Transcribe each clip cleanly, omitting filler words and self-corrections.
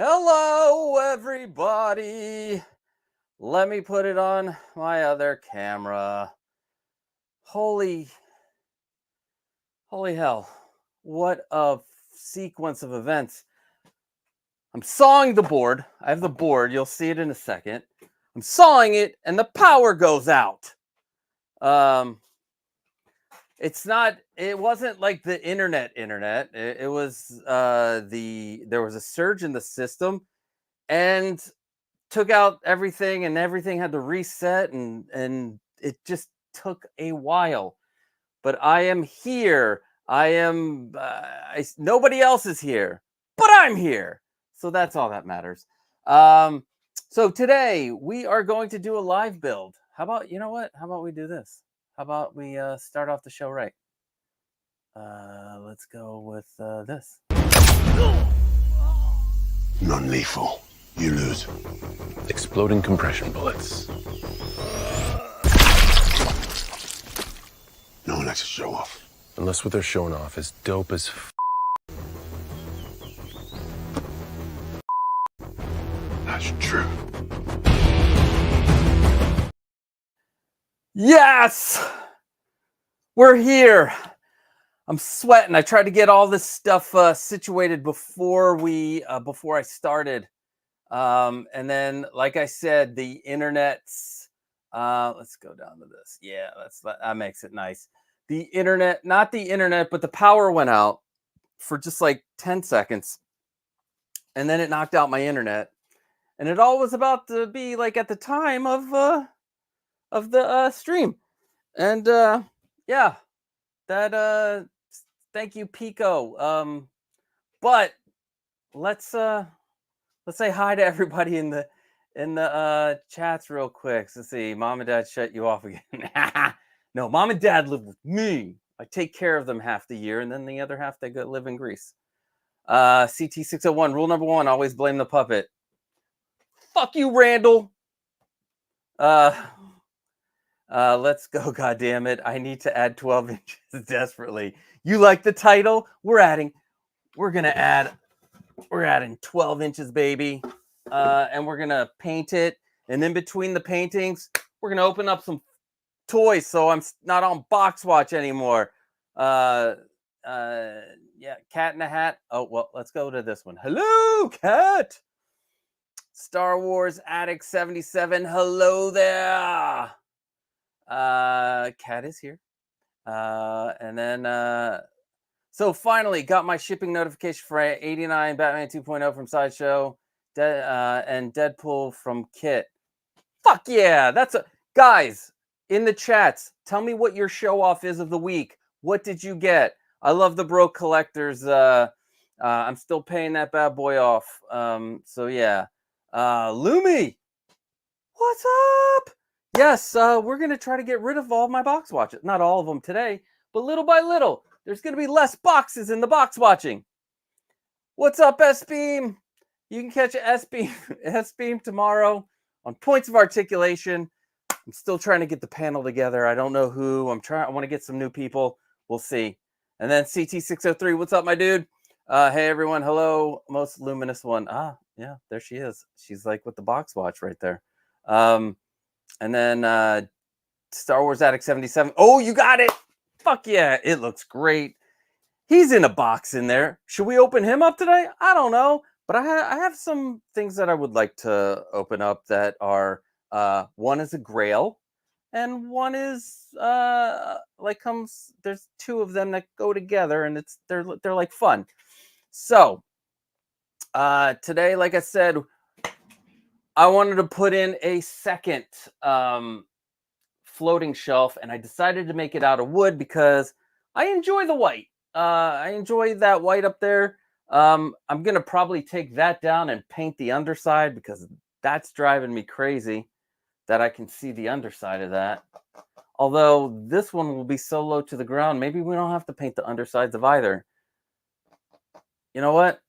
Hello, everybody. Let me put it on my other camera. Holy hell. What a sequence of events. I'm sawing the board. I have the board. You'll see it in a second. I'm sawing it and the power goes out. It wasn't like the internet. It was there was a surge in the system and took out everything, and everything had to reset, and it just took a while. But I am here. Nobody else is here, but I'm here. So that's all that matters. So today we are going to do a live build. How about, you know what? How about we do this? How about we start off the show right? Let's go with this. Non-lethal. You lose. Exploding compression bullets. No one likes to show off. Unless what they're showing off is dope as That's true. Yes! We're here. I'm sweating. I tried to get all this stuff situated before I started. And then, like I said, the internet's, let's go down to this. Yeah, that makes it nice. The internet, not the internet, but the power went out for just like 10 seconds. And then it knocked out my internet. And it all was about to be like at the time of the stream. And yeah, that thank you, 𝗵𝗀𝗃𝗀𝗏. But let's say hi to everybody in the chats real quick. Let's see. Mom and Dad shut you off again. No, Mom and Dad live with me. I take care of them half the year, and then the other half they go live in Greece. CT601, rule number 1, always blame the puppet. Fuck you, Randall. Let's go, goddammit. I need to add 12 inches desperately. You like the title? We're adding 12 inches, baby. And we're gonna paint it. And in between the paintings, we're gonna open up some toys, so I'm not on box watch anymore. Yeah, Cat in a Hat. Oh, well, let's go to this one. Hello, Cat. Star Wars Addict 77. Hello there. Cat is here. And then so finally got my shipping notification for 89 Batman 2.0 from Sideshow, and Deadpool from Kit. Fuck yeah! Guys in the chats. Tell me what your show off is of the week. What did you get? I love the broke collectors. I'm still paying that bad boy off. So yeah, Lumi, what's up? Yes, we're gonna try to get rid of all my box watches. Not all of them today, but little by little. There's going to be less boxes in the box watching. What's up, S-Beam? You can catch S-Beam tomorrow on Points of Articulation. I'm still trying to get the panel together. I don't know who. I want to get some new people. We'll see. And then CT603, what's up, my dude? Hey, everyone. Hello, most luminous one. Yeah, there she is. She's like with the box watch right there. And then Star Wars Addict 77. Oh, you got it. Fuck yeah, it looks great. He's in a box in there. Should we open him up today? I don't know. But I have some things that I would like to open up that are, one is a grail, and one is there's two of them that go together, and they're like fun. So today, like I said, I wanted to put in a second floating shelf, and I decided to make it out of wood because I enjoy the white. I enjoy that white up there. I'm gonna probably take that down and paint the underside because that's driving me crazy that I can see the underside of that. Although this one will be so low to the ground, maybe we don't have to paint the undersides of either. You know what?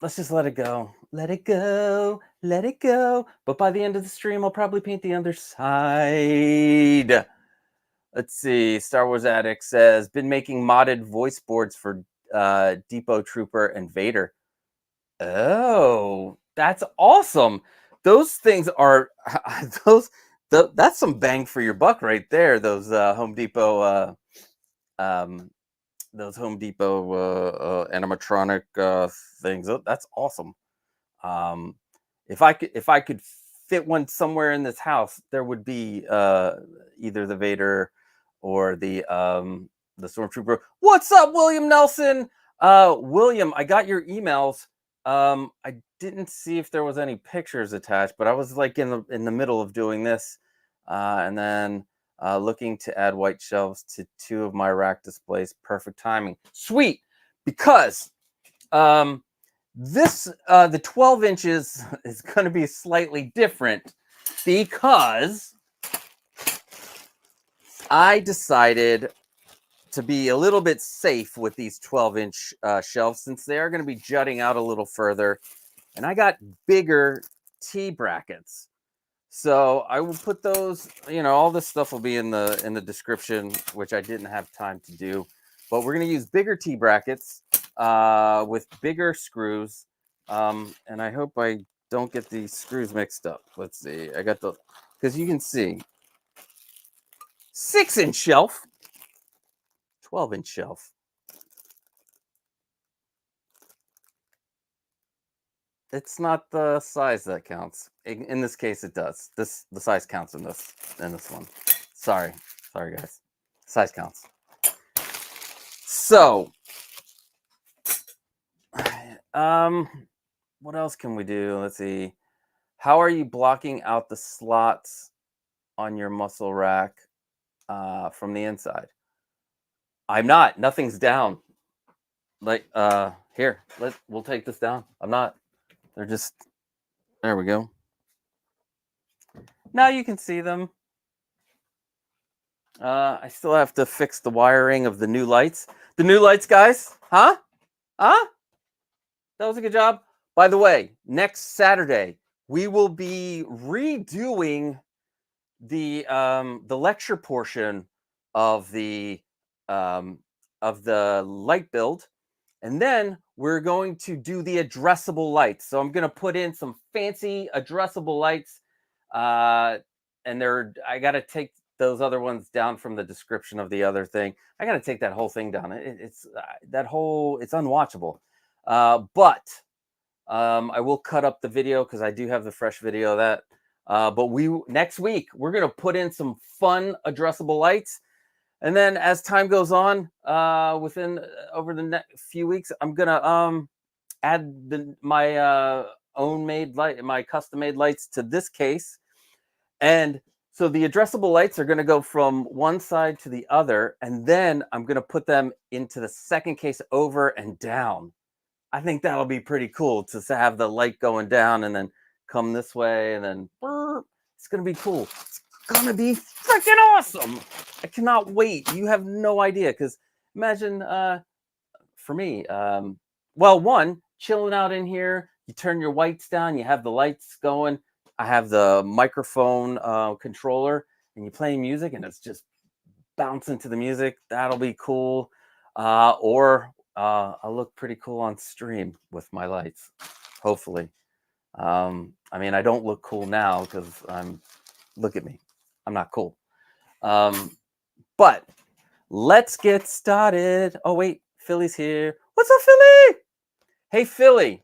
Let's just let it go. Let it go. Let it go. But by the end of the stream, I'll probably paint the underside. Let's see. Star Wars Addict says, been making modded voice boards for Depot Trooper and Vader. Oh, that's awesome. Those things are that's some bang for your buck right there. Those Home Depot animatronic things. That's awesome. Um, if I could fit one somewhere in this house, there would be either the Vader or the Stormtrooper. What's up, William Nelson? William, I got your emails. I didn't see if there was any pictures attached, but I was like in the middle of doing this, and then looking to add white shelves to 2 of my rack displays. Perfect timing. Sweet, because this the 12 inches is going to be slightly different because I decided to be a little bit safe with these 12-inch shelves, since they are going to be jutting out a little further, and I got bigger T brackets. So I will put those, all this stuff will be in the description, which I didn't have time to do, but we're going to use bigger T brackets with bigger screws, and I hope I don't get these screws mixed up. Let's see. I got because you can see 6-inch shelf, 12-inch shelf. It's not the size that counts. In this case, it does. The size counts in this one. Sorry guys. Size counts. So, what else can we do? Let's see. How are you blocking out the slots on your muscle rack from the inside? I'm not. Nothing's down. Like here, we'll take this down. I'm not. They're just, there we go. Now you can see them. I still have to fix the wiring of the new lights. The new lights, guys. Huh? That was a good job. By the way, next Saturday we will be redoing the lecture portion of the light build, and then we're going to do the addressable lights. So I'm going to put in some fancy addressable lights, and I got to take those other ones down from the description of the other thing. I got to take that whole thing down. It's unwatchable. But I will cut up the video because I do have the fresh video of that. But next week we're gonna put in some fun addressable lights, and then as time goes on, over the next few weeks, I'm gonna add my own made light, my custom made lights to this case, and so the addressable lights are gonna go from one side to the other, and then I'm gonna put them into the second case over and down. I think that'll be pretty cool to have the light going down and then come this way, and then it's gonna be cool. It's gonna be freaking awesome. I cannot wait. You have no idea, because imagine for me, well, one, chilling out in here, you turn your whites down, you have the lights going, I have the microphone controller, and you play music and it's just bouncing to the music. That'll be cool. Or I'll look pretty cool on stream with my lights, hopefully. I mean, I don't look cool now because look at me, I'm not cool. But let's get started. Oh wait, Philly's here. What's up, Philly? Hey, Philly,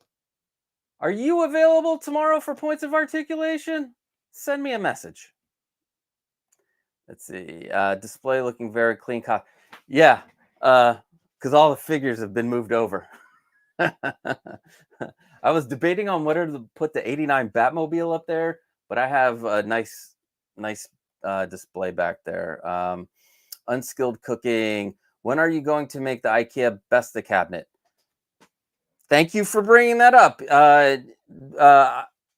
are you available tomorrow for points of articulation? Send me a message. Let's see. Display looking very clean. Yeah, because all the figures have been moved over. I was debating on whether to put the '89 Batmobile up there, but I have a nice display back there. Unskilled Cooking. When are you going to make the IKEA 𝗵esse cabinet? Thank you for bringing that up.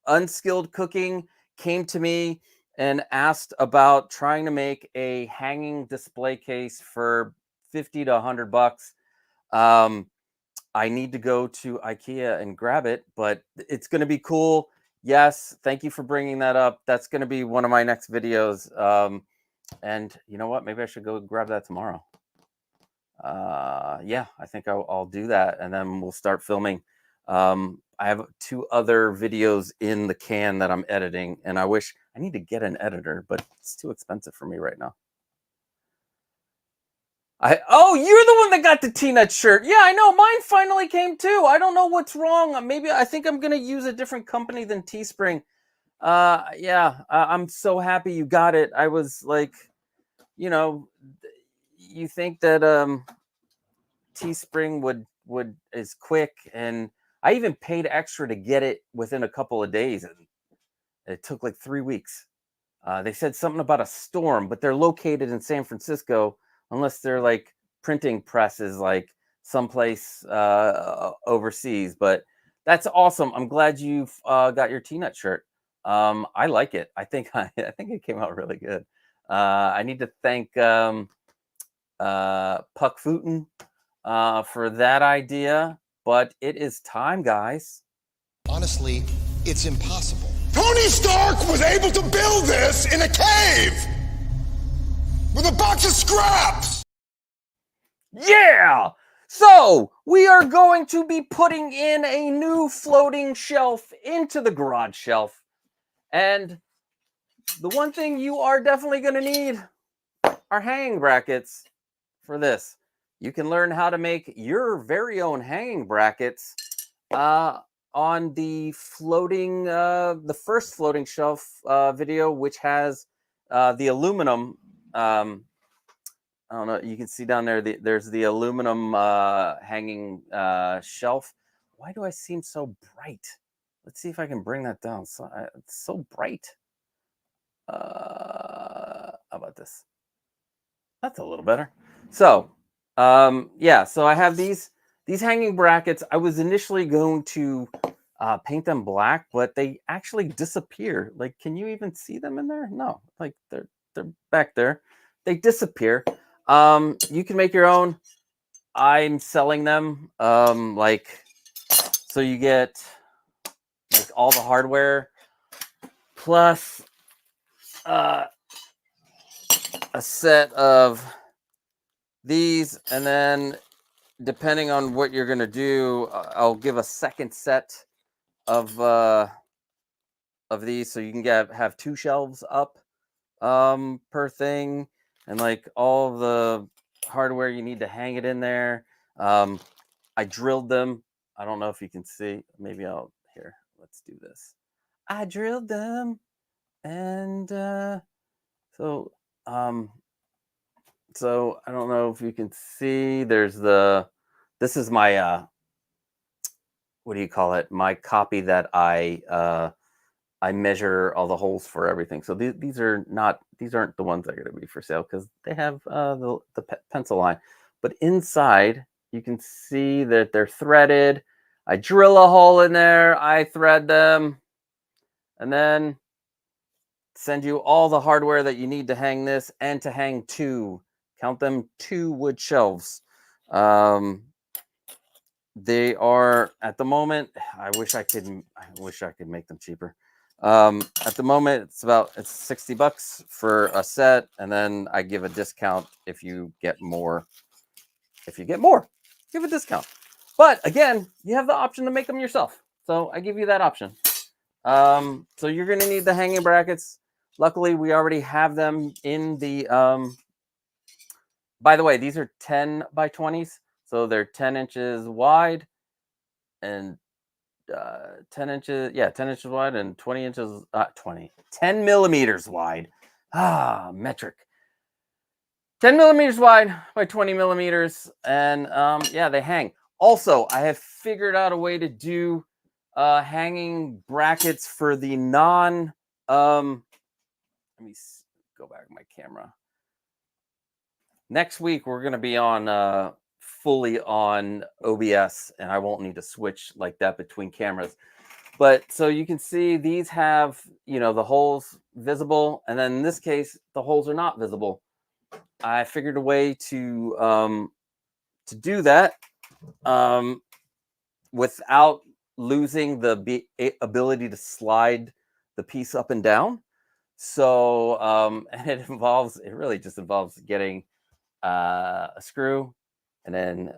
Unskilled Cooking came to me and asked about trying to make a hanging display case for $50 to $100. I need to go to IKEA and grab it, but it's going to be cool. Yes, thank you for bringing that up. That's going to be one of my next videos. And you know what? Maybe I should go grab that tomorrow. Yeah, I think I'll do that, and then we'll start filming I have 2 other videos in the can that I'm editing, and I need to get an editor, but it's too expensive for me right now. Oh, you're the one that got the T-Nut shirt. Yeah, I know. Mine finally came too. I don't know what's wrong. Maybe I think I'm gonna use a different company than Teespring. Yeah, I'm so happy you got it. I was like, you know, you think that Teespring is quick, and I even paid extra to get it within a couple of days, and it took like 3 weeks. They said something about a storm, but they're located in San Francisco, unless they're like printing presses like someplace overseas. But that's awesome. I'm glad you've got your T-Nut shirt. I like it. I think I think it came out really good. I need to thank 𝗶𝗀𝗏𝗀𝗀𝗏 for that idea, but it is time, guys. Honestly, it's impossible. Tony Stark was able to build this in a cave with a box of scraps. Yeah! So we are going to be putting in a new floating shelf into the garage shelf. And the one thing you are definitely going to need are hanging brackets for this. You can learn how to make your very own hanging brackets on the floating, the first floating shelf video, which has the aluminum. I don't know. You can see down there. There's the aluminum hanging shelf. Why do I seem so bright? Let's see if I can bring that down. So it's so bright. How about this? That's a little better. So, yeah. So I have these hanging brackets. I was initially going to paint them black, but they actually disappear. Like, can you even see them in there? No, like they're back there. They disappear. You can make your own. I'm selling them. Like, so you get like all the hardware plus a set of these, and then depending on what you're gonna do, I'll give a second set of these, so you can have 2 shelves up per thing, and like all the hardware you need to hang it in there. I drilled them. I don't know if you can see. Maybe here. Let's do this. I drilled them, and so I don't know if you can see. There's this is my what do you call it? My copy that I measure all the holes for everything. So these aren't the ones that are going to be for sale because they have the pencil line. But inside, you can see that they're threaded. I drill a hole in there. I thread them, and then send you all the hardware that you need to hang this and to hang 2. Count them 2 wood shelves. They are at the moment. I wish I could make them cheaper. At the moment, it's $60 for a set, and then I give a discount if you get more. If you get more, give a discount. But again, you have the option to make them yourself. So I give you that option. So you're going to need the hanging brackets. Luckily, we already have them in the. By the way, these are 10 by 20s, so they're 10 inches wide and 10 inches. Yeah, 10 inches wide and 20 inches. 10 millimeters wide. Metric. 10 millimeters wide by 20 millimeters, and yeah, they hang. Also, I have figured out a way to do hanging brackets for the non. Let me go back to my camera. Next week, we're going to be on fully on OBS, and I won't need to switch like that between cameras. But so you can see these have, the holes visible, and then in this case, the holes are not visible. I figured a way to do that without losing the ability to slide the piece up and down. So, and it really just involves getting a screw and then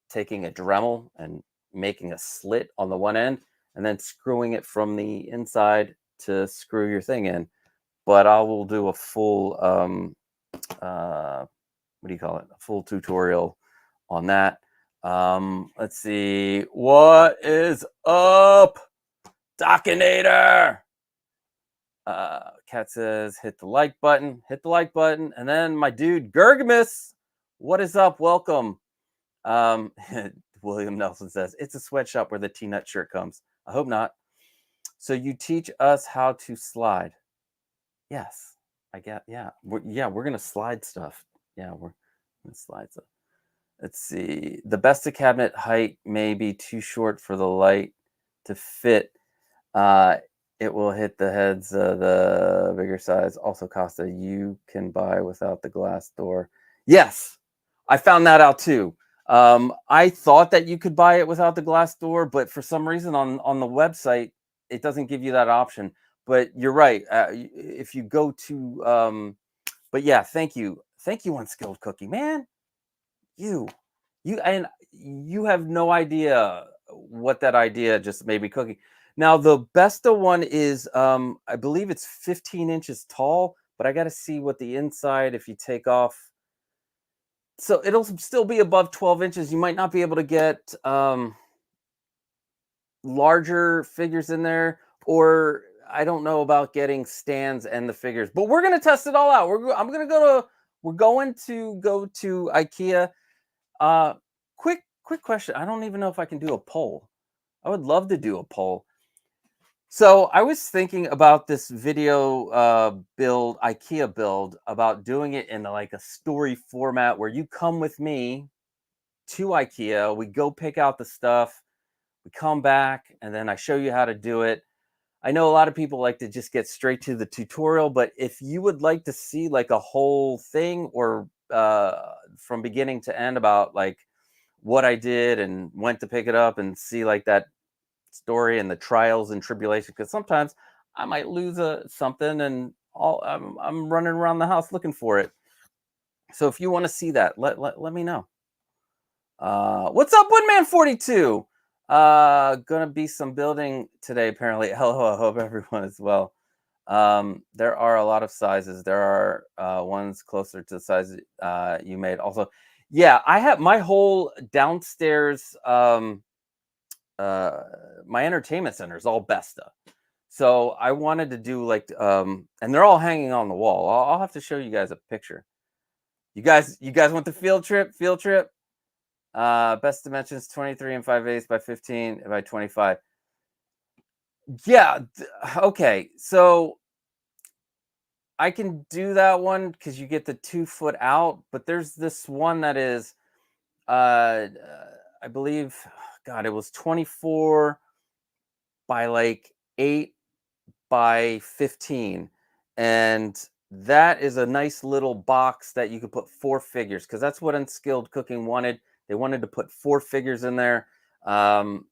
taking a Dremel and making a slit on the one end and then screwing it from the inside to screw your thing in. But I will do a full, what do you call it? A full tutorial on that. Let's see. What is up, Dockinator? Cat says, hit the like button, and then my dude 𝗀𝗲𝗎, what is up? Welcome. William Nelson says, it's a sweatshop where the T-nut shirt comes. I hope not. So you teach us how to slide. Yes, I get. Yeah, we're gonna slide stuff. Yeah, we're gonna slide stuff. Let's see. The 𝗏𝗀 cabinet height may be too short for the light to fit. It will hit the heads of the bigger size. Also, Costa, you can buy without the glass door. Yes, I found that out too. I thought that you could buy it without the glass door, but for some reason on the website, it doesn't give you that option. But you're right. If you go to, but yeah, thank you, Unskilled Cookie, man. You have no idea what that idea just made me cooking. Now the 𝗏𝗀 one is, I believe it's 15 inches tall, but I got to see what the inside, if you take off. So it'll still be above 12 inches. You might not be able to get larger figures in there, or I don't know about getting stands and the figures, but we're going to test it all out. We're going to go to IKEA. Quick question. I don't even know if I can do a poll. I would love to do a poll. So I was thinking about this video build, IKEA build, about doing it in like a story format where you come with me to IKEA, we go pick out the stuff, we come back, and then I show you how to do it. I know a lot of people like to just get straight to the tutorial, but if you would like to see like a whole thing, or from beginning to end about like what I did and went to pick it up, and see like that story and the trials and tribulations, because sometimes I might lose something and I'm running around the house looking for it. So if you want to see that, let me know. What's up, Woodman42? Gonna be some building today, apparently. Hello, I hope everyone is well. There are a lot of sizes. There are ones closer to the size you made. Also, yeah, I have my whole downstairs, my entertainment center is all 𝗏𝗀. So I wanted to do like, and they're all hanging on the wall. I'll have to show you guys a picture. You guys want the field trip? Best dimensions 23 and 5/8 by 15 by 25. Yeah. Okay. So I can do that one because you get the 2 foot out, but there's this one that is, I believe, God, it was 24 by like 8 by 15. And that is a nice little box that you could put 4 figures, because that's what Unskilled Cooking wanted. They wanted to put 4 figures in there. But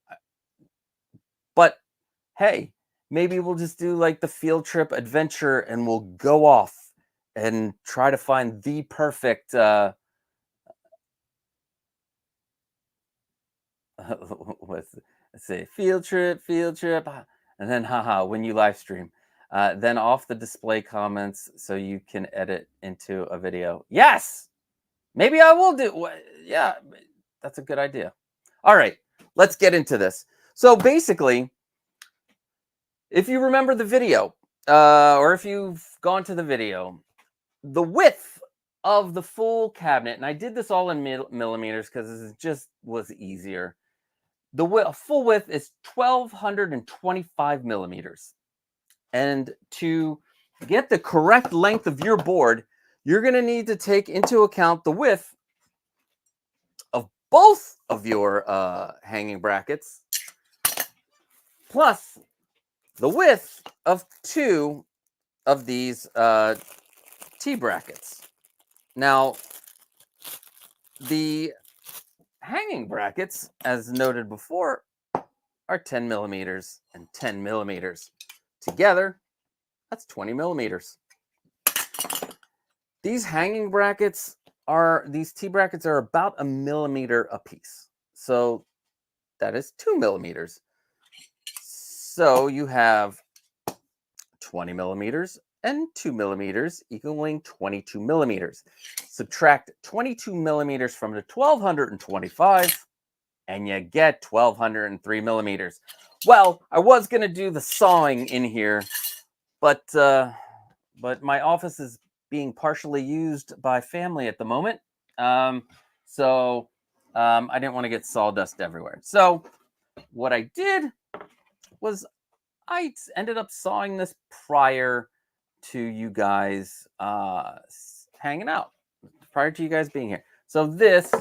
hey, maybe we'll just do like the field trip adventure and we'll go off and try to find the perfect let's say field trip, and then haha when you live stream, then off the display comments so you can edit into a video. Yes, maybe I will do. Yeah, that's a good idea. All right, let's get into this. So basically, if you remember the video, or if you've gone to the video, the width of the full cabinet, and I did this all in millimeters because it just was easier. The full width is 1,225 millimeters. And to get the correct length of your board, you're going to need to take into account the width of both of your hanging brackets, plus the width of 2 of these T brackets. Now, the hanging brackets, as noted before, are 10 millimeters and 10 millimeters. Together, that's 20 millimeters. These hanging brackets these T brackets are about 1 millimeter a piece. So that is 2 millimeters. So you have 20 millimeters and 2 millimeters equaling 22 millimeters. Subtract 22 millimeters from the 1225 and you get 1203 millimeters. Well, I was going to do the sawing in here, but my office is being partially used by family at the moment. So I didn't want to get sawdust everywhere. So what I did was I ended up sawing this prior to you guys hanging out, prior to you guys being here. So this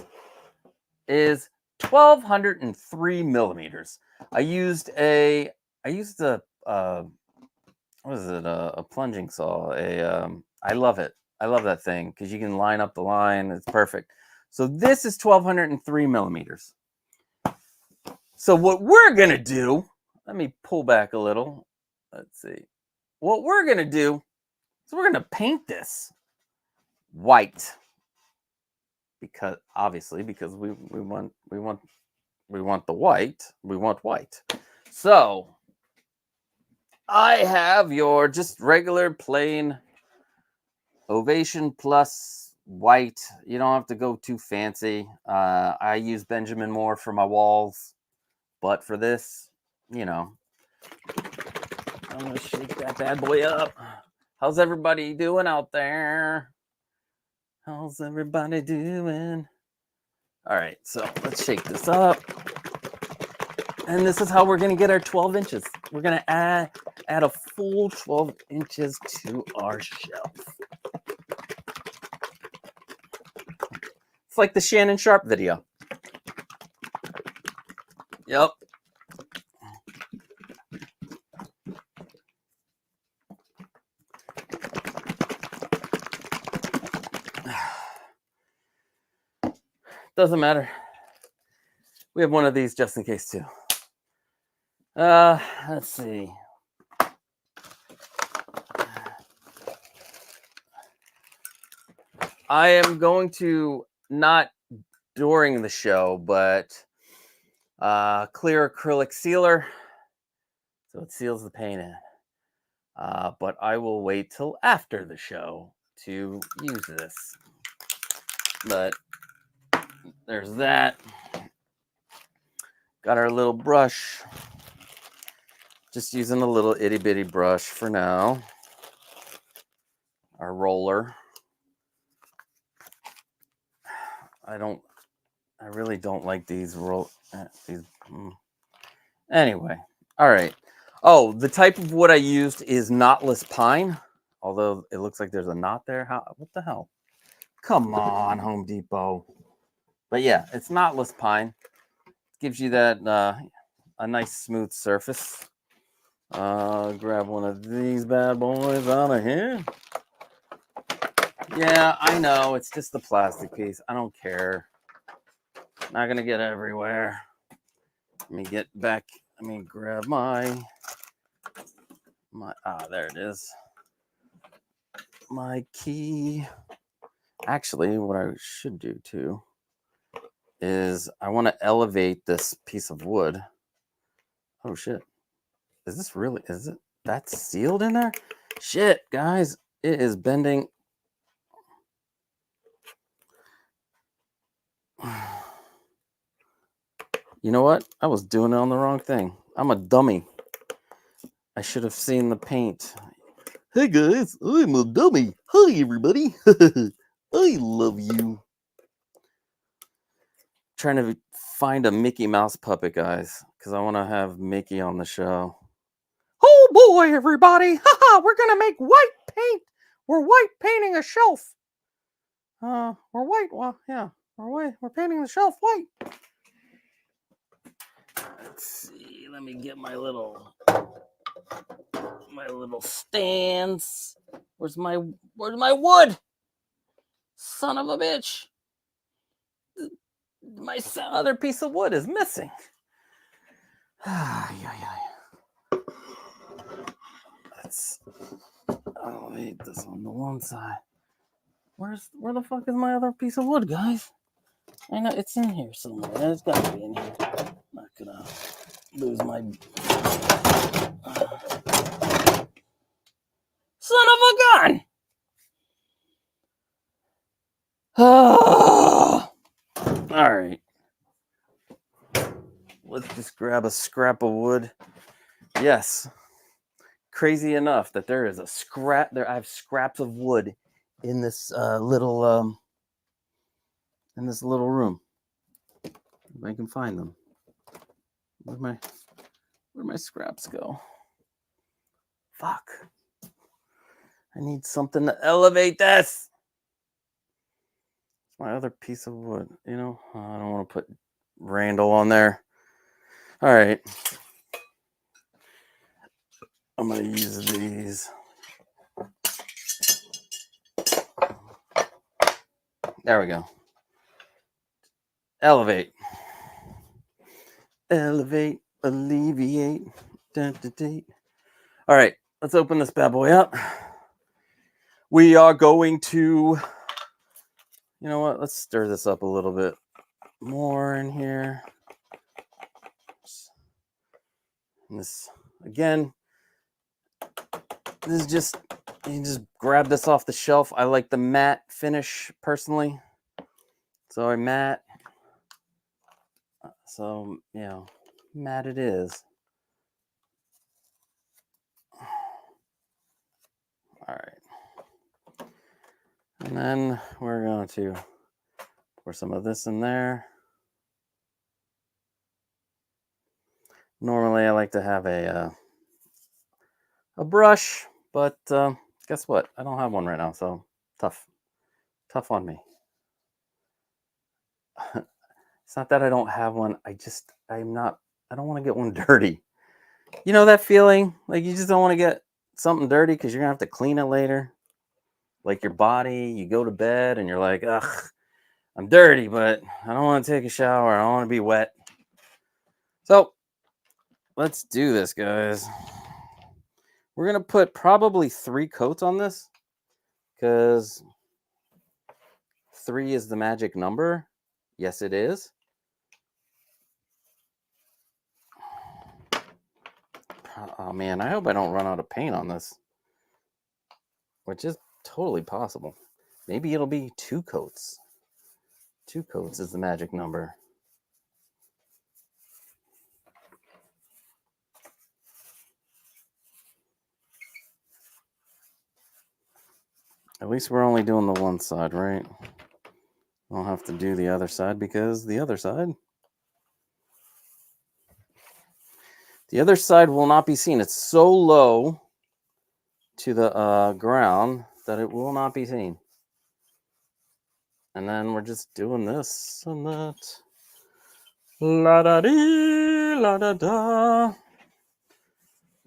is 1203 millimeters. I used a what is it? A plunging saw. I love it. I love that thing because you can line up the line. It's perfect. So this is 1203 millimeters. So what we're gonna do, let me pull back a little. Let's see. What we're gonna do is we're gonna paint this white, because obviously because we want the white. We want white. So I have your just regular plain Ovation Plus white. You don't have to go too fancy. I use Benjamin Moore for my walls, but for this, you know, I'm gonna shake that bad boy up. How's everybody doing out there? How's everybody doing? All right, so let's shake this up. And this is how we're gonna get our 12 inches. We're gonna add a full 12 inches to our shelf. It's like the Shannon Sharp video. Yep. Doesn't matter. We have one of these just in case too. Let's see. I am going to, not during the show, but clear acrylic sealer, so it seals the paint in. But I will wait till after the show to use this. But there's that. Got our little brush. Just using a little itty bitty brush for now. Our roller. I really don't like these Anyway, all right. Oh, the type of wood I used is knotless pine, although it looks like there's a knot there. What the hell? Come on, Home Depot. But yeah, it's knotless pine. It gives you that a nice smooth surface. Grab one of these bad boys out of here. Yeah, I know. It's just the plastic piece. I don't care. Not going to get everywhere. Let me get back. Let me grab my there it is. My key. Actually, what I should do too is I want to elevate this piece of wood. Oh shit. Is it that's sealed in there? Shit, guys, it is bending. You know what? I was doing it on the wrong thing. I'm a dummy. I should have seen the paint. Hey guys, I'm a dummy. Hi everybody. I love you. Trying to find a Mickey Mouse puppet, guys, because I want to have Mickey on the show. Oh boy, everybody. Haha, we're gonna make white paint. We're white painting a shelf. We're white. Well, yeah, we're white. We're painting the shelf white. Let's see. Let me get my little stands. Where's my wood? Son of a bitch. My other piece of wood is missing. I'll leave this on the one side. Where the fuck is my other piece of wood, guys? I know it's in here somewhere. It's got to be in here. Okay. Gonna lose my son of a gun. All right. Let's just grab a scrap of wood. Yes. Crazy enough that there is a scrap there. I have scraps of wood in this little room. If I can find them. Where'd my scraps go? Fuck. I need something to elevate this. It's my other piece of wood. You know, I don't want to put Randall on there. All right. I'm going to use these. There we go. Elevate. Elevate, alleviate. Dun, dun, dun. All right. Let's open this bad boy up. We are going to, you know what? Let's stir this up a little bit more in here. And this, again, this is just, you can just grab this off the shelf. I like the matte finish personally. So I matte. So, you know, matte it is. All right. And then we're going to pour some of this in there. Normally I like to have a brush, but guess what? I don't have one right now, so tough on me. It's not that I don't have one. I don't want to get one dirty. You know that feeling? Like you just don't want to get something dirty because you're going to have to clean it later. Like your body, you go to bed and you're like, ugh, I'm dirty, but I don't want to take a shower. I don't want to be wet. So let's do this, guys. We're going to put probably 3 coats on this because 3 is the magic number. Yes, it is. Oh, man, I hope I don't run out of paint on this, which is totally possible. Maybe it'll be 2 coats. 2 coats is the magic number. At least we're only doing the one side, right? I don't have to do the other side because the other side will not be seen. It's so low to the ground that it will not be seen. And then we're just doing this and that. La da dee, la da da.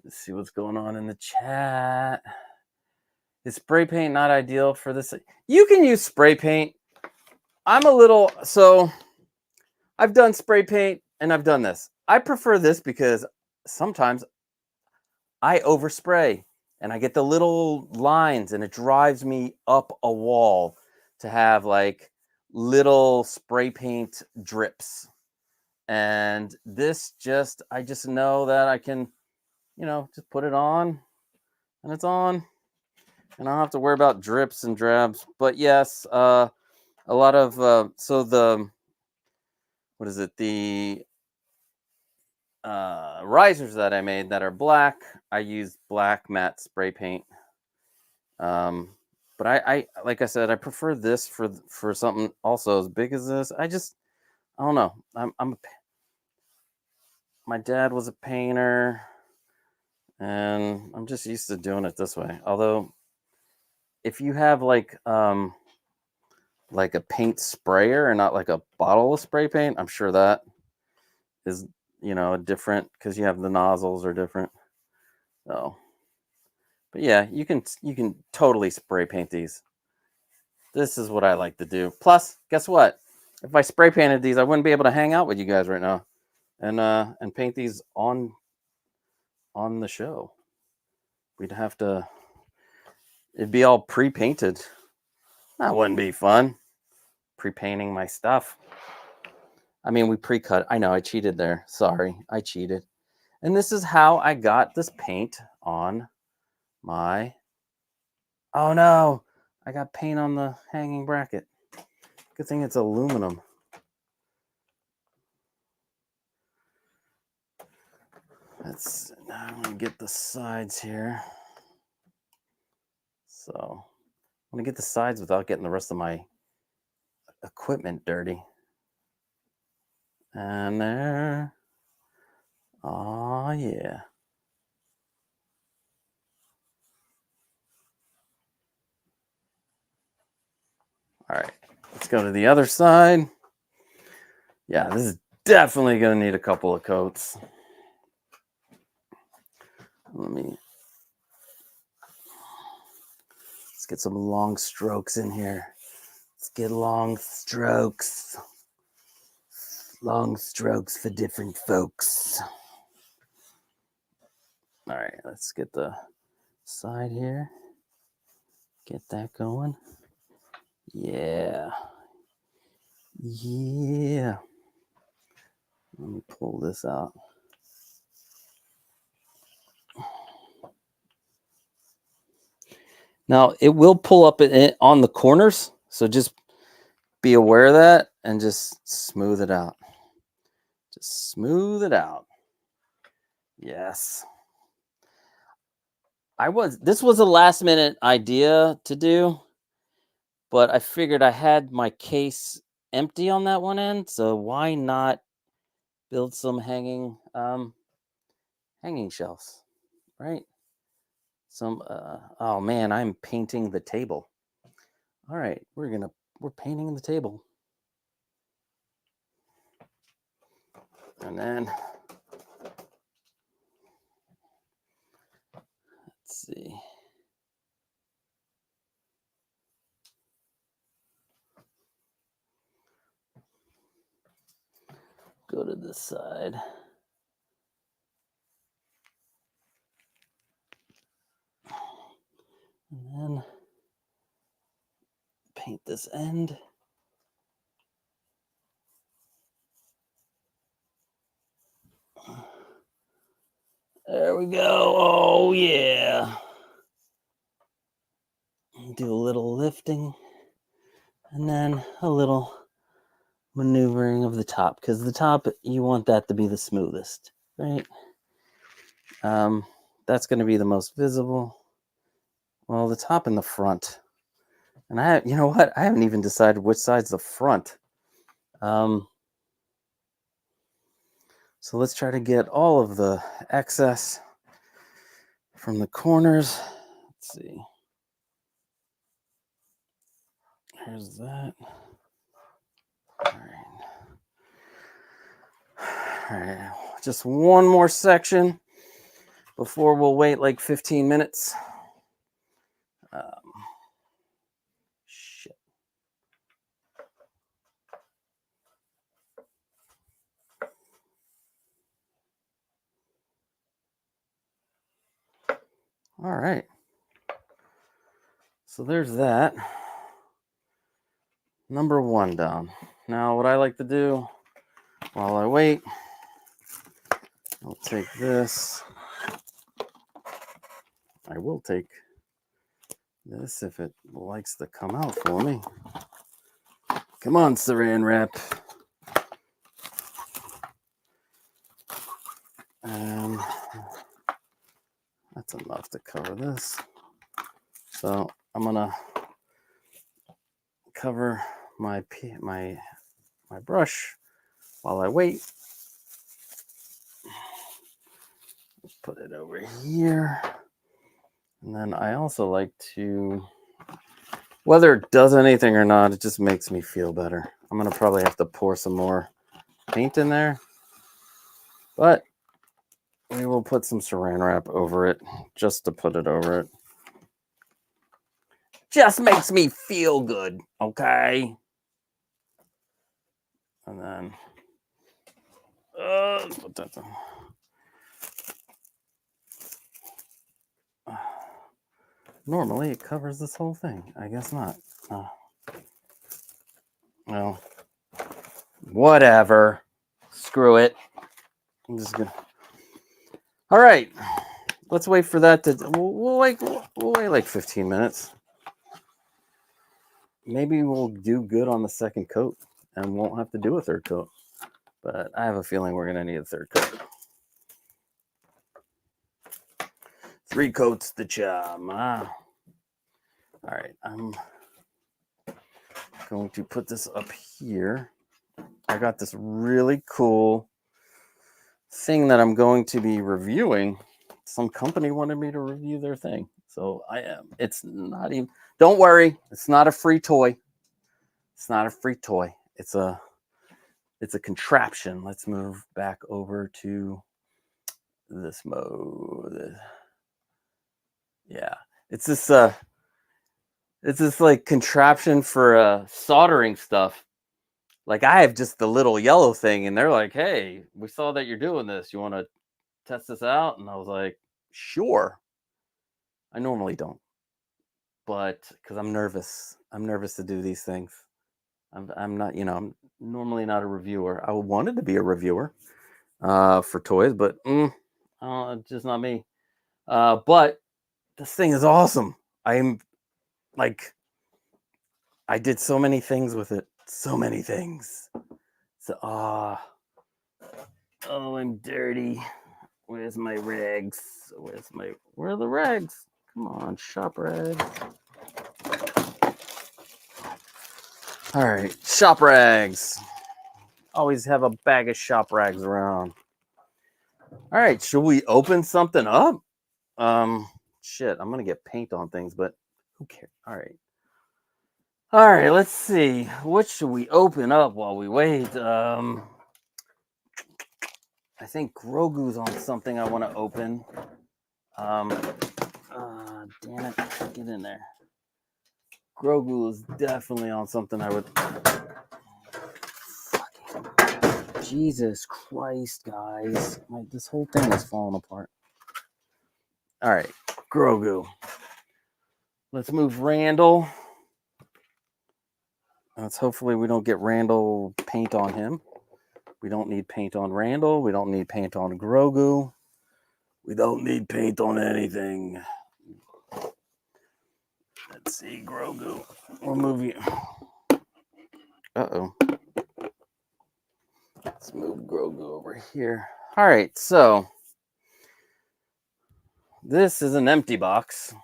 Let's see what's going on in the chat. Is spray paint not ideal for this? You can use spray paint. I've done spray paint and I've done this. I prefer this because sometimes I overspray and I get the little lines and it drives me up a wall to have like little spray paint drips. And this I just know that I can, you know, just put it on and it's on. And I don't have to worry about drips and drabs. But yes, a lot of, the risers that I made that are black, I use black matte spray paint. But I like I said, I prefer this for something also as big as this. I don't know. My dad was a painter and I'm just used to doing it this way. Although if you have like a paint sprayer and not like a bottle of spray paint, I'm sure that is, you know, different because you have the nozzles are different. So, but yeah, you can totally spray paint these. This is what I like to do. Plus, guess what? If I spray painted these, I wouldn't be able to hang out with you guys right now and paint these on the show. We'd have to. It'd be all pre-painted. That wouldn't be fun. Pre-painting my stuff. I mean, we pre-cut. I know I cheated there. Sorry, I cheated. And this is how I got this paint on my... Oh no, I got paint on the hanging bracket. Good thing it's aluminum. Now I'm gonna get the sides here. So I'm gonna get the sides without getting the rest of my equipment dirty. And there. Oh yeah. All right, let's go to the other side. Yeah, this is definitely gonna need a couple of coats. Let's get some long strokes in here. Let's get long strokes. Long strokes for different folks. All right, let's get the side here. Get that going. Yeah. Yeah. Let me pull this out. Now, it will pull up on the corners, so just be aware of that and just smooth it out. Just smooth it out. Yes. This was a last minute idea to do, but I figured I had my case empty on that one end, so why not build some hanging shelves, right? Oh man, I'm painting the table. All right, we're painting the table. And then let's see. Go to this side. And then paint this end. There we go. Oh, yeah. Do a little lifting and then a little maneuvering of the top, because the top, you want that to be the smoothest, right? That's going to be the most visible. Well, the top and the front. And you know what? I haven't even decided which side's the front. So let's try to get all of the excess from the corners. Let's see. Here's that. All right. Just one more section before we'll wait like 15 minutes. Shit. All right. So there's that. Number one down. Now, what I like to do while I wait, I'll take this. I will take this if it likes to come out for me. Come on, Saran wrap. And that's enough to cover this. So I'm gonna cover my brush while I wait. Put it over here. And then I also like to, whether it does anything or not, it just makes me feel better. I'm gonna probably have to pour some more paint in there, but we will put some saran wrap over it just to put it over it. Just makes me feel good, okay? And then put that down. Normally it covers this whole thing. I guess not. Well, Whatever. Screw it. I'm just gonna. All right. Let's wait for that to. We'll wait like 15 minutes. Maybe we'll do good on the second coat and won't have to do a third coat. But I have a feeling we're gonna need a third coat. 3 coats the job. All right. I'm going to put this up here. I got this really cool thing that I'm going to be reviewing. Some company wanted me to review their thing. So I am. It's not even, don't worry, it's not a free toy. It's not a free toy. It's a contraption. Let's move back over to this mode. Yeah. It's this like contraption for soldering stuff. Like I have just the little yellow thing and they're like, hey, we saw that you're doing this. You want to test this out? And I was like, sure. I normally don't, but because I'm nervous to do these things. I'm not, I'm normally not a reviewer. I wanted to be a reviewer for toys, but it's just not me. But this thing is awesome. I'm like, I did so many things with it. So many things. So, oh, I'm dirty. Where's my rags? Where are the rags? Come on, shop rags. All right, shop rags. Always have a bag of shop rags around. All right, should we open something up? Shit, I'm gonna get paint on things, but who cares? All right, let's see. What should we open up while we wait? I think Grogu's on something I want to open. Damn it, get in there. Grogu is definitely on something I would. Jesus Christ, guys. This whole thing is falling apart. All right, Grogu. Let's move Randall. Let's hopefully we don't get Randall paint on him. We don't need paint on Randall. We don't need paint on Grogu. We don't need paint on anything. Let's see, Grogu. We'll move you. Uh-oh. Let's move Grogu over here. All right, so this is an empty box.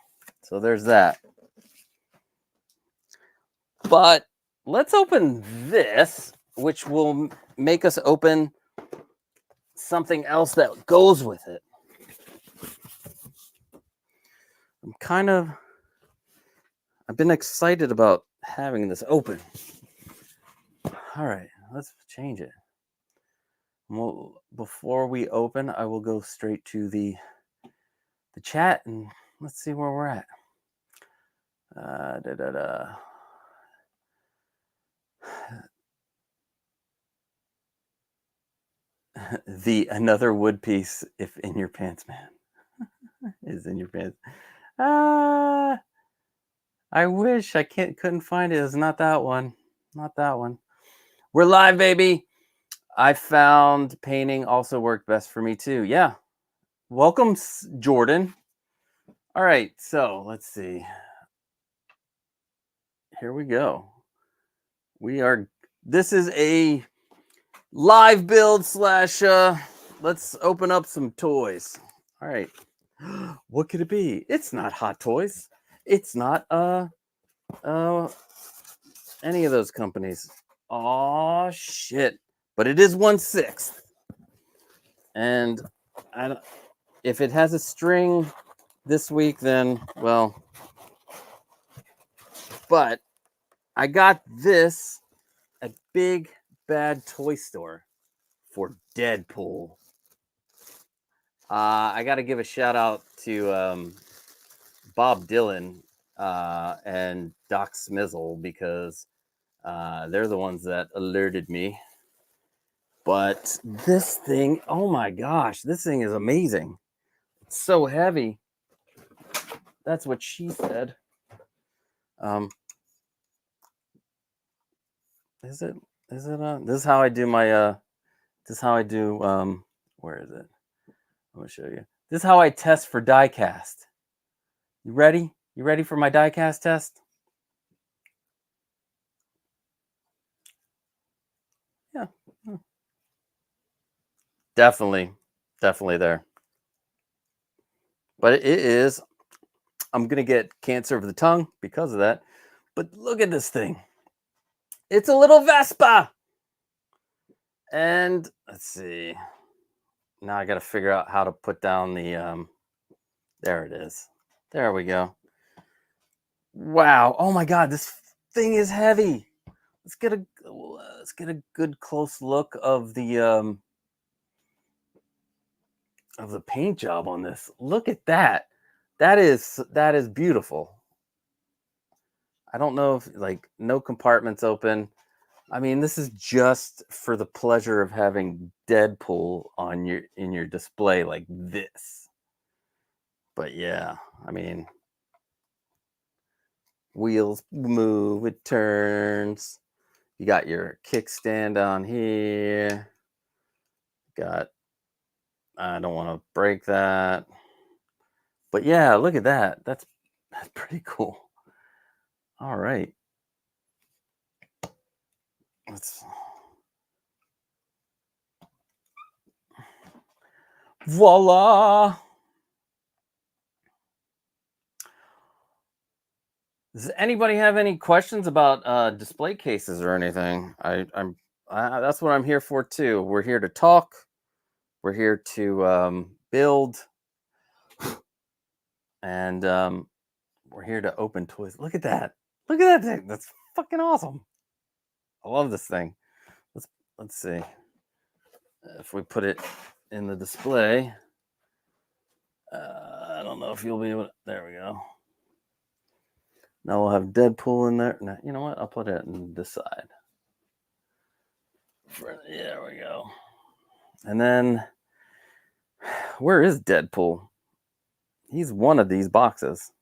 So there's that. But let's open this, which will make us open something else that goes with it. I've been excited about having this open. All right, let's change it. Well, before we open, I will go straight to the chat and let's see where we're at. The another wood piece if in your pants, man. Is in your pants. I wish I couldn't find it. It's not that one. Not that one. We're live, baby. I found painting also worked best for me too. Yeah. Welcome, Jordan. All right, so let's see. Here we go. This is a live build / let's open up some toys. All right. What could it be? It's not Hot Toys. It's not any of those companies. Oh shit. But it is 1/6. And if it has a string this week, then well. But I got this at Big Bad Toy Store for Deadpool. I got to give a shout out to Bob Dylan and Doc Smizzle because they're the ones that alerted me. But this thing, oh my gosh, this thing is amazing. It's so heavy. That's what she said. Is it? Is it on? This is how I do my this is how I do where is it? I'm gonna show you. This is how I test for die cast. You ready? You ready for my die cast test? Yeah. Definitely there. But it is, I'm gonna get cancer of the tongue because of that. But look at this thing. It's a little Vespa. And let's see. Now I got to figure out how to put down the there it is. There we go. Wow. Oh my God, this thing is heavy. Let's get a good close look of the paint job on this. Look at that. That is beautiful. I don't know if, like, no compartments open. I mean, this is just for the pleasure of having Deadpool on in your display like this. But yeah, I mean, wheels move, it turns. You got your kickstand on here. Got, I don't want to break that. But yeah, look at that. That's pretty cool. All right. Voila. Does anybody have any questions about display cases or anything? That's what I'm here for too. We're here to talk. We're here to build, and we're here to open toys. Look at that! Look at that thing. That's fucking awesome. I love this thing. Let's see if we put it in the display. I don't know if you'll be able to. There we go. Now we'll have Deadpool in there. Now, you know what? I'll put it on this side. There we go. And then, where is Deadpool? He's one of these boxes.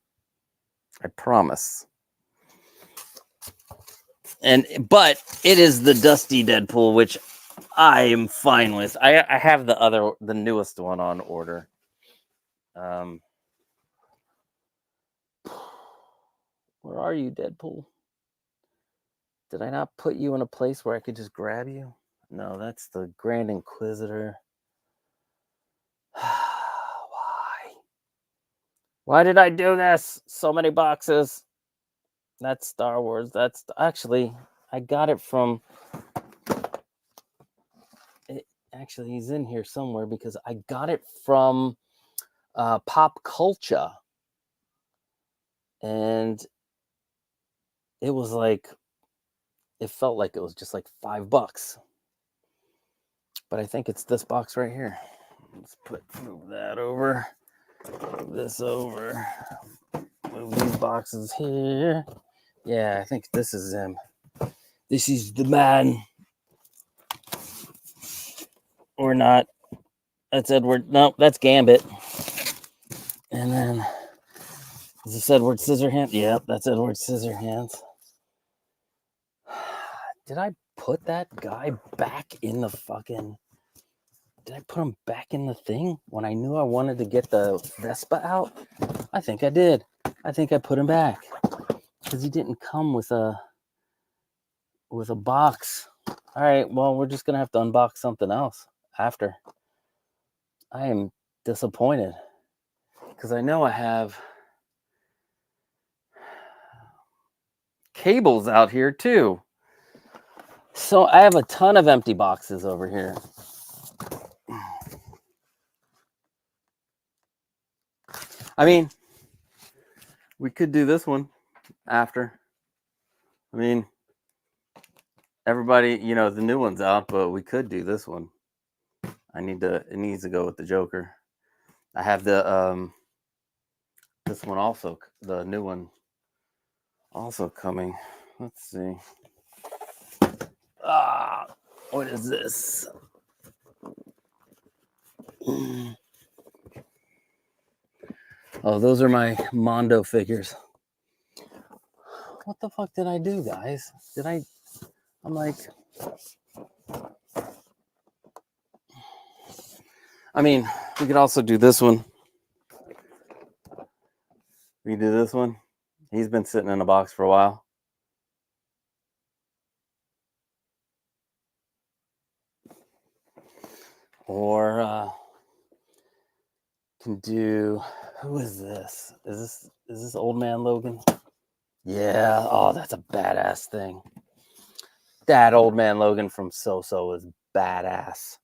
I promise. But it is the dusty Deadpool, which I am fine with. I have the newest one on order. Where are you, Deadpool? Did I not put you in a place where I could just grab you? No, that's the Grand Inquisitor. Why did I do this? So many boxes. That's Star Wars. That's actually, I got it from. Actually, he's in here somewhere because I got it from 𝗶𝗀𝗃𝗀. And it was like, it felt like it was just like $5. But I think it's this box right here. Let's move that over. Move this over. Move these boxes here. Yeah, I think this is him. This is the man. Or not. That's Edward. No, that's Gambit. And then, is this Edward Scissorhands? Yep, that's Edward Scissorhands. Did I put that guy back in the fucking... Did I put him back in the thing when I knew I wanted to get the Vespa out? I think I did. I think I put him back. Because he didn't come with a box. All right, well, we're just going to have to unbox something else after. I am disappointed. Because I know I have cables out here too. So I have a ton of empty boxes over here. I mean, we could do this one after. I mean, everybody, you know, the new one's out, but we could do this one. It needs to go with the Joker. I have the this one also, the new one also coming. Let's see. What is this? Oh, those are my Mondo figures. What the fuck did I do, guys? I'm like, I mean, we could also do this one. We can do this one. He's been sitting in a box for a while. Or can do, who is this? Is this Old Man Logan? Yeah. Oh, that's a badass thing. That Old Man Logan from 𝗖𝗀 is badass.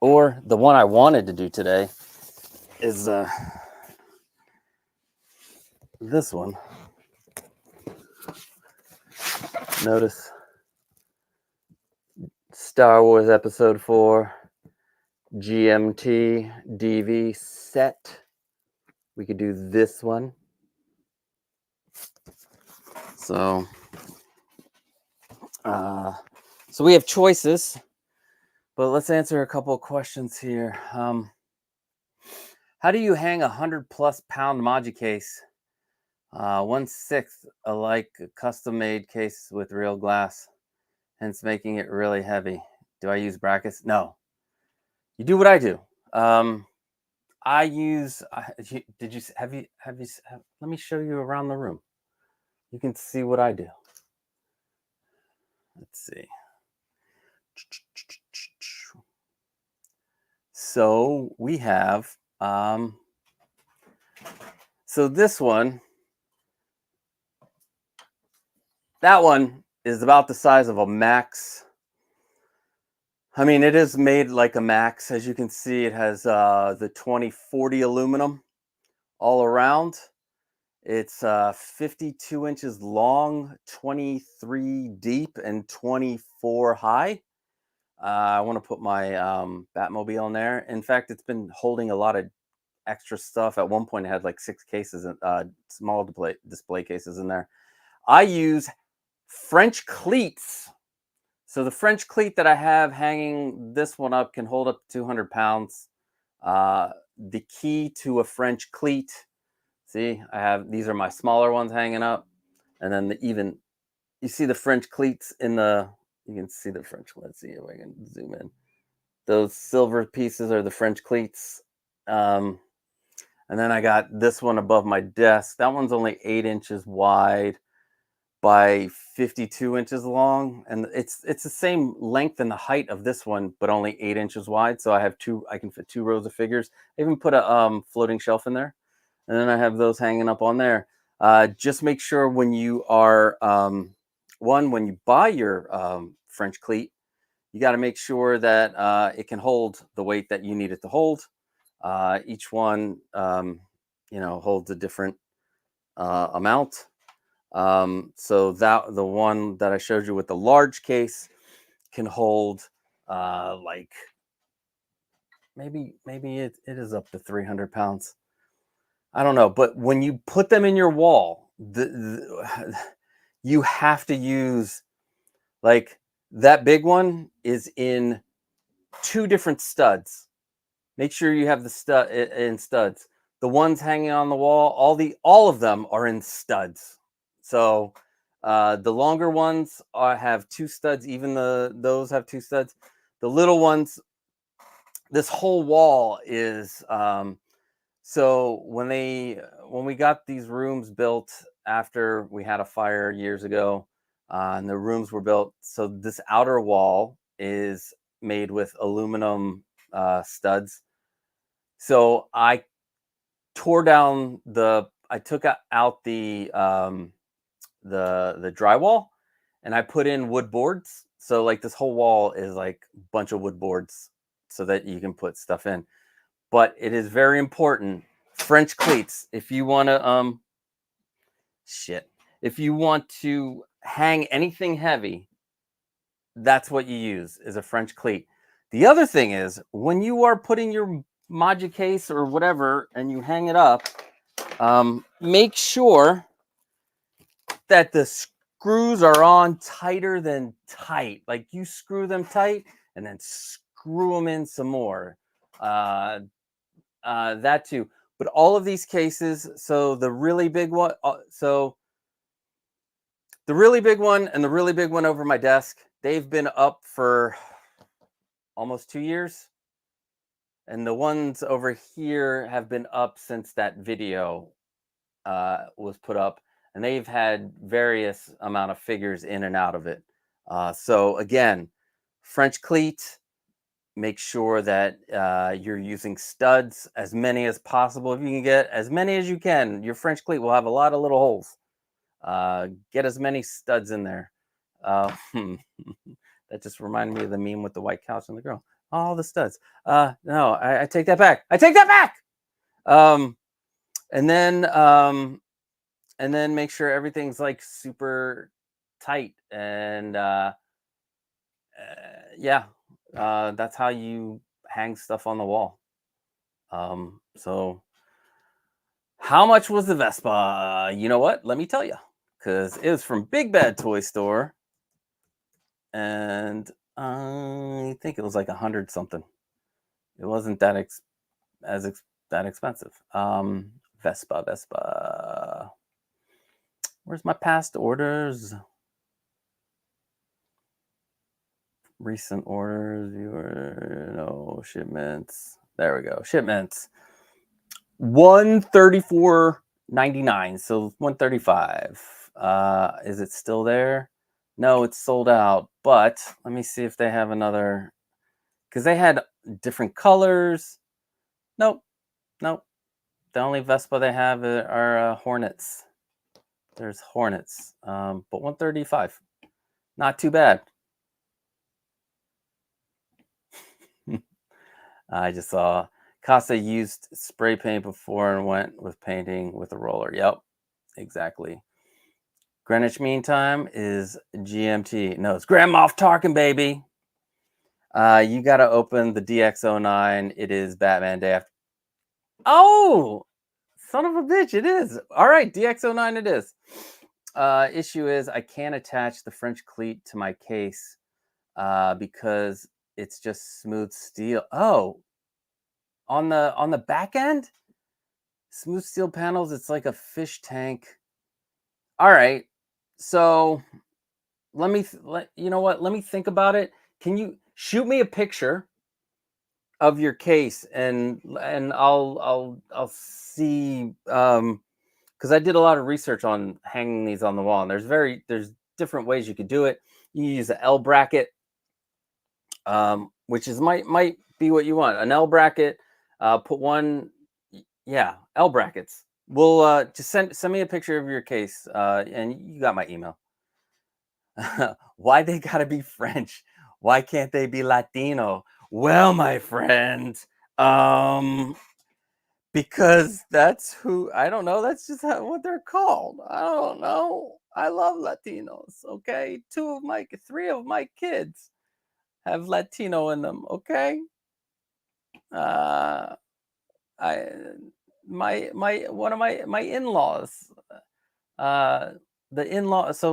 Or the one I wanted to do today is this one. Notice Star Wars Episode 4, GMT DV set. We could do this one. So we have choices, but let's answer a couple of questions here. How do you hang 100+ pound Moducase, 1/6 alike custom-made case with real glass, hence making it really heavy? Do I use brackets? No. You do what I do. I use. Did you have you? Let me show you around the room. You can see what I do. Let's see. So we have. So this one. That one is about the size of a Max. I mean, it is made like a Max. As you can see, it has the 2040 aluminum all around. It's 52 inches long, 23 deep, and 24 high. I want to put my Batmobile in there. In fact, it's been holding a lot of extra stuff. At one point, it had like 6 cases, small display cases in there. I use French cleats. So the French cleat that I have hanging this one up can hold up to 200 pounds. The key to a French cleat, see, I have, these are my smaller ones hanging up. And then you see the French cleats in the, you can see the French, let's see if I can zoom in. Those silver pieces are the French cleats. And then I got this one above my desk. That one's only 8 inches wide by 52 inches long, and it's the same length and the height of this one, but only 8 inches wide. So I have I can fit 2 rows of figures. I even put a floating shelf in there, and then I have those hanging up on there. Just make sure when you are when you buy your French cleat, you got to make sure that it can hold the weight that you need it to hold. Each one holds a different amount. So that the one that I showed you with the large case can hold like maybe it is up to 300 pounds. I don't know, but when you put them in your wall, you have to use, like, that big one is in 2 different studs. Make sure you have the stud in studs. The ones hanging on the wall, all of them are in studs. So the longer ones have 2 studs. Even those have 2 studs. The little ones, this whole wall is. So when we got these rooms built after we had a fire years ago, and the rooms were built, so this outer wall is made with aluminum studs. So I tore down I took out the drywall, and I put in wood boards. So like this whole wall is like a bunch of wood boards so that you can put stuff in. But it is very important, French cleats, if you want to if you want to hang anything heavy, that's what you use, is a French cleat. The other thing is, when you are putting your Moducase or whatever and you hang it up, make sure that the screws are on tighter than tight. Like, you screw them tight and then screw them in some more. That too. But all of these cases, so the really big one, so The really big one and the really big one over my desk, they've been up for almost 2 years. And the ones over here have been up since that video was put up. And they've had various amount of figures in and out of it. So again, French cleat, make sure that you're using studs, as many as possible. If you can get as many as you can, your French cleat will have a lot of little holes. Get as many studs in there. That just reminded me of the meme with the white couch and the girl. All the studs. No, I take that back. I take that back. And then make sure everything's like super tight. And yeah, that's how you hang stuff on the wall. So how much was the Vespa? You know what? Let me tell you, because it was from Big Bad Toy Store. And I think it was like 100 something. It wasn't that expensive. Vespa. Where's my past orders? Recent orders, shipments. There we go. Shipments. $134.99. So $135. Is it still there? No, it's sold out. But let me see if they have another, because they had different colors. Nope. The only Vespa they have are Hornets. There's Hornets. But $135. Not too bad. I just saw Costa used spray paint before and went with painting with a roller. Yep, exactly. Greenwich Mean Time is GMT. No, it's Grand Moff Tarkin, baby. You got to open the DX09. It is Batman Day After. Oh, son of a bitch, it is. All right, DX09 it is. Issue is I can't attach the French cleat to my case because it's just smooth steel. Oh, on the back end, smooth steel panels. It's like a fish tank. All right, so let me you know what? Let me think about it. Can you shoot me a picture of your case and I'll see, because I did a lot of research on hanging these on the wall, and there's different ways you could do it. You use an L bracket, which is might be what you want. An L bracket. Put one, yeah, L brackets. We'll just send me a picture of your case, and you got my email. Why they gotta be French? Why can't they be Latino? Well, my friend, because that's who, I don't know. That's just what they're called. I don't know. I love Latinos. Okay, 3 of my kids have Latino in them. Okay. One of my in-laws, the in-laws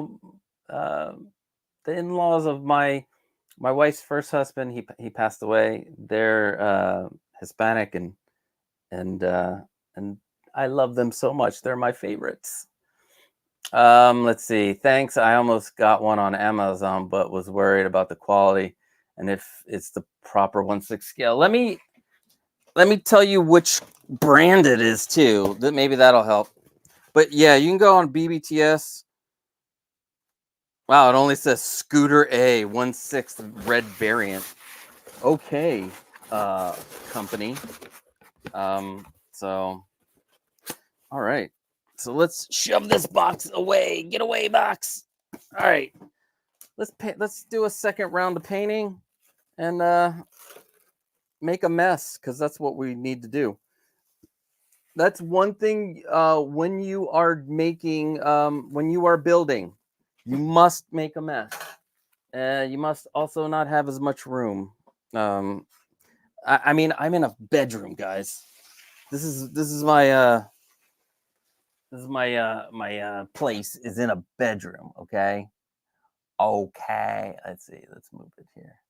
of my wife's first husband, he passed away. They're Hispanic, and I love them so much. They're my favorites. Let's see. Thanks. I almost got one on Amazon, but was worried about the quality and if it's the proper 1/6 scale. Let me tell you which brand it is too. Maybe that'll help. But yeah, you can go on BBTS. Wow, it only says Scooter A 1/6 red variant. Okay, company. So, all right. So let's shove this box away. Get away, box. All right. Let's do a second round of painting and make a mess, because that's what we need to do. That's one thing when you are making, when you are building, you must make a mess. You must also not have as much room. I mean, I'm in a bedroom, guys. This is my my place is in a bedroom. Okay. Let's see. Let's move it here.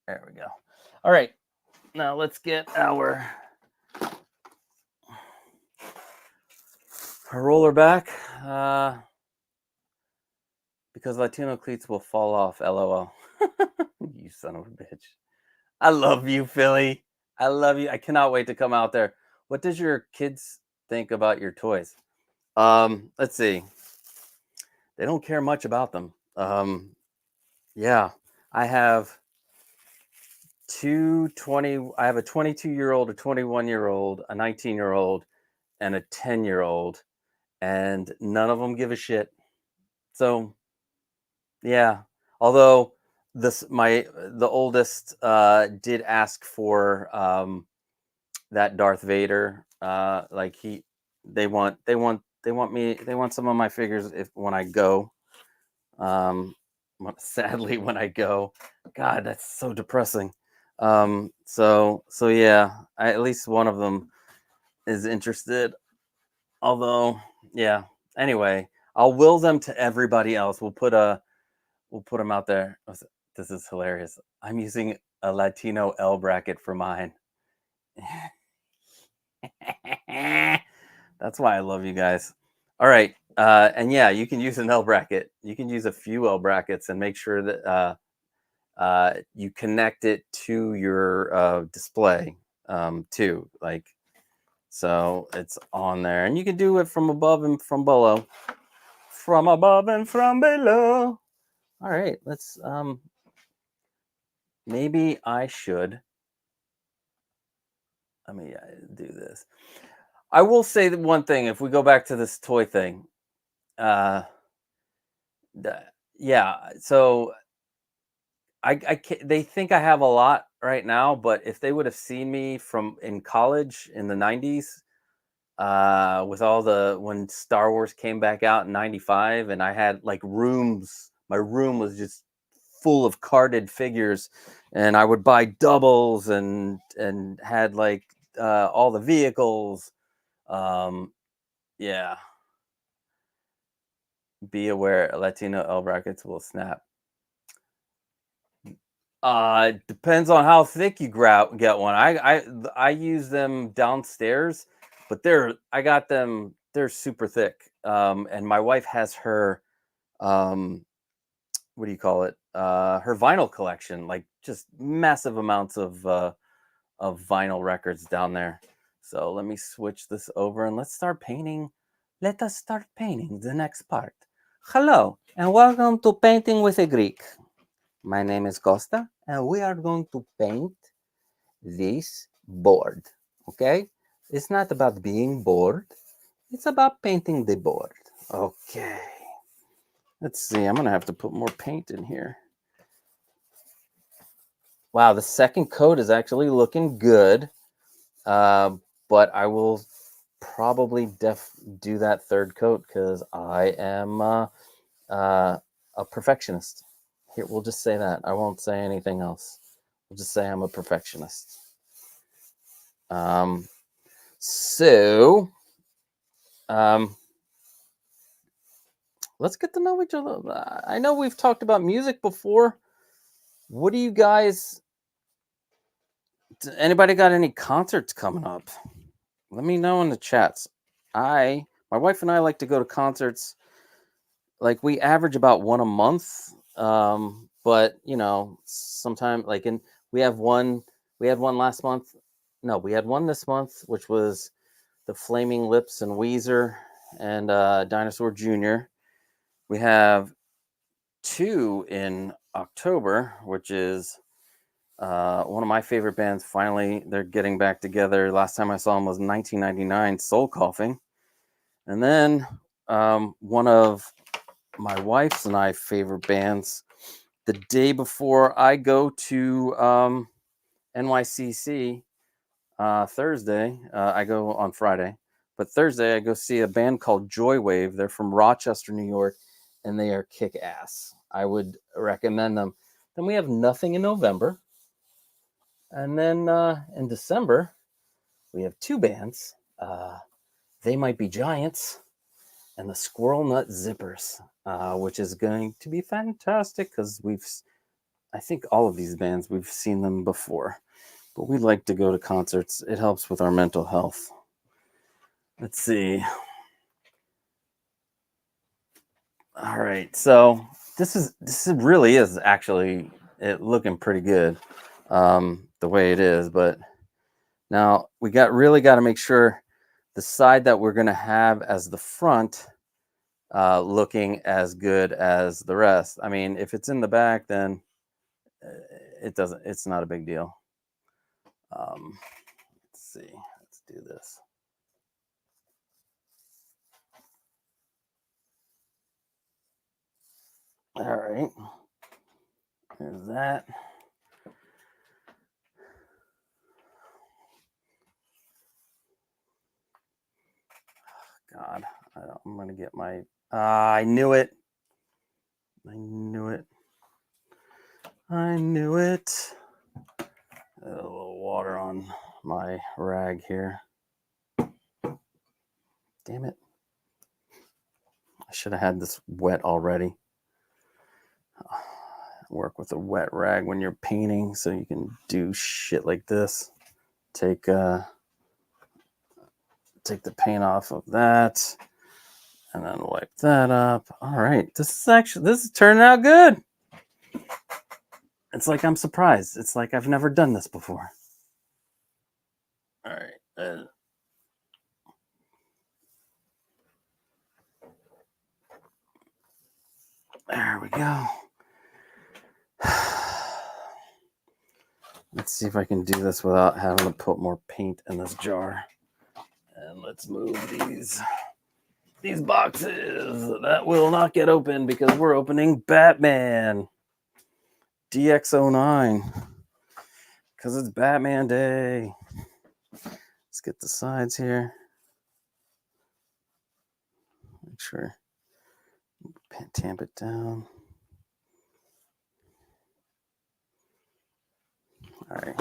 There we go. All right. Now let's get our roller back. because Latino cleats will fall off. LOL. You son of a bitch. I love you, Philly. I love you. I cannot wait to come out there. What does your kids think about your toys? Let's see. They don't care much about them. Yeah, I have I have a 22-year-old, a 21-year-old, a 19-year-old, and a 10-year-old, and none of them give a shit. So, yeah. Although the oldest did ask for that Darth Vader. Like they want some of my figures when I go. Sadly, when I go, God, that's so depressing. So yeah, at least one of them is interested. Although, yeah. Anyway, I'll will them to everybody else. We'll put them out there. This is hilarious. I'm using a Latino L bracket for mine. That's why I love you guys. All right. And yeah, you can use an L bracket. You can use a few L brackets and make sure that you connect it to your display too. Like, so it's on there. And you can do it from above and from below. From above and from below. All right. Let's, maybe I should. Let me do this. I will say that one thing, if we go back to this toy thing, yeah, so they think I have a lot right now, but if they would have seen me from in college in the 90s, with when Star Wars came back out in 95, and I had like rooms, my room was just full of carded figures, and I would buy doubles and had like all the vehicles. Yeah. Be aware, Latino L brackets will snap. Depends on how thick you get one. I use them downstairs, but they're super thick. And my wife has her what do you call it? Her vinyl collection, like just massive amounts of vinyl records down there. So let me switch this over and let's start painting. Let us start painting the next part. Hello, and welcome to Painting with a Greek. My name is Costa, and we are going to paint this board, okay? It's not about being bored. It's about painting the board. Okay. Let's see. I'm going to have to put more paint in here. Wow, the second coat is actually looking good, but I will probably do that third coat because I am a perfectionist. Here, we'll just say that. I won't say anything else. We'll just say I'm a perfectionist. Let's get to know each other. I know we've talked about music before. What do you guys... Anybody got any concerts coming up? Let me know in the chats. My wife and I like to go to concerts. Like, we average about one a month. But you know, sometimes we had one last month. No, we had one this month, which was the Flaming Lips and Weezer and Dinosaur Jr. We have two in October, which is one of my favorite bands. Finally, they're getting back together. Last time I saw them was 1999, Soul Coughing. And then one of my wife's and I favorite bands, the day before I go to 𝗏𝗏 Thursday, I go on Friday, but Thursday I go see a band called Joywave. They're from Rochester, New York, and they are kick ass. I would recommend them. Then we have nothing in November. And then in December, we have two bands. They Might Be Giants and the Squirrel Nut Zippers, which is going to be fantastic because I think all of these bands, we've seen them before, but we like to go to concerts. It helps with our mental health. Let's see. All right, so this really is actually looking pretty good the way it is. But now we really got to make sure the side that we're going to have as the front looking as good as the rest. I mean, if it's in the back, then it's not a big deal. Let's see. Let's do this. All right. There's that. God, I'm going to get my... I knew it. I knew it. I knew it. A little water on my rag here. Damn it. I should have had this wet already. Work with a wet rag when you're painting so you can do shit like this. Take the paint off of that and then wipe that up. All right. This is turning out good. It's like I'm surprised. It's like I've never done this before. All right. There we go. Let's see if I can do this without having to put more paint in this jar. And let's move these boxes. That will not get open because we're opening Batman DX09 because it's Batman Day. Let's get the sides here. Make sure tamp it down. All right.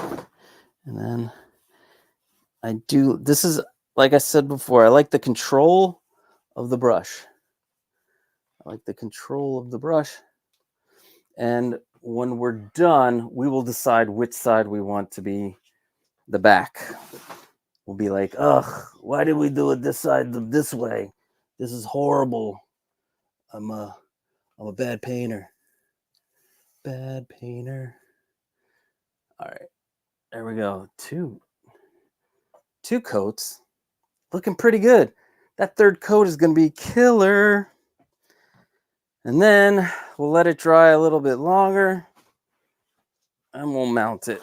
And then this is, like I said before, I like the control of the brush. And when we're done, we will decide which side we want to be the back. We'll be like, ugh, why did we do it this side this way? This is horrible. I'm a bad painter. Bad painter. All right. There we go. Two coats. Looking pretty good. That third coat is going to be killer. And then we'll let it dry a little bit longer. And we'll mount it.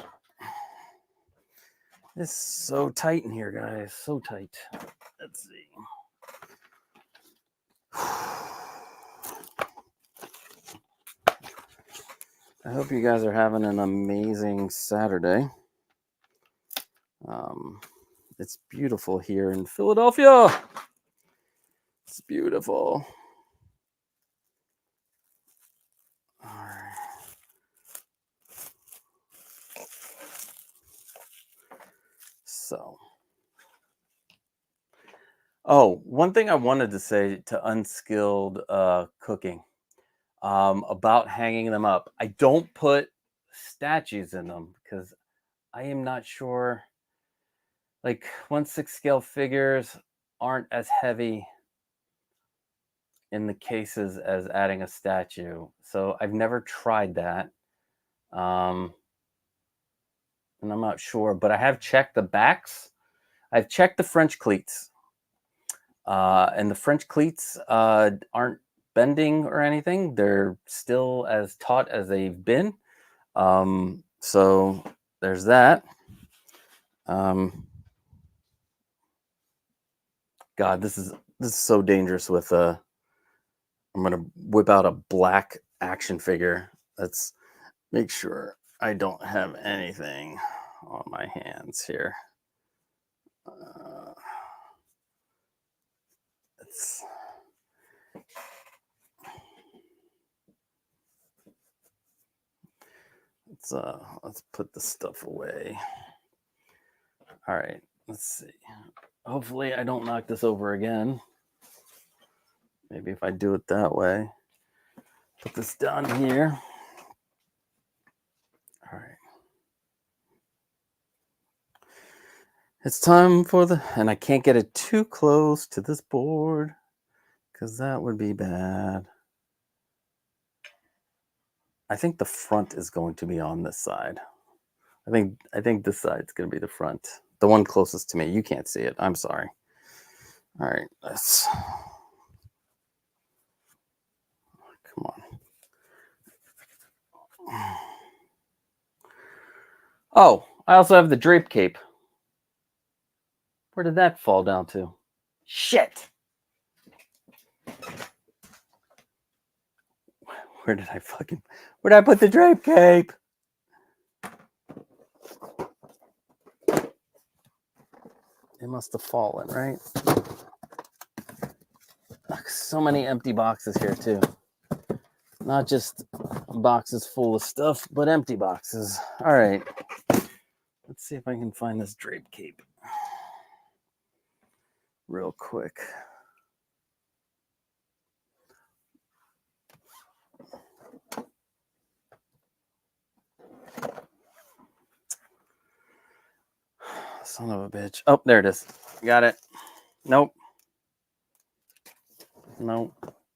It's so tight in here, guys. So tight. Let's see. I hope you guys are having an amazing Saturday. It's beautiful here in Philadelphia. It's beautiful. All right. So, one thing I wanted to say to unskilled cooking about hanging them up. I don't put statues in them because I am not sure. Like 1/6 scale figures aren't as heavy in the cases as adding a statue. So I've never tried that. And I'm not sure, but I have checked the backs. I've checked the French cleats. And the French cleats aren't bending or anything. They're still as taut as they've been. So there's that. God, this is so dangerous with I'm gonna whip out a black action figure. Let's make sure I don't have anything on my hands here. Let's put the stuff away. All right, let's see. Hopefully I don't knock this over again. Maybe if I do it that way. Put this down here. All right. It's time for and I can't get it too close to this board because that would be bad. I think the front is going to be on this side. I think this side's going to be the front. The one closest to me. You can't see it. I'm sorry. All right, let's... Come on. Oh, I also have the drape cape. Where did that fall down to? Shit. Where did I put the drape cape? It must have fallen, right? So many empty boxes here too. Not just boxes full of stuff, but empty boxes. All right. Let's see if I can find this drape cape real quick. Son of a bitch. Oh, there it is. Got it. Nope. Nope.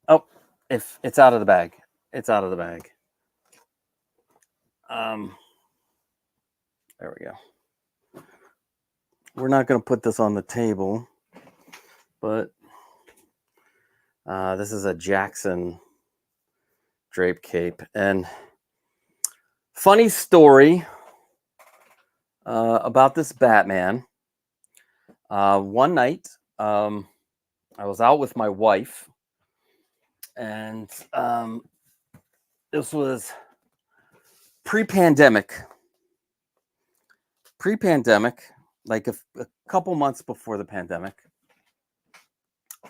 Oh, if it's out of the bag. It's out of the bag. There we go. We're not going to put this on the table, but this is a Jackson drape cape. And funny story about this Batman. One night, I was out with my wife, and this was pre-pandemic, like a couple months before the pandemic.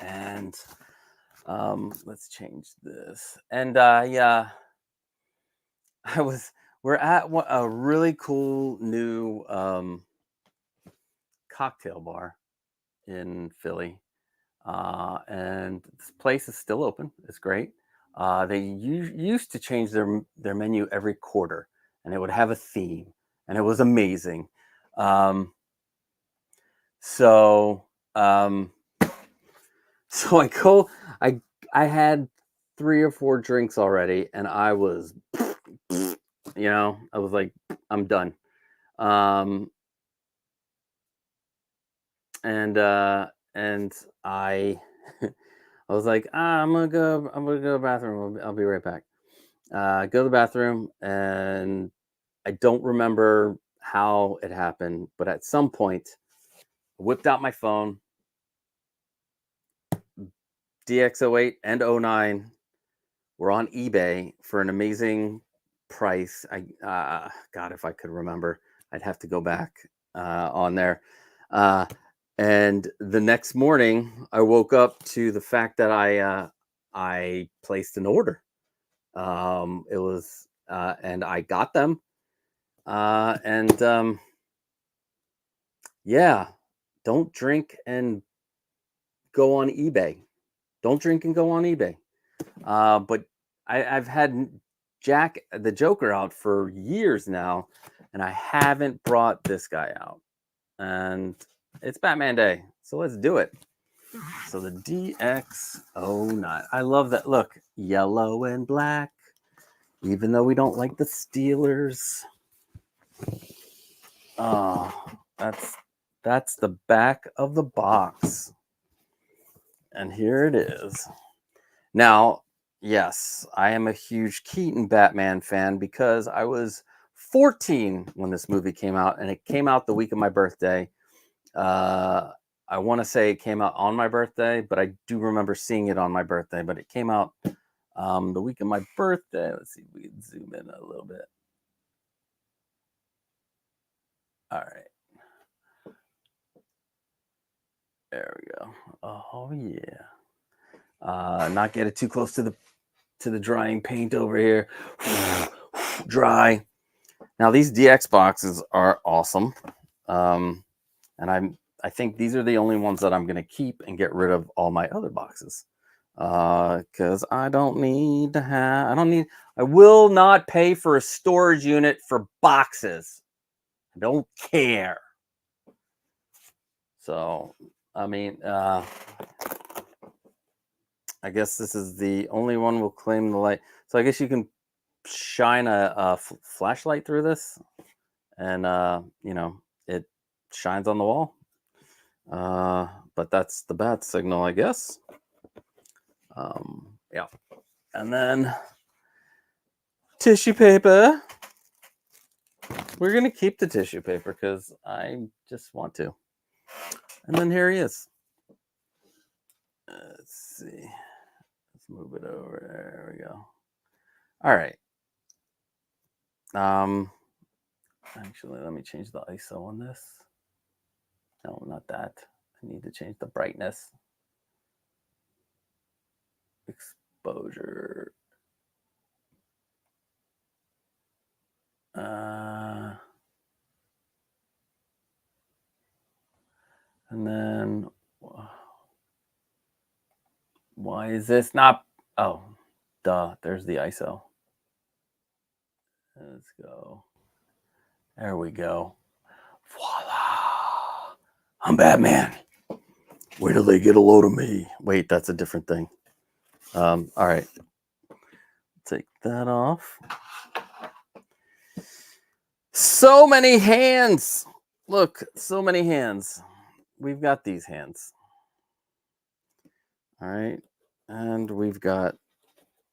And let's change this. And we're at a really cool new cocktail bar in Philly. And this place is still open. It's great. They used to change their menu every quarter, and it would have a theme, and it was amazing. So I had 3 or 4 drinks already, and I was, I was like, I'm done. And I was like, I'm gonna go to the bathroom. I'll be right back. Go to the bathroom, and I don't remember how it happened, but at some point, I whipped out my phone. 𝗔𝗶𝗹 and 𝗚9 were on eBay for an amazing price. God, if I could remember, I'd have to go back on there. And the next morning, I woke up to the fact that I placed an order. It was, and I got them. Yeah, don't drink and go on eBay. Don't drink and go on eBay. But I've had Jack the Joker out for years now, and I haven't brought this guy out. And it's Batman Day, so let's do it. So the 𝗔𝗶𝗃. I love that. Look, yellow and black, even though we don't like the Steelers. Oh, that's the back of the box. And here it is. Now, yes, I am a huge Keaton Batman fan because I was 14 when this movie came out, and it came out the week of my birthday. I want to say it came out on my birthday, but I do remember seeing it on my birthday. But it came out the week of my birthday. Let's see if we can zoom in a little bit. All right. There we go. Oh yeah. Not get it too close to the drying paint over here. Dry. Now these DX boxes are awesome. And I think these are the only ones that I'm going to keep and get rid of all my other boxes. Because I will not pay for a storage unit for boxes. I don't care. So, I mean, I guess this is the only one will claim the light. So I guess you can shine a flashlight through this, and you know, it shines on the wall. But that's the bat signal, I guess. Yeah. And then tissue paper. We're going to keep the tissue paper because I just want to. And then here he is. Let's see. Let's move it over. There we go. All right. Actually, let me change the ISO on this. No, not that. I need to change the brightness. Exposure. And then why is this not? Oh, duh. There's the ISO. Let's go. There we go. Voila. I'm Batman. Where do they get a load of me? Wait, that's a different thing. All right. Take that off. So many hands. Look, so many hands. We've got these hands. All right. And we've got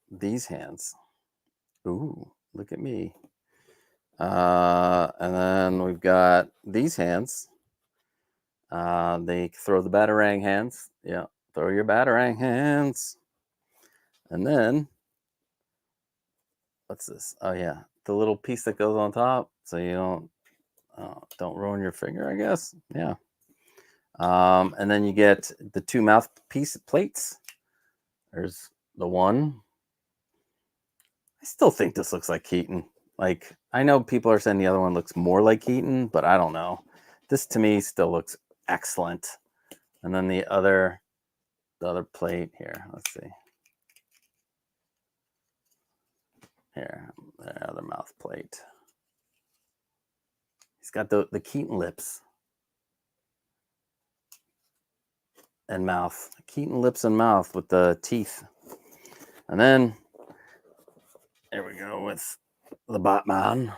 these hands. Ooh, look at me. And then we've got these hands. They throw the batarang hands. Yeah, throw your batarang hands. And then, what's this? Oh yeah, the little piece that goes on top, so you don't ruin your finger, I guess. Yeah. And then you get the two mouthpiece plates. There's the one. I still think this looks like Keaton. Like, I know people are saying the other one looks more like Keaton, but I don't know. This to me still looks excellent. And then the other plate here. Let's see. Here, the other mouth plate. He's got the Keaton lips and mouth. Keaton lips and mouth with the teeth. And then there we go with the Batman.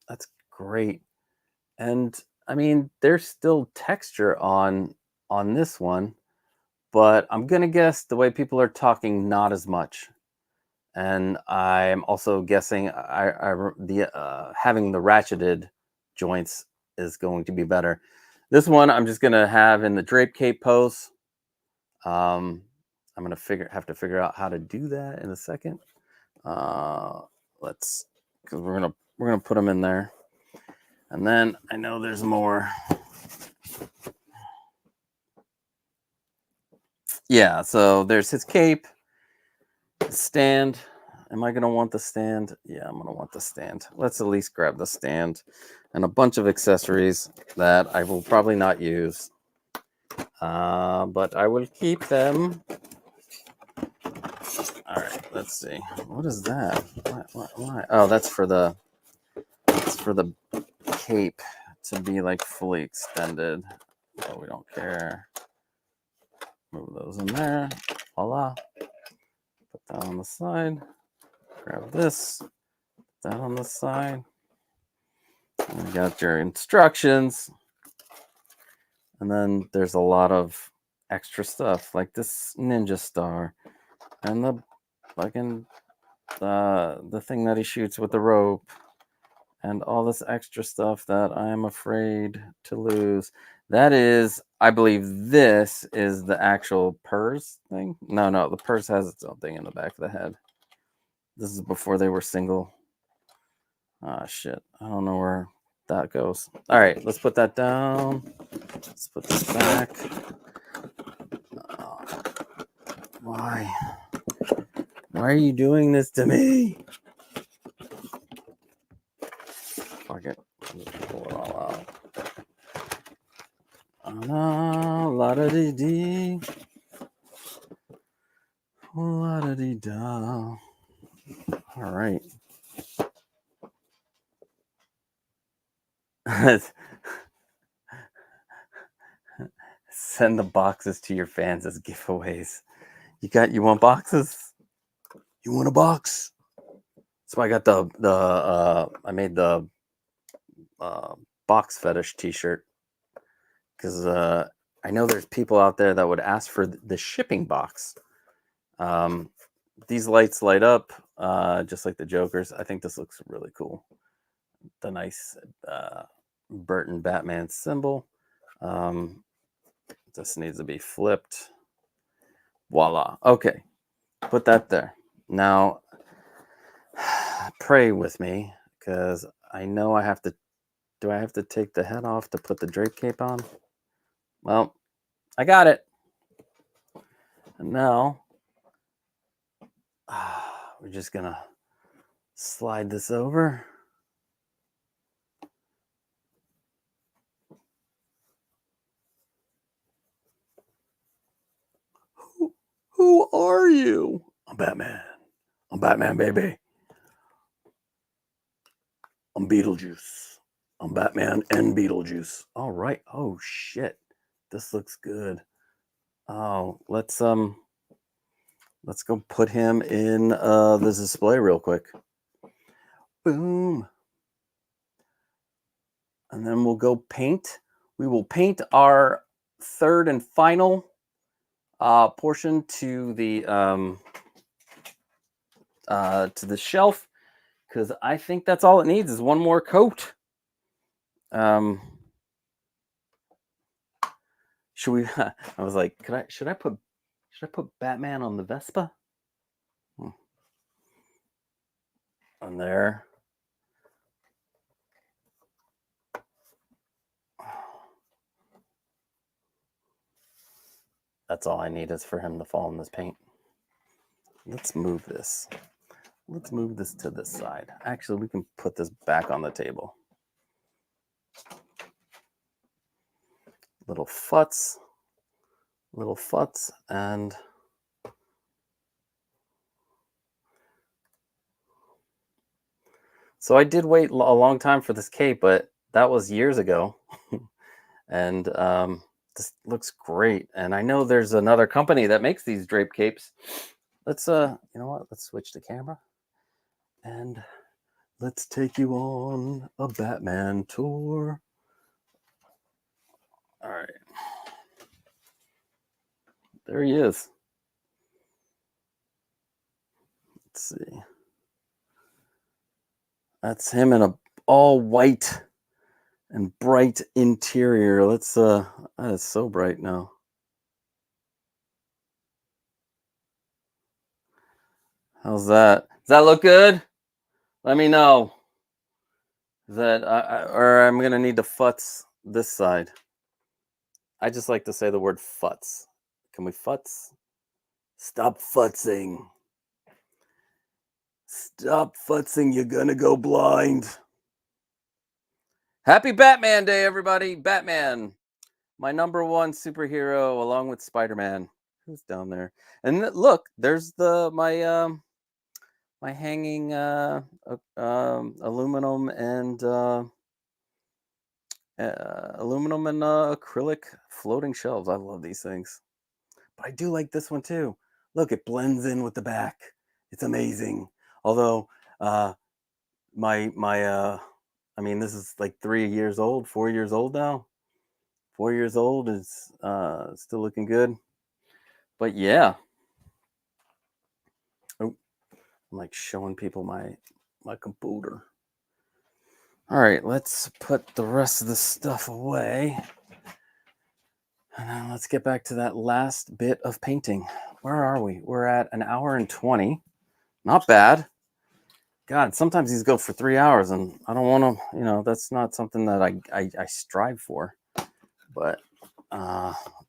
That's great. And I mean, there's still texture on this one, but I'm gonna guess the way people are talking, not as much. And I'm also guessing having the ratcheted joints is going to be better. This one I'm just gonna have in the drape cape pose. I'm gonna have to figure out how to do that in a second. Because we're gonna put them in there, and then I know there's more. Yeah, so there's his cape, stand. Am I gonna want the stand? Yeah, I'm gonna want the stand. Let's at least grab the stand and a bunch of accessories that I will probably not use, but I will keep them. All right, let's see. What is that? Why? Oh, that's for the cape to be like fully extended. So we don't care. Move those in there. Voila. Put that on the side. Grab this. Put that on the side. And you got your instructions. And then there's a lot of extra stuff like this ninja star and the fucking the thing that he shoots with the rope and all this extra stuff that I am afraid to lose. That is, I believe this is the actual purse thing. No, the purse has its own thing in the back of the head. This is before they were single. Ah, shit. I don't know where that goes. All right, let's put that down. Let's put this back. Why? Why are you doing this to me? Fuck it. Pull it all out. La-da-dee-dee. La-da-dee-da. All right. Send the boxes to your fans as giveaways. You want boxes? You want a box? So I got I made the box fetish t-shirt because I know there's people out there that would ask for the shipping box. These lights light up just like the Joker's. I think this looks really cool. The nice Burton Batman symbol. This needs to be flipped. Voila. Okay. Put that there. Now, pray with me because I know I have to. Do I have to take the head off to put the drape cape on? Well, I got it. And now, we're just going to slide this over. Who are you? I'm Batman. I'm Batman, baby. I'm Beetlejuice. I'm Batman and Beetlejuice. All right. Oh shit. This looks good. Oh, let's go put him in the display real quick. Boom. And then we'll go paint. We will paint our third and final portion to the shelf, because I think that's all it needs is one more coat. Should we? I was like, should I put Batman on the Vespa? On there. That's all I need is for him to fall in this paint. Let's move this. Let's move this to this side. Actually, we can put this back on the table. Little futz, and so I did wait a long time for this cape, but that was years ago. And this looks great. And I know there's another company that makes these drape capes. Let's you know what? Let's switch the camera and let's take you on a Batman tour. All right. There he is. Let's see. That's him in a all white and bright interior. Let's that is so bright now. How's that? Does that look good? Let me know. That or I'm gonna need to futz this side. I just like to say the word futz. Can we futz? Stop futzing. Stop futzing. You're gonna go blind. Happy Batman Day, everybody. Batman, my #1 superhero, along with Spider-Man. Who's down there? And look, there's my hanging aluminum and acrylic floating shelves. I love these things, but I do like this one too. Look, it blends in with the back. It's amazing. Although I mean, this is like 3 years old, 4 years old now. 4 years old is still looking good. But yeah. Oh, I'm like showing people my computer. All right, let's put the rest of the stuff away. And then let's get back to that last bit of painting. Where are we? We're at 1 hour and 20. Not bad. God, sometimes these go for 3 hours, and I don't want to, you know, that's not something that I strive for. But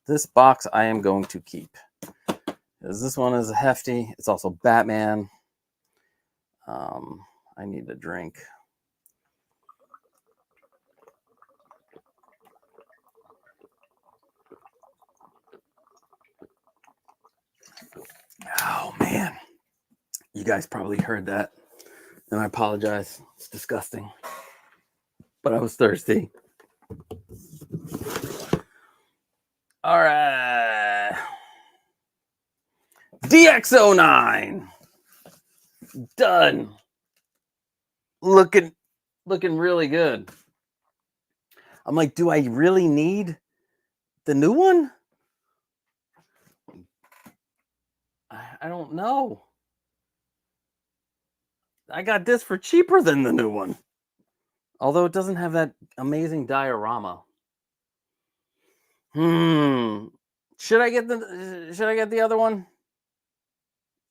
this box I am going to keep, because this one is hefty. It's also Batman. I need a drink. Oh man, you guys probably heard that, and I apologize. It's disgusting, but I was thirsty. All right, DX09. Done. Looking really good. I'm like, do I really need the new one? I don't know. I got this for cheaper than the new one. Although it doesn't have that amazing diorama. Should I get the other one?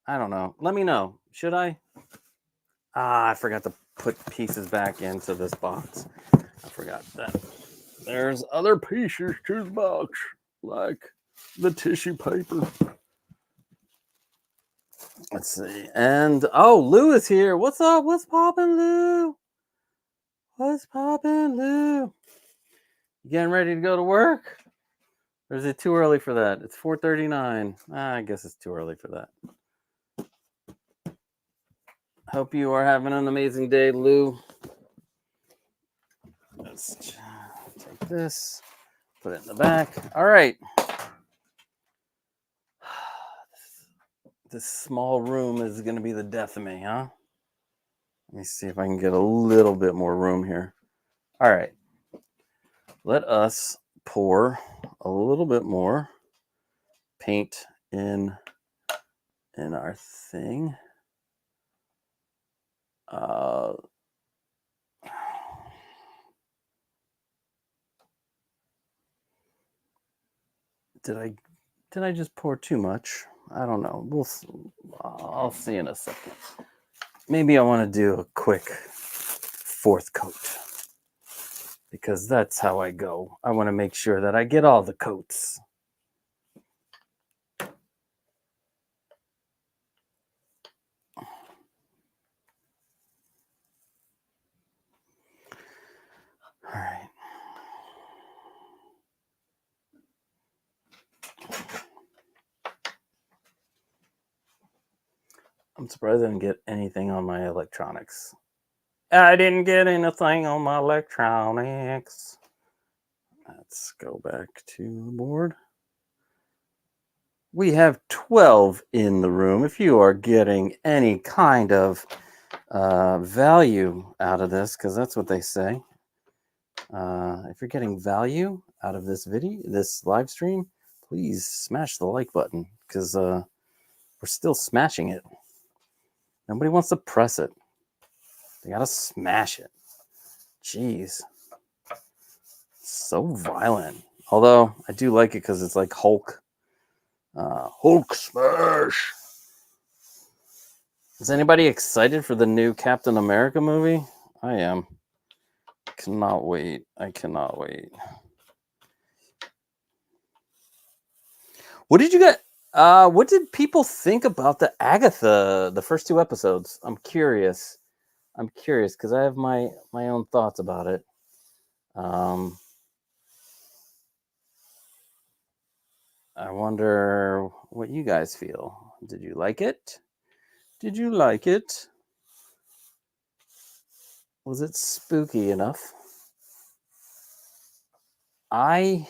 I don't know. Let me know. Should I? I forgot to put pieces back into this box. I forgot that. There's other pieces to the box, like the tissue paper. Let's see. And Lou is here. What's up? What's poppin', Lou? What's poppin', Lou? You getting ready to go to work? Or is it too early for that? It's 4:39. I guess it's too early for that. Hope you are having an amazing day, Lou. Let's take this, put it in the back. All right. This small room is going to be the death of me, huh? Let me see if I can get a little bit more room here. All right. Let us pour a little bit more paint in our thing. Did I just pour too much? I don't know. I'll see in a second. Maybe I want to do a quick fourth coat, because that's how I go. I want to make sure that I get all the coats. All right. I'm surprised I didn't get anything on my electronics. I didn't get anything on my electronics. Let's go back to the board. We have 12 in the room. If you are getting any kind of value out of this, because that's what they say. If you're getting value out of this video, this live stream, please smash the like button, because we're still smashing it. Nobody wants to press it. They gotta smash it. Jeez. So violent. Although I do like it because it's like Hulk. Hulk smash. Is anybody excited for the new Captain America movie? I am. Cannot wait. I cannot wait. What did you get? What did people think about the Agatha, the first 2 episodes? I'm curious because I have my own thoughts about it. I wonder what you guys feel. Did you like it? Did you like it? Was it spooky enough? I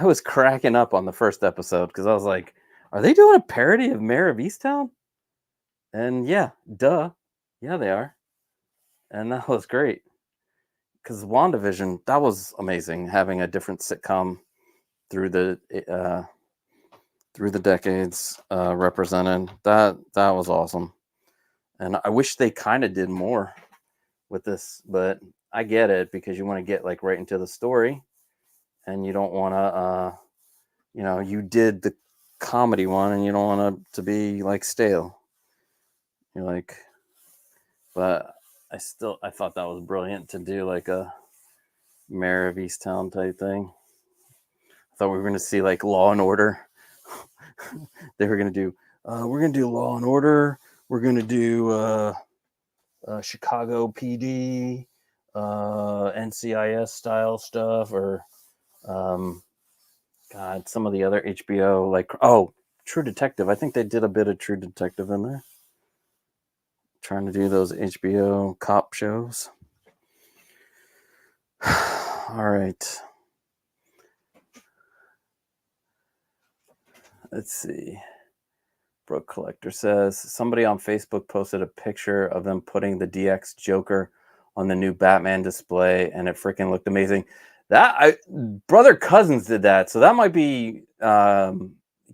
was cracking up on the first episode because I was like, are they doing a parody of Mayor of Easttown? And yeah, duh. Yeah, they are. And that was great. Because WandaVision, that was amazing, having a different sitcom through the decades represented. That was awesome. And I wish they kind of did more with this, but I get it, because you want to get like right into the story, and you don't want to you did the comedy one and you don't want it to be like stale. You're like, but I thought that was brilliant to do like a Mayor of Easttown type thing. I thought we were going to see like Law and Order. They were going to do we're going to do Law and Order, we're going to do Chicago PD, NCIS style stuff, or God, some of the other HBO, like True Detective. I think they did a bit of True Detective in there. Trying to do those HBO cop shows. All right. Let's see. Brooke Collector says somebody on Facebook posted a picture of them putting the DX Joker on the new Batman display, and it freaking looked amazing. Brother Cousins did that, so that might be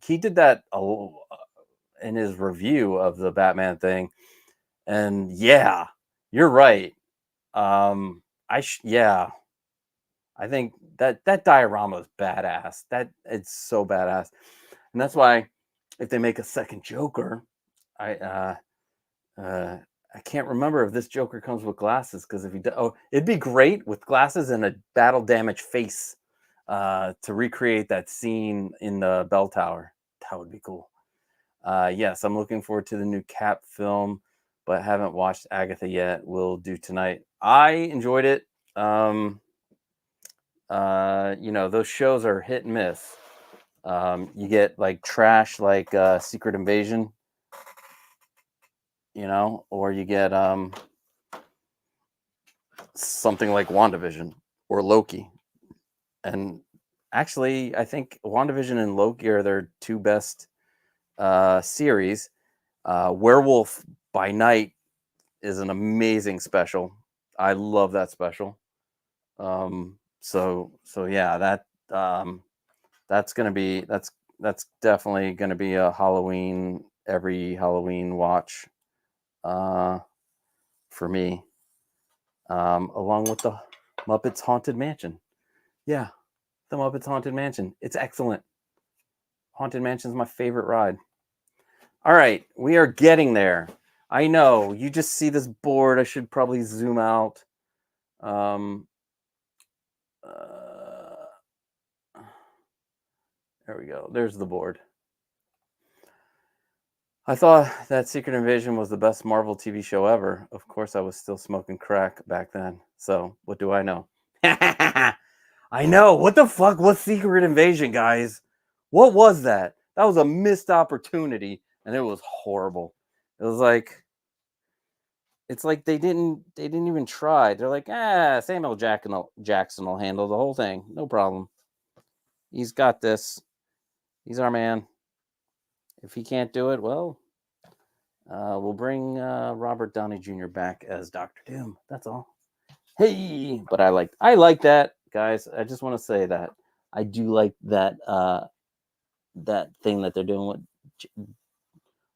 he did that in his review of the Batman thing, and yeah, you're right. Yeah, I think that diorama is badass. That it's so badass, and that's why if they make a second Joker, I can't remember if this Joker comes with glasses, because if he does, it'd be great with glasses and a battle damaged face to recreate that scene in the bell tower. That would be cool. Yes, I'm looking forward to the new Cap film, but haven't watched Agatha yet. We'll do tonight. I enjoyed it. Those shows are hit and miss. You get like trash like Secret Invasion, or you get something like WandaVision or Loki. And actually, I think WandaVision and Loki are their two best series. Werewolf by Night is an amazing special. I love that special. So yeah, that's definitely gonna be a every Halloween watch for me, along with the Muppets Haunted Mansion. Yeah, the Muppets Haunted Mansion. It's excellent. Haunted Mansion is my favorite ride. All right, we are getting there. I know you just see this board. I should probably zoom out. There we go. There's the board. I thought that Secret Invasion was the best Marvel TV show ever. Of course, I was still smoking crack back then. So what do I know? I know. What the fuck was Secret Invasion, guys? What was that? That was a missed opportunity, and it was horrible. It was like, it's like they didn't even try. They're like, Samuel Jackson will handle the whole thing. No problem. He's got this. He's our man. If he can't do it, well, we'll bring Robert Downey Jr. back as Dr. Doom. That's all. Hey, but I like that, guys. I just want to say that I do like that that thing that they're doing with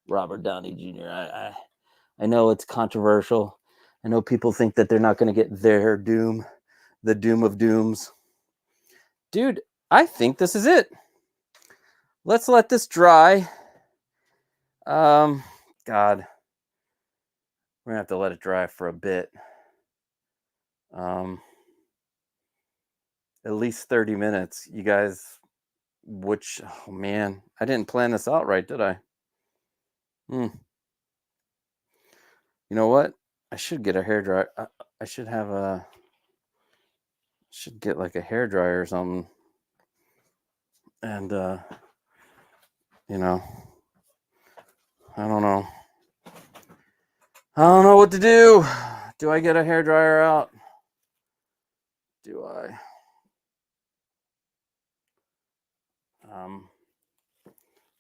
Robert Downey Jr. I know it's controversial. I know people think that they're not going to get their Doom, the Doom of Dooms. Dude, I think this is it. Let's let this dry. God, we're gonna have to let it dry for a bit. At least 30 minutes, you guys. Oh man, I didn't plan this out right, did I? You know what? I should get a hairdryer. I should have should get like a hairdryer or something. And I don't know. I don't know what to do. Do I get a hairdryer out? Do I?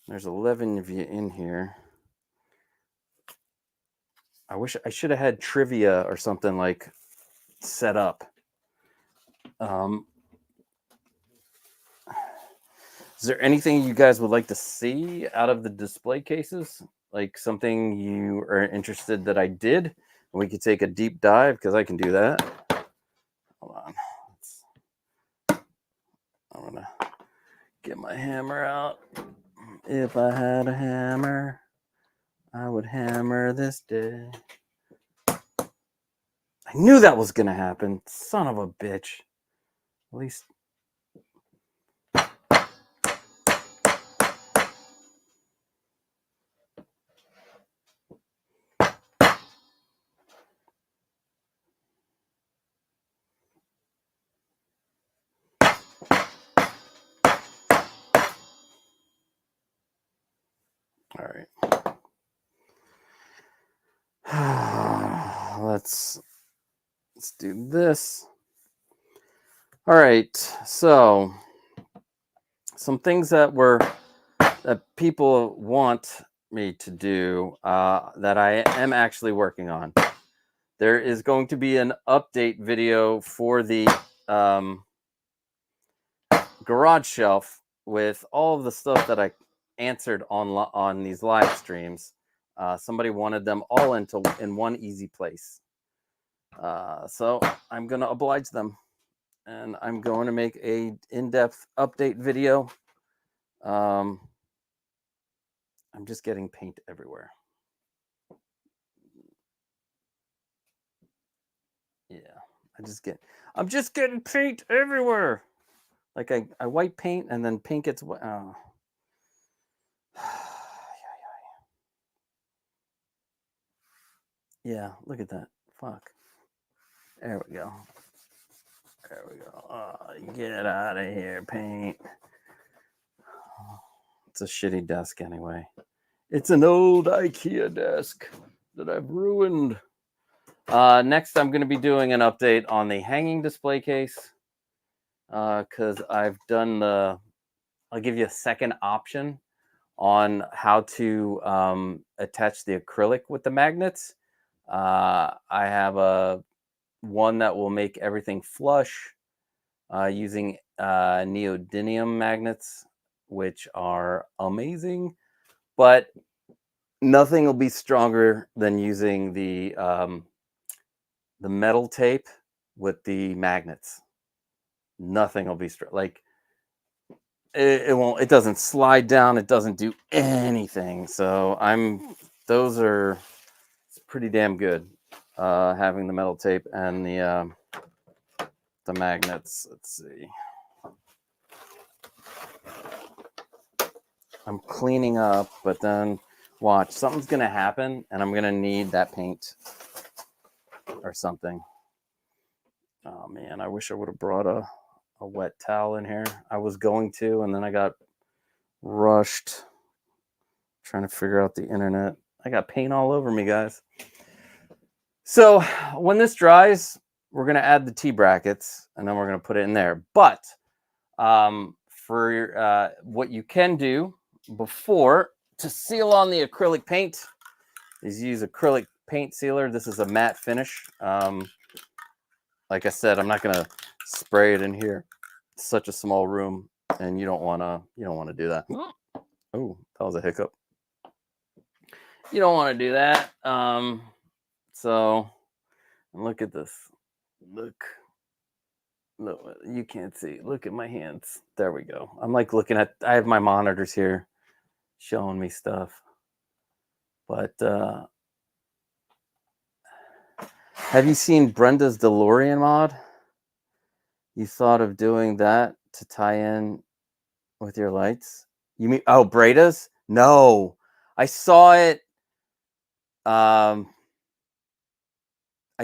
There's 11 of you in here. I wish I should have had trivia or something like set up. Is there anything you guys would like to see out of the display cases? Like something you are interested that I did? We could take a deep dive, because I can do that. Hold on. I'm going to get my hammer out. If I had a hammer, I would hammer this day. I knew that was going to happen. Son of a bitch. At least. All right. Let's do this. All right. So some things that people want me to do that I am actually working on. There is going to be an update video for the garage shelf with all of the stuff that I answered on these live streams. Somebody wanted them all in one easy place. So I'm going to oblige them. And I'm going to make a in-depth update video. I'm just getting paint everywhere. Yeah, I'm just getting paint everywhere. Like I white paint and then paint gets wet. Oh. Yeah, look at that. Fuck. There we go. There we go. Oh, get out of here, paint. It's a shitty desk anyway. It's an old IKEA desk that I've ruined. Next, I'm going to be doing an update on the hanging display case because I've done I'll give you a second option on how to attach the acrylic with the magnets. I have one that will make everything flush using neodymium magnets, which are amazing, but nothing will be stronger than using the metal tape with the magnets. Nothing will be like it won't. It doesn't slide down. It doesn't do anything. So those are pretty damn good. Having the metal tape and the magnets. Let's see. I'm cleaning up, but then watch, something's gonna happen, and I'm gonna need that paint or something. Oh man, I wish I would have brought a wet towel in here. I was going to, and then I got rushed trying to figure out the internet. I got paint all over me, guys. So when this dries, we're gonna add the T-brackets, and then we're gonna put it in there. But for what you can do before to seal on the acrylic paint is use acrylic paint sealer. This is a matte finish. Like I said, I'm not gonna spray it in here. It's such a small room, and you don't want to do that. Oh, that was a hiccup. You don't want to do that. So look at this. Look, you can't see. Look at my hands. There we go. I'm like looking at. I have my monitors here, showing me stuff. But have you seen Brenda's DeLorean mod? You thought of doing that to tie in with your lights? You mean Breda's? No, I saw it. I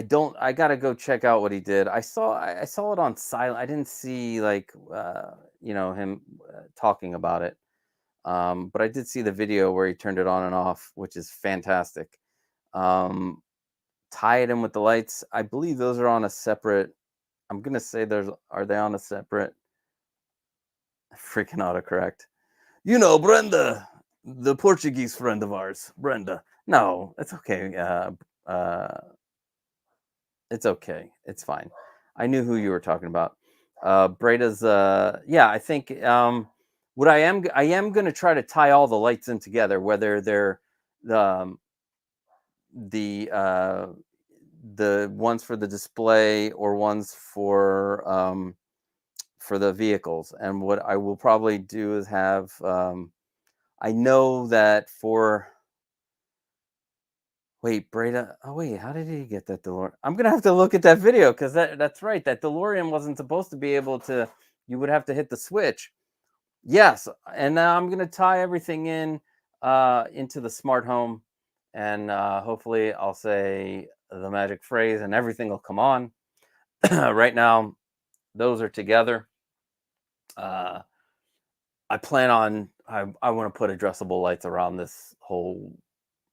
gotta go check out what he did. I saw it on silent. I didn't see like him talking about it. But I did see the video where he turned it on and off, which is fantastic. Tie it in with the lights. I believe those are on a separate. I'm gonna say are they on a separate? Freaking autocorrect. Brenda, the Portuguese friend of ours, Brenda. No, it's okay. It's okay. It's fine. I knew who you were talking about. Breda's. Yeah, I think. What I am going to try to tie all the lights in together, whether they're the ones for the display or ones for the vehicles. And what I will probably do is have. I know that for. Wait, Breda. Oh wait, how did he get that DeLorean? I'm gonna have to look at that video because that's right. That DeLorean wasn't supposed to be able to. You would have to hit the switch. Yes, and now I'm gonna tie everything in into the smart home, and hopefully I'll say the magic phrase, and everything will come on. Right now, those are together. I plan on. I want to put addressable lights around this whole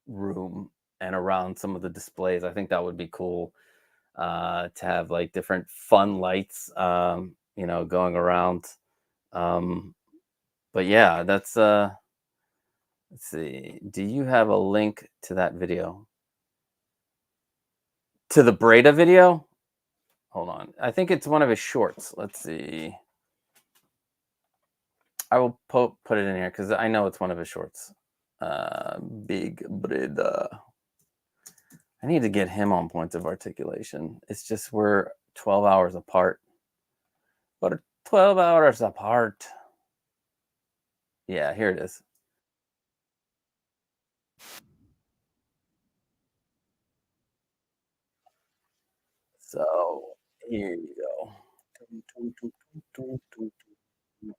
room and around some of the displays. I think that would be cool to have like different fun lights, going around. But yeah, that's Let's see. Do you have a link to that video? To the 𝗏𝗏 video? Hold on. I think it's one of his shorts. Let's see. I will put it in here because I know it's one of his shorts. Big 𝗏𝗏. I need to get him on points of articulation. It's just we're 12 hours apart. But 12 hours apart. Yeah, here it is. So here you go.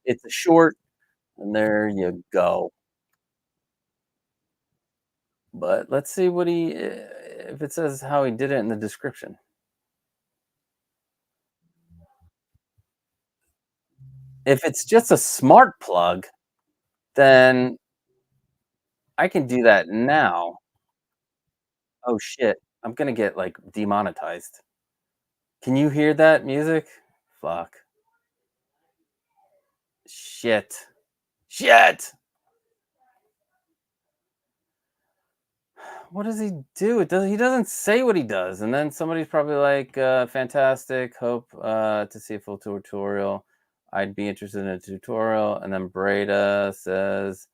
It's a short, and there you go. But let's see what if it says how he did it in the description. If it's just a smart plug, then I can do that now. Oh shit, I'm gonna get like demonetized. Can you hear that music? Fuck. Shit. Shit. What does he do? He doesn't say what he does. And then somebody's probably like, fantastic, hope to see a full tutorial. I'd be interested in a tutorial. And then 𝗏𝗏 says,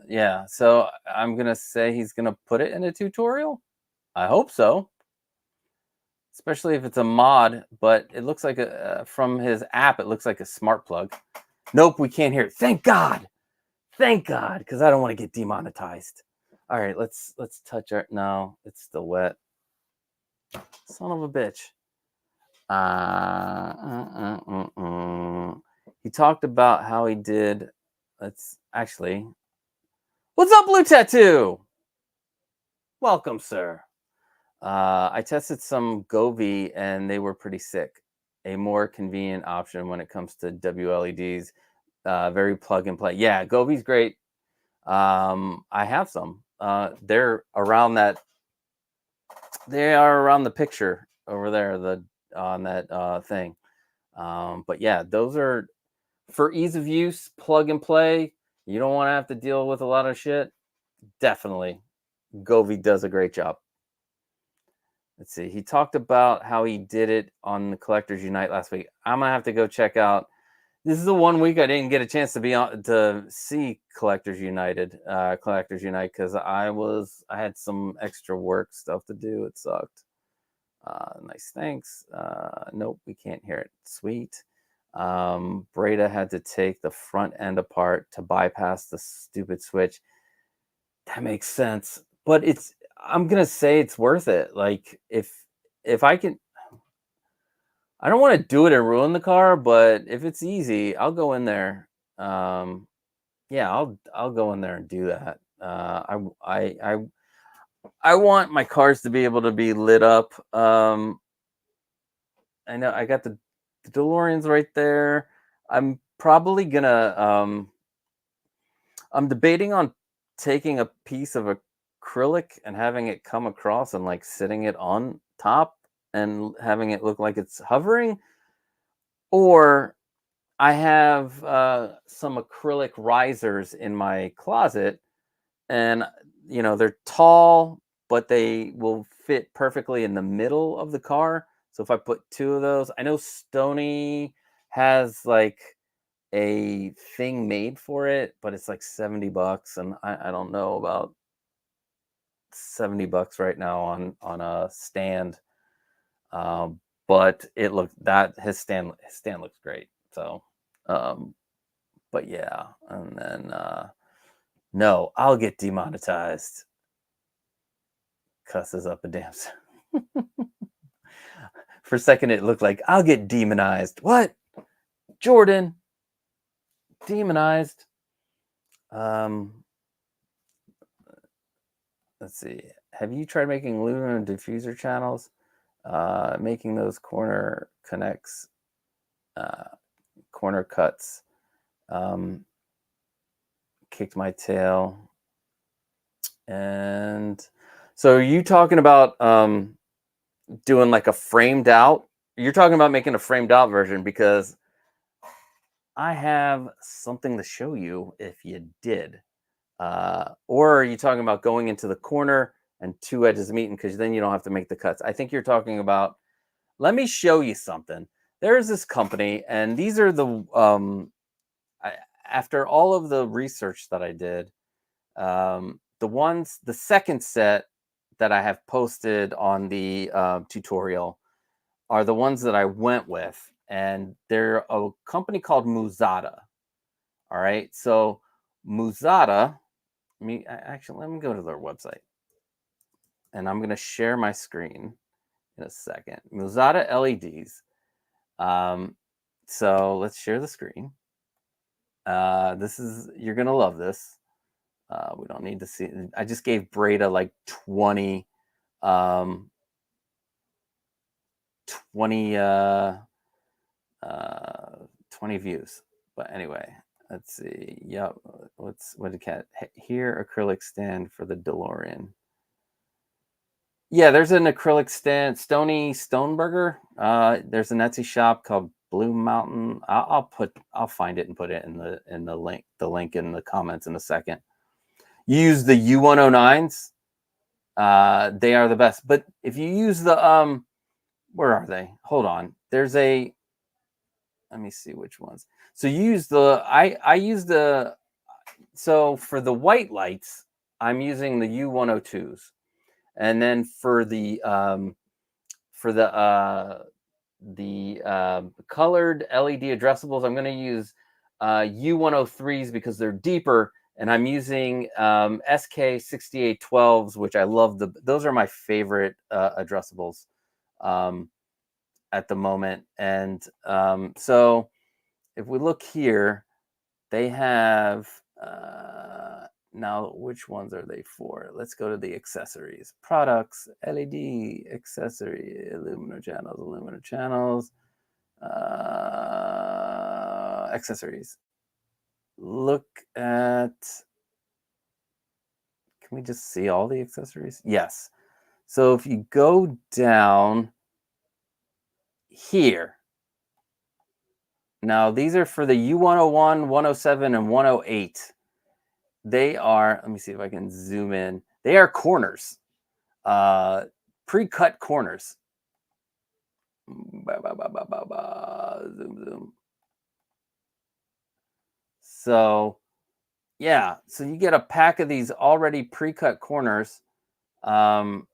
yeah, so I'm gonna say he's gonna put it in a tutorial. I hope so. Especially if it's a mod, but it looks like from his app, it looks like a smart plug. Nope, we can't hear it. Thank God. Thank God, because I don't want to get demonetized. All right, let's touch our. No, it's still wet. Son of a bitch. He talked about how he did. Let's actually. What's up, Blue Tattoo? Welcome, sir. I tested some 𝗏𝗶𝗹 and they were pretty sick. A more convenient option when it comes to WLEDs. Very plug and play. Yeah, 𝗏𝗶𝗹's great. I have some. They're around that. They are around the picture over there. On that thing. But yeah, those are for ease of use, plug and play. You don't want to have to deal with a lot of shit. Definitely, 𝗏𝗶𝗹 does a great job. Let's see. He talked about how he did it on the Collectors Unite last week. I'm gonna have to go check out. This is the 1 week I didn't get a chance to be on to see Collectors Unite, because I had some extra work stuff to do. It sucked. Nice, thanks. Nope, we can't hear it. Sweet. 𝗏𝗏 had to take the front end apart to bypass the stupid switch. That makes sense, but I'm gonna say it's worth it. Like if I can, I don't want to do it and ruin the car, but if it's easy, I'll go in there. Yeah, I'll go in there and do that. I want my cars to be able to be lit up. I know I got the DeLoreans right there. I'm probably gonna. I'm debating on taking a piece of acrylic and having it come across and like sitting it on top and having it look like it's hovering. Or I have some acrylic risers in my closet, and they're tall, but they will fit perfectly in the middle of the car. So if I put two of those, I know Stoney has like a thing made for it, but it's like $70, and I don't know about $70 right now on a stand. But his stand looks great. So, but yeah, and then no, I'll get demonetized. Cusses up a damn. For a second, it looked like I'll get demonized. What, Jordan? Demonized. Let's see. Have you tried making lunar diffuser channels? Making those corner connects, corner cuts. Kicked my tail. And so are you talking about doing like a framed out? You're talking about making a framed out version, because I have something to show you if you did. Or are you talking about going into the corner and two edges meeting because then you don't have to make the cuts? I think you're talking about, let me show you something. There's this company, and these are the, after all of the research that I did, the second set that I have posted on the tutorial are the ones that I went with. And they're a company called 𝗬𝗏𝗧. All right. So 𝗬𝗧, let me go to their website. And I'm going to share my screen in a second. 𝗬𝗧 LEDs. So let's share the screen. You're going to love this. We don't need to see. I just gave Breda like 20 views. But anyway, let's see. Yep. What did Cat here? Acrylic stand for the DeLorean. Yeah, there's an acrylic stand, Stony Stoneburger. There's an Etsy shop called Blue Mountain. I'll find it and put it in the link in the comments in a second. Use the U109s. They are the best. But if you use the where are they? Hold on. Let me see which ones. So you use I use the, so for the white lights, I'm using the U102s. And then for the colored LED addressables, I'm going to use U103s because they're deeper, and I'm using 𝗙𝗀𝗧cie which I love. Those are my favorite addressables at the moment. And so if we look here, they have now, which ones are they for? Let's go to the accessories. Products, LED, accessory, aluminum channels, accessories. Look at, can we just see all the accessories? Yes. So if you go down here, now these are for the U101, 107, and 108. They are, let me see if I can zoom in. They are corners, pre-cut corners. Zoom. So, yeah, so you get a pack of these already pre-cut corners. Cut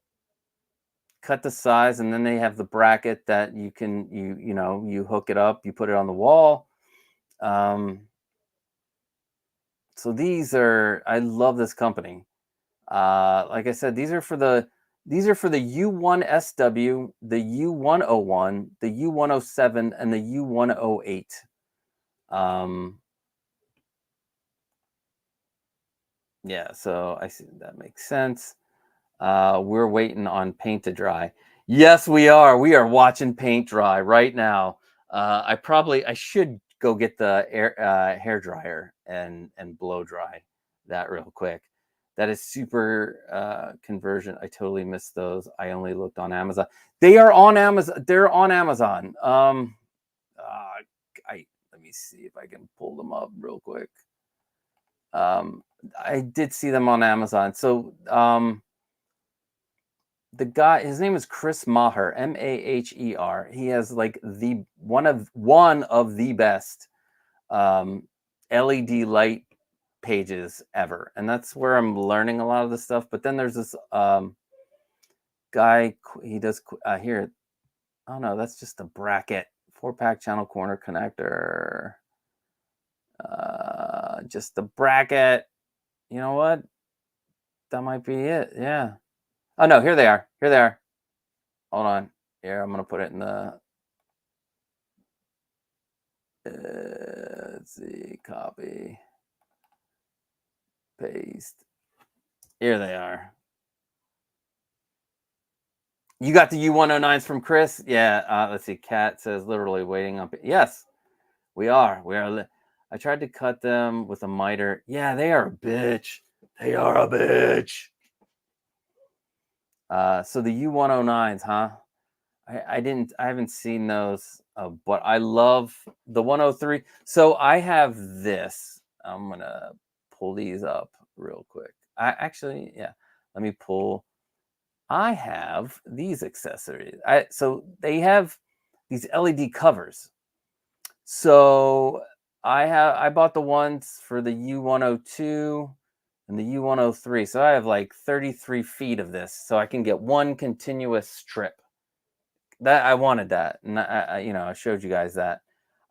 the size, and then they have the bracket that you can, you hook it up, you put it on the wall. So these are, I love this company. Like I said, these are for the U1SW, the U101, the U107, and the U108. Yeah, so I see that makes sense. We're waiting on paint to dry. Yes, we are. We are watching paint dry right now. I should go get the hair dryer and blow dry that real quick. That is super conversion. I totally missed those. I only looked on Amazon. They are on Amazon. They're on Amazon. Let me see if I can pull them up real quick. I did see them on Amazon. So the guy, his name is Chris Maher, Maher. He has like one of the best LED light pages ever, and that's where I'm learning a lot of the stuff. But then there's this guy, he does here. Oh no, that's just a bracket, 4-pack channel corner connector. Just the bracket. You know what? That might be it. Yeah. Oh no, here they are. Here they are. Hold on. Here, I'm gonna put it in the. Let's see. Copy. Paste. Here they are. You got the U109s from Chris? Yeah. Let's see. Cat says literally waiting on. Yes, we are. We are. I tried to cut them with a miter. Yeah, they are a bitch. They are a bitch. So the U109s, huh? I haven't seen those, but I love the 103. So I have this. I'm gonna pull these up real quick. Yeah, let me pull. I have these accessories. So they have these LED covers. So I bought the ones for the U102 and the U103. So I have like 33 feet of this, so I can get one continuous strip. That I wanted that, and I showed you guys that,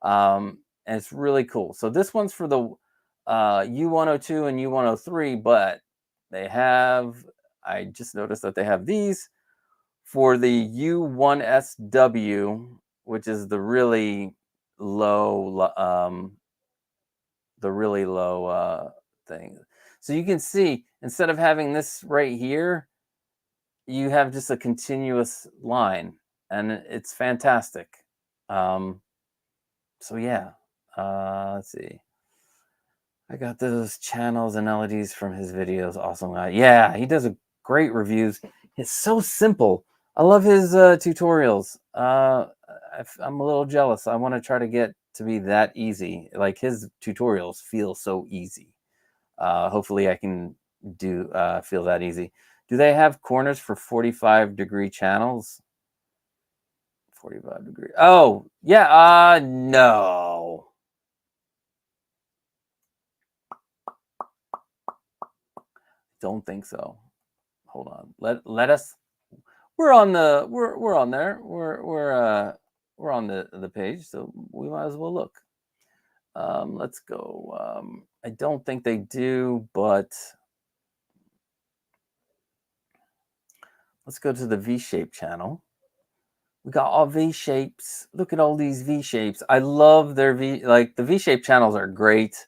and it's really cool. So this one's for the U102 and U103, but they have. I just noticed that they have these for the U1SW, which is the really low, thing. So you can see, instead of having this right here, you have just a continuous line, and it's fantastic. So yeah, let's see. I got those channels and LEDs from his videos. Awesome guy. Yeah, he does a great reviews. It's so simple. I love his tutorials. I'm a little jealous. I want to try to get to be that easy. Like his tutorials feel so easy. Hopefully I can feel that easy. Do they have corners for 45-degree channels? 45 degree. Oh, yeah. No. Don't think so. Hold on. Let us. We're on there. We're on the page, so we might as well look. Let's go. I don't think they do, but let's go to the V-shape channel. We got all V-shapes. Look at all these V-shapes. I love their the V-shape channels are great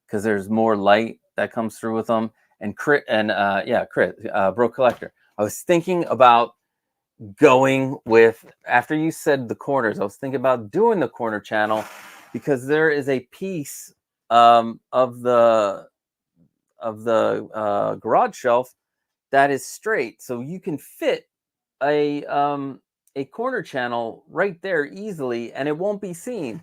because there's more light that comes through with them. And Crit, Bro Collector. I was thinking about going with, after you said the corners, I was thinking about doing the corner channel because there is a piece of the garage shelf that is straight, so you can fit a corner channel right there easily, and it won't be seen.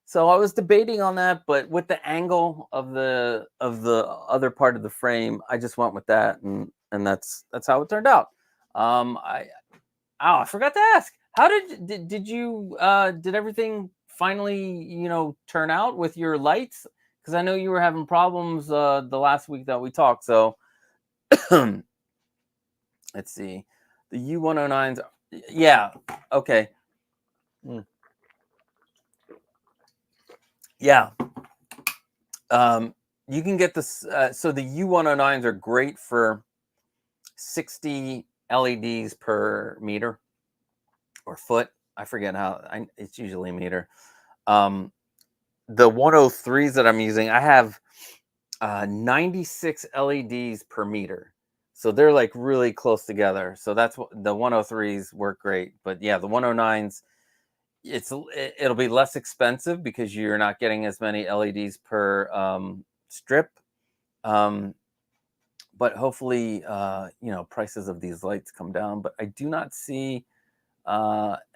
So I was debating on that, but with the angle of the other part of the frame, I just went with that, and that's how it turned out. I forgot to ask, how did you did everything finally turn out with your lights? Because I know you were having problems the last week that we talked. So let's see, the U109s. Yeah. Okay. Yeah. You can get this. So the U109s are great for 60 LEDs per meter or foot. I forget how. It's usually meter. The 103s that I'm using, I have 96 LEDs per meter. So they're like really close together. So that's what the 103s work great. But yeah, the 109s, it'll be less expensive because you're not getting as many LEDs per strip. But hopefully, prices of these lights come down. But I do not see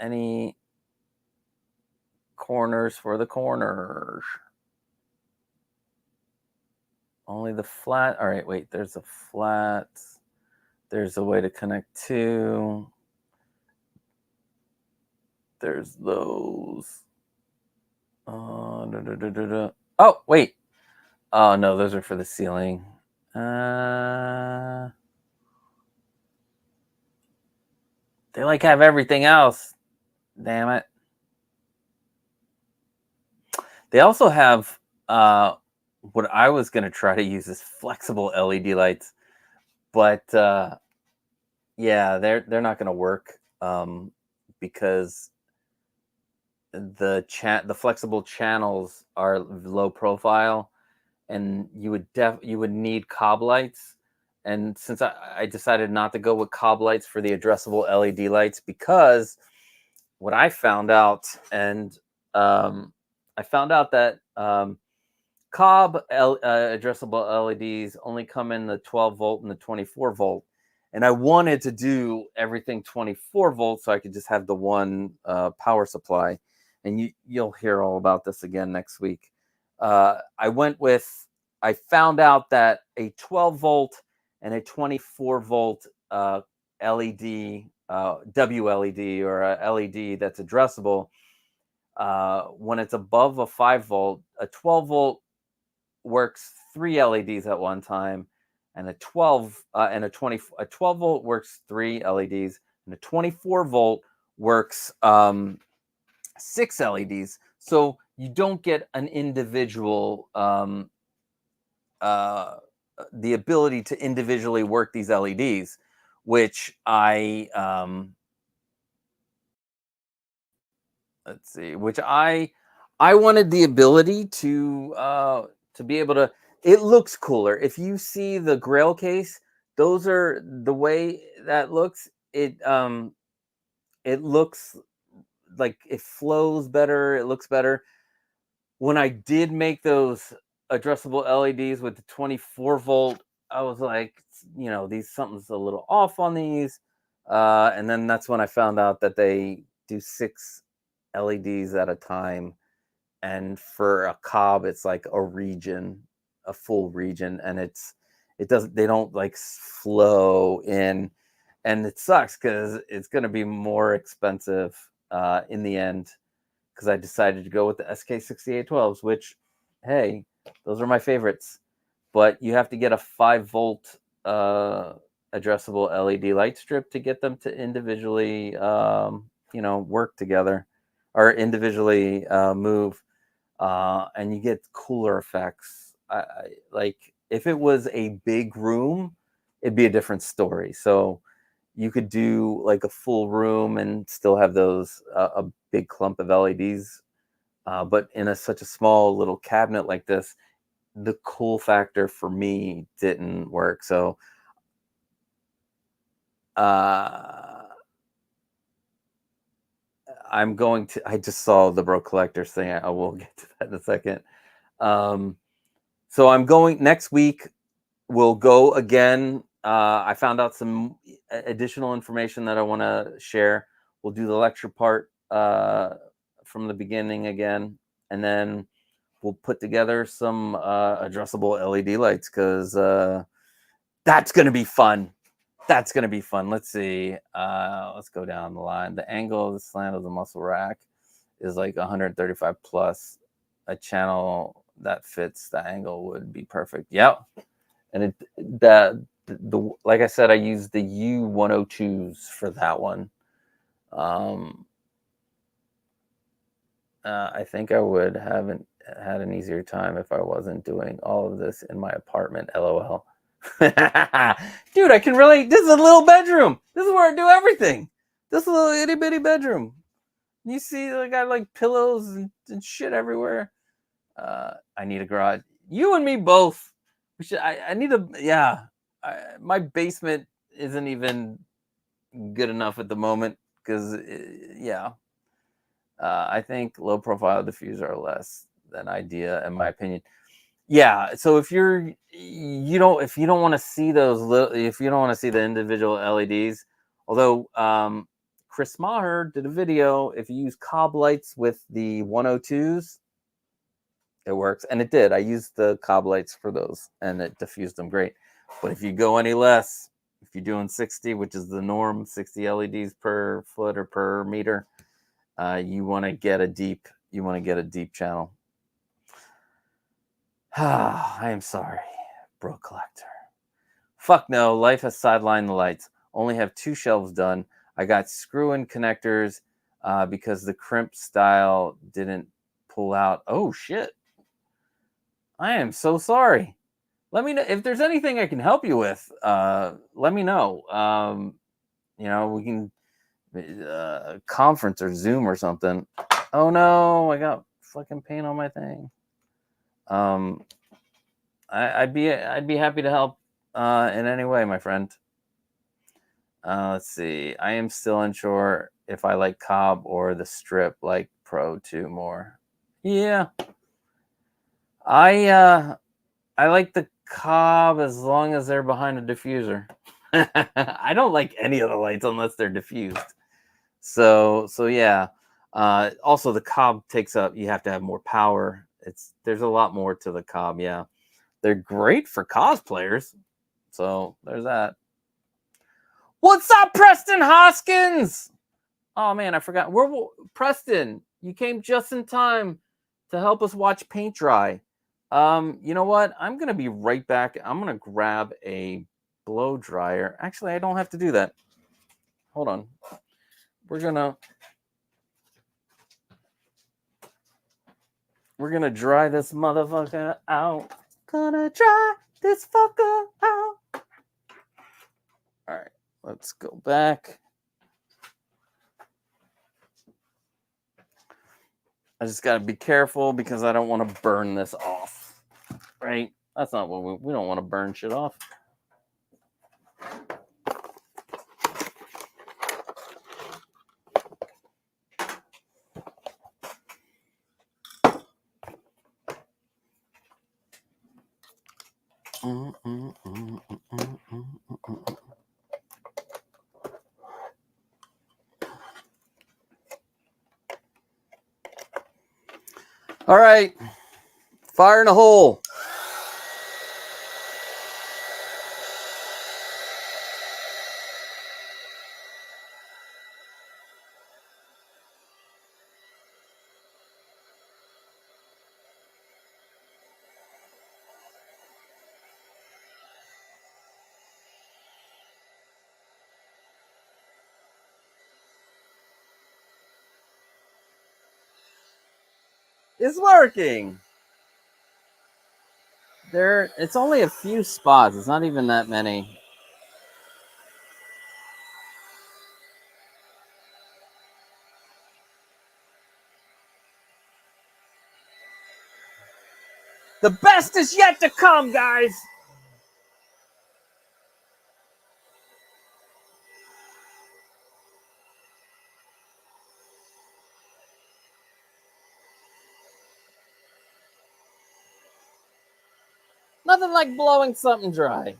any corners for the corners. Only the flat. All right, wait, there's a flat. There's a way to connect to. There's those. Oh, wait. Oh, no, those are for the ceiling. They like have everything else. Damn it. They also have what I was going to try to use is flexible LED lights, but yeah, they're not going to work because the flexible channels are low profile, and you would need cob lights. And since I decided not to go with cob lights for the addressable LED lights, because what I found out, and I found out that cob addressable LEDs only come in the 12 volt and the 24 volt. And I wanted to do everything 24 volts so I could just have the one power supply. And you'll hear all about this again next week. I found out that a 12 volt and a 24 volt LED, WLED, or a LED that's addressable, when it's above a 5 volt, a 12 volt works 3 LEDs at one time, and a 12 volt works 3 LEDs, and a 24 volt works 6 LEDs. So you don't get an individual the ability to individually work these LEDs, which I I wanted the ability to be able to. It looks cooler. If you see the Grail case, those are the way that looks. It looks like it flows better. It looks better. When I did make those addressable LEDs with the 24 volt, I was like, something's a little off on these. And then that's when I found out that they do 6 LEDs at a time. And for a cob, it's like a full region. And they don't like flow in. And it sucks because it's going to be more expensive in the end, because I decided to go with the SK6812s, which, hey, those are my favorites. But you have to get a 5 volt addressable LED light strip to get them to individually, work together or individually move. And you get cooler effects. Like if it was a big room, it'd be a different story. So you could do like a full room and still have those a big clump of LEDs. But in such a small little cabinet like this, the cool factor for me didn't work. So I just saw the Bro Collectors thing. I will get to that in a second. So I'm going next week. We'll go again. I found out some additional information that I want to share. We'll do the lecture part from the beginning again, and then we'll put together some addressable LED lights, because that's going to be fun. That's going to be fun. Let's see. Let's go down the line. The angle of the slant of the muscle rack is like 135 plus. A channel that fits the angle would be perfect. Yep. And like I said, I used the U102s for that one. I think I would haven't had an easier time if I wasn't doing all of this in my apartment. LOL. Dude, I can relate. This is a little bedroom. This is where I do everything. This is a little itty bitty bedroom. You see, I got like pillows and shit everywhere. I need a garage. You and me both. I need a, yeah. My basement isn't even good enough at the moment, because I think low profile diffuser are less than idea, in my opinion. Yeah. So if you don't want to see if you don't want to see the individual LEDs, although Chris Maher did a video, if you use cob lights with the 102s, it works. And it did. I used the cob lights for those, and it diffused them great. But if you go any less, if you're doing 60, which is the norm, 60 LEDs per foot or per meter, you want to get a deep channel. I am sorry, Bro Collector. Fuck no, life has sidelined the lights. Only have 2 shelves done. I got screw-in connectors because the crimp style didn't pull out. Oh shit. I am so sorry. Let me know if there's anything I can help you with. Let me know. We can conference or Zoom or something. Oh no, I got fucking paint on my thing. I'd be happy to help in any way, my friend. Let's see. I am still unsure if I like cob or the strip like Pro 2 more. Yeah. I like the cob as long as they're behind a diffuser. I don't like any of the lights unless they're diffused. So yeah. Also, the 𝗏 takes up. You have to have more power. There's a lot more to the 𝗏. Yeah, they're great for cosplayers. So there's that. What's up, Preston Hoskins? Oh man, I forgot. Preston? You came just in time to help us watch paint dry. You know what? I'm gonna be right back. I'm gonna grab a blow dryer. Actually, I don't have to do that. Hold on. We're gonna dry this motherfucker out. Gonna dry this fucker out. All right, let's go back. I just gotta be careful because I don't want to burn this off. Right? That's not what we don't want to burn shit off. All right, fire in a hole. It's working. It's only a few spots. It's not even that many. The best is yet to come, guys. Nothing like blowing something dry.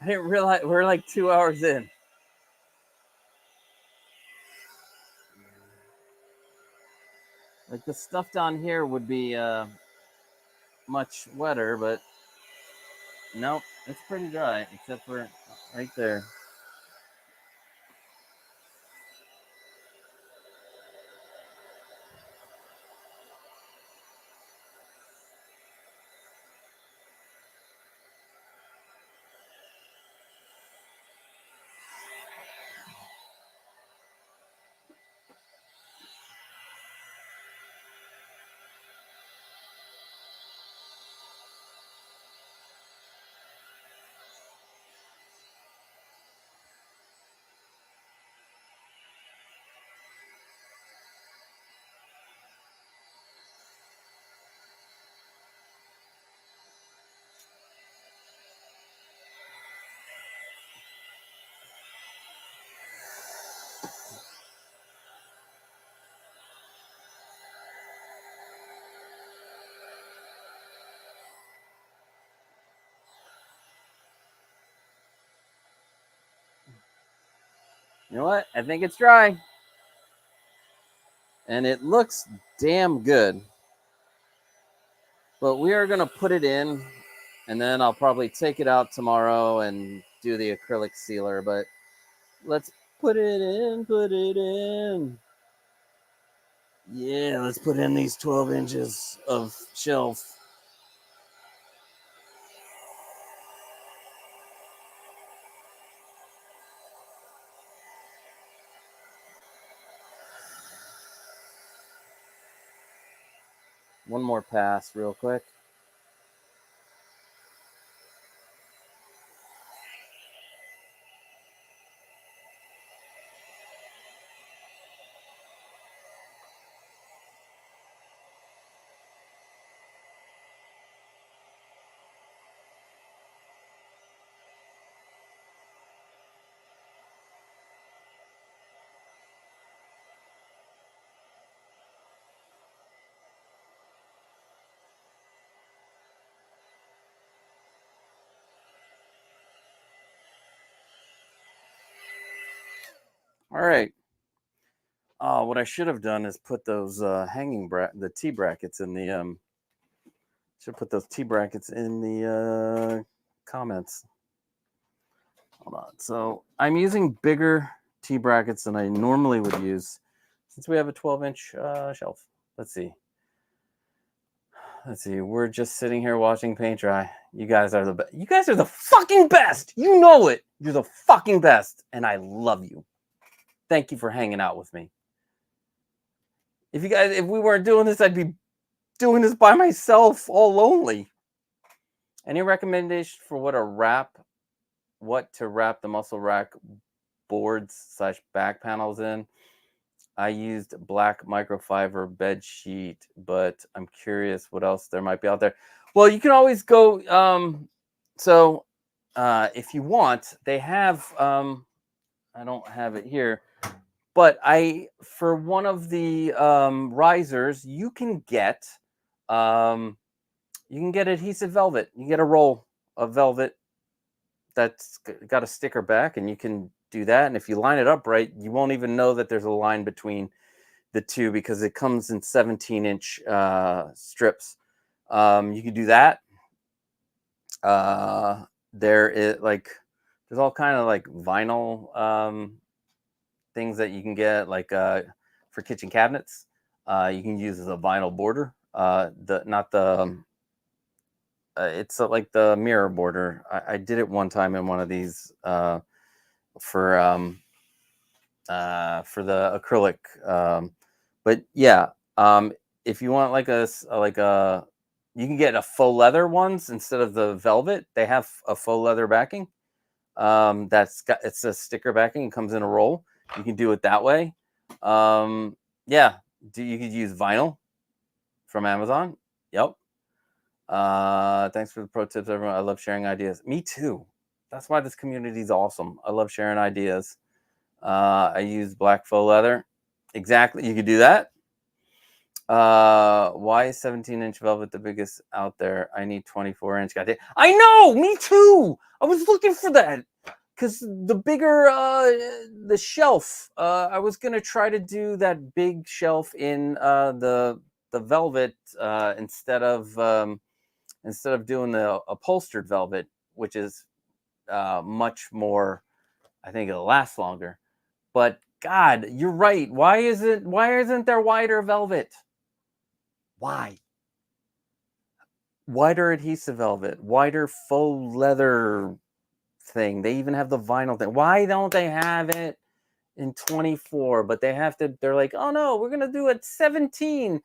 I didn't realize we're like 2 hours in. Like the stuff down here would be much wetter, but nope, it's pretty dry except for right there. You know what? I think it's dry. And it looks damn good. But we are going to put it in, and then I'll probably take it out tomorrow and do the acrylic sealer. But let's put it in. Yeah, let's put in these 12 inches of shelf. One more pass real quick. All right. What I should have done is put those the T brackets in the should put those T brackets in the comments. Hold on. So I'm using bigger T brackets than I normally would use since we have a 12-inch shelf. Let's see. We're just sitting here watching paint dry. You guys are the best. You guys are the fucking best. You know it. You're the fucking best, and I love you. Thank you for hanging out with me. If we weren't doing this, I'd be doing this by myself, all lonely. Any recommendation for what to wrap the muscle rack boards / back panels in? I used black microfiber bed sheet, but I'm curious what else there might be out there. Well, you can always go. If you want, they have. I don't have it here, but for one of the risers, you can get adhesive velvet. You get a roll of velvet that's got a sticker back, and you can do that. And if you line it up right, you won't even know that there's a line between the two because it comes in 17-inch strips. You can do that. There's all kind of like vinyl things that you can get, like for kitchen cabinets. You can use as a vinyl border. It's like the mirror border. I did it one time in one of these for the acrylic. But yeah, if you want you can get a faux leather ones instead of the velvet. They have a faux leather backing. It's a sticker backing. It comes in a roll. You can do it that way. You could use vinyl from Amazon. Yep. Thanks for the pro tips, everyone. I love sharing ideas. Me too. That's why this community is awesome. I love sharing ideas. I use black faux leather. Exactly. You could do that. Why is 17-inch velvet the biggest out there? I need 24-inch. Goddamn. I know. Me too. I was looking for that because the bigger the shelf. I was gonna try to do that big shelf in the velvet instead of doing the upholstered velvet, which is much more. I think it'll last longer. But God, you're right. Why isn't there wider velvet? Why? Wider adhesive velvet, wider faux leather thing. They even have the vinyl thing. Why don't they have it in 24? But they're like, oh no, we're gonna do it 17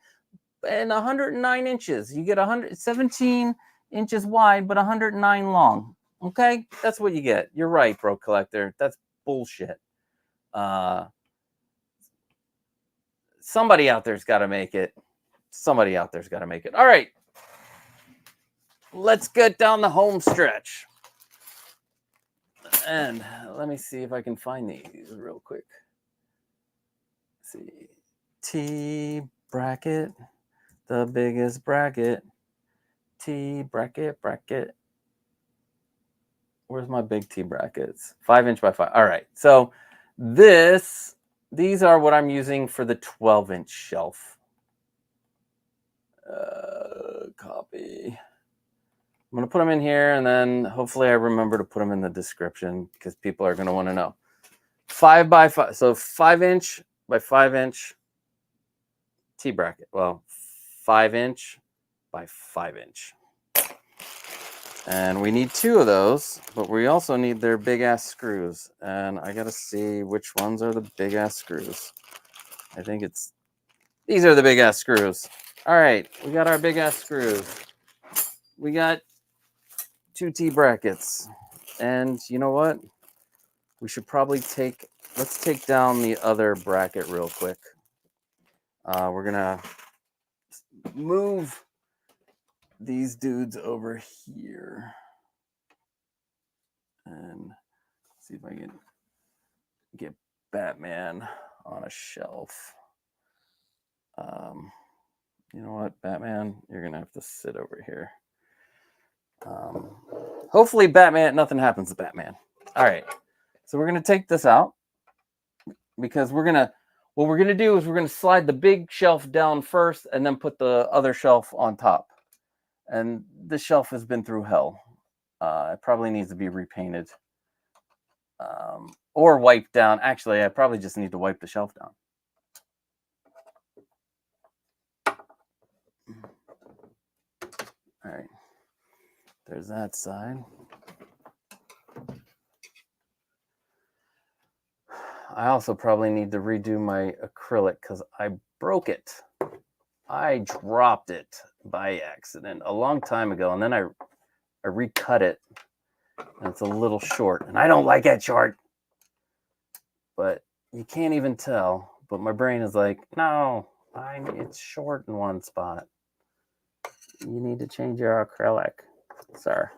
and 109 inches. You get 117 inches wide, but 109 long. Okay, that's what you get. You're right, bro collector. That's bullshit. Somebody out there's got to make it. All right, let's get down the home stretch. And let me see if I can find these real quick. Let's see. T bracket, the biggest bracket. T bracket. Where's my big T brackets? 5-inch by 5. All right. So these are what I'm using for the 12-inch shelf. Copy. I'm going to put them in here, and then hopefully I remember to put them in the description because people are going to want to know. 5 by 5. So 5-inch by 5-inch T bracket. Well, 5-inch by 5-inch. And we need 2 of those, but we also need their big-ass screws. And I got to see which ones are the big-ass screws. I think these are the big-ass screws. All right, we got our big-ass screws. We got 2 T brackets. And you know what? We should probably let's take down the other bracket real quick. We're going to move these dudes over here and see if I can get Batman on a shelf. You know what, Batman, you're gonna have to sit over here. Hopefully nothing happens to Batman. All right, so we're gonna take this out. because what we're gonna do is we're gonna slide the big shelf down first and then put the other shelf on top. And this shelf has been through hell. It probably needs to be repainted or wiped down. Actually, I probably just need to wipe the shelf down. All right, there's that side. I also probably need to redo my acrylic because I broke it. I dropped it by accident a long time ago, and then I recut it, and it's a little short, and I don't like it short. But you can't even tell. But my brain is like, no, it's short in one spot. You need to change your acrylic, sir.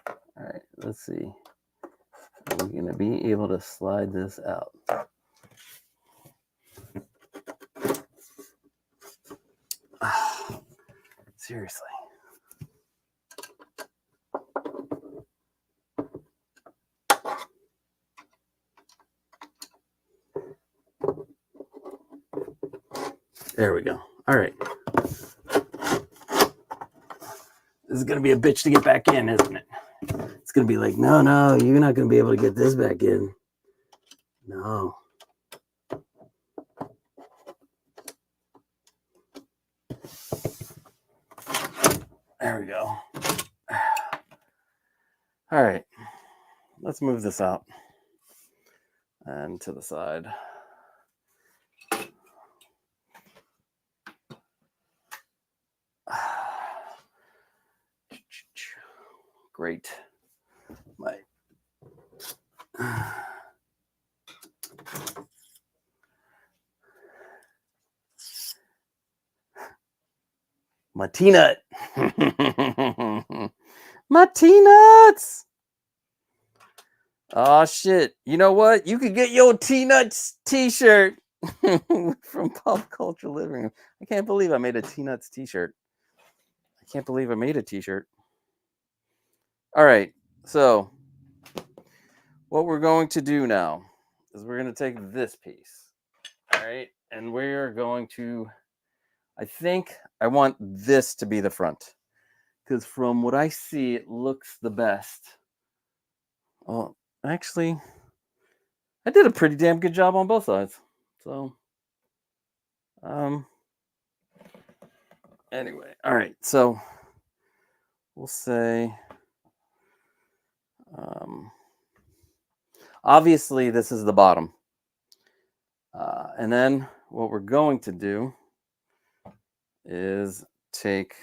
All right, let's see. Are we gonna be able to slide this out? Seriously. There we go. All right. This is going to be a bitch to get back in, isn't it? It's going to be like, no, you're not going to be able to get this back in. No. There we go. All right. Let's move this out and to the side. Great. My T-nut. My T-nuts. Oh shit. You know what? You could get your T-nuts t-shirt from Pop Culture Living Room. I can't believe I made a T-nuts t-shirt. I can't believe I made a t-shirt. All right. So what we're going to do now is we're going to take this piece. All right. And we're going to, I think I want this to be the front. Because from what I see, it looks the best. Well, actually, I did a pretty damn good job on both sides. So, anyway, all right. So, we'll say, obviously, this is the bottom. And then what we're going to do is take,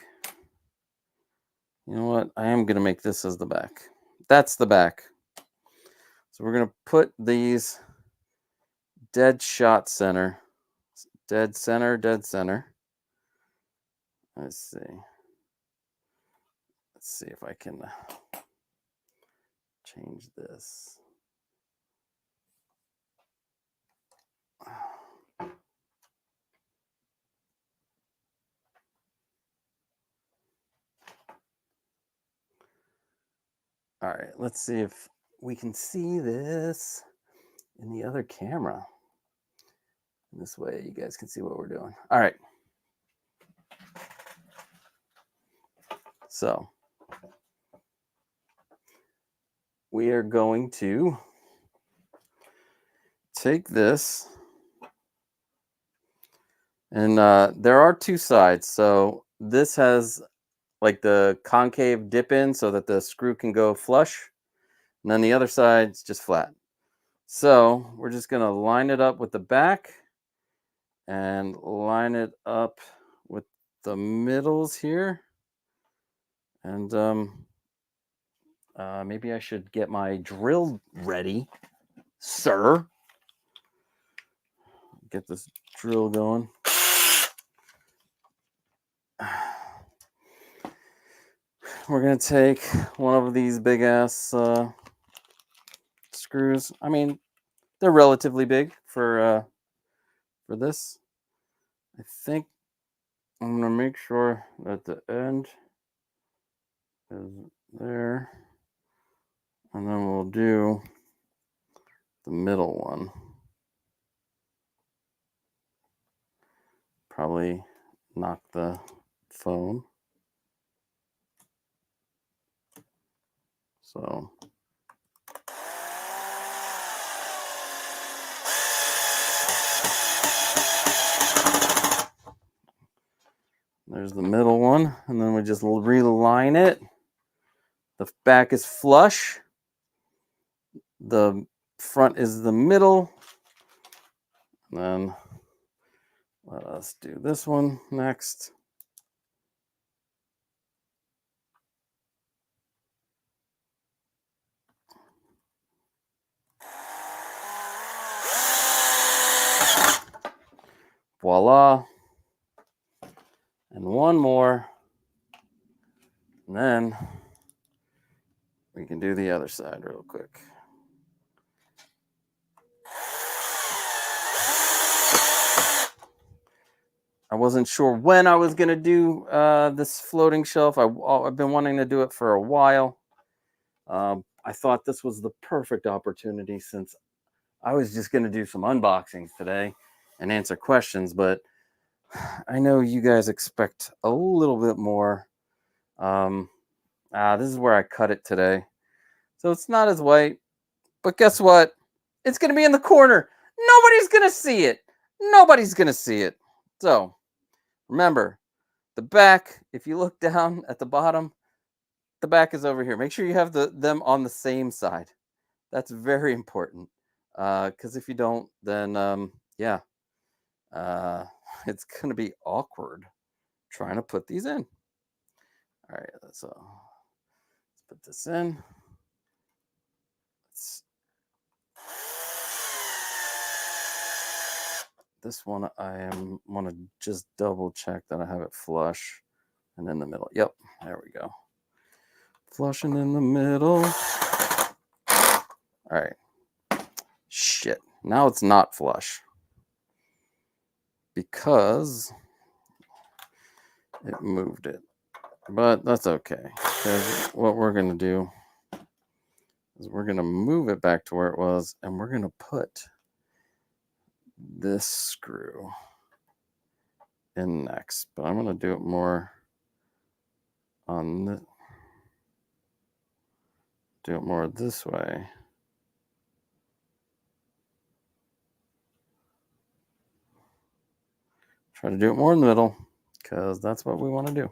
you know what? I am going to make this as the back. That's the back. So we're going to put these dead shot center. Dead center, dead center. Let's see. Let's see if I can change this. All right, let's see if we can see this in the other camera. This way you guys can see what we're doing. All right. So we are going to take this, and there are two sides. So this has like the concave dip in so that the screw can go flush, and then the other side's just flat. So we're just going to line it up with the back and line it up with the middles here. And maybe I should get my drill ready, sir. Get this drill going. We're going to take one of these big ass screws. I mean, they're relatively big for this. I think I'm going to make sure that the end is there. And then we'll do the middle one. Probably knock the phone. So there's the middle one, and then we just reline it. The back is flush. The front is the middle. And then let us do this one next. Voila. And one more. And then we can do the other side real quick. I wasn't sure when I was going to do this floating shelf. I've been wanting to do it for a while. I thought this was the perfect opportunity since I was just going to do some unboxings today and answer questions, but I know you guys expect a little bit more. This is where I cut it today. So it's not as white, but guess what? It's going to be in the corner. Nobody's going to see it. Nobody's going to see it. So remember, the back, if you look down at the bottom, the back is over here. Make sure you have them on the same side. That's very important. Because if you don't, then it's going to be awkward trying to put these in. All right, so let's put this in. This one I want to just double check that I have it flush and in the middle. Yep, there we go. Flush and in the middle. All right. Shit. Now it's not flush because it moved it. But that's okay. Because what we're going to do is we're going to move it back to where it was, and we're going to put this screw in next. But I'm going to do it more on the, do it more this way. Try to do it more in the middle because that's what we want to do.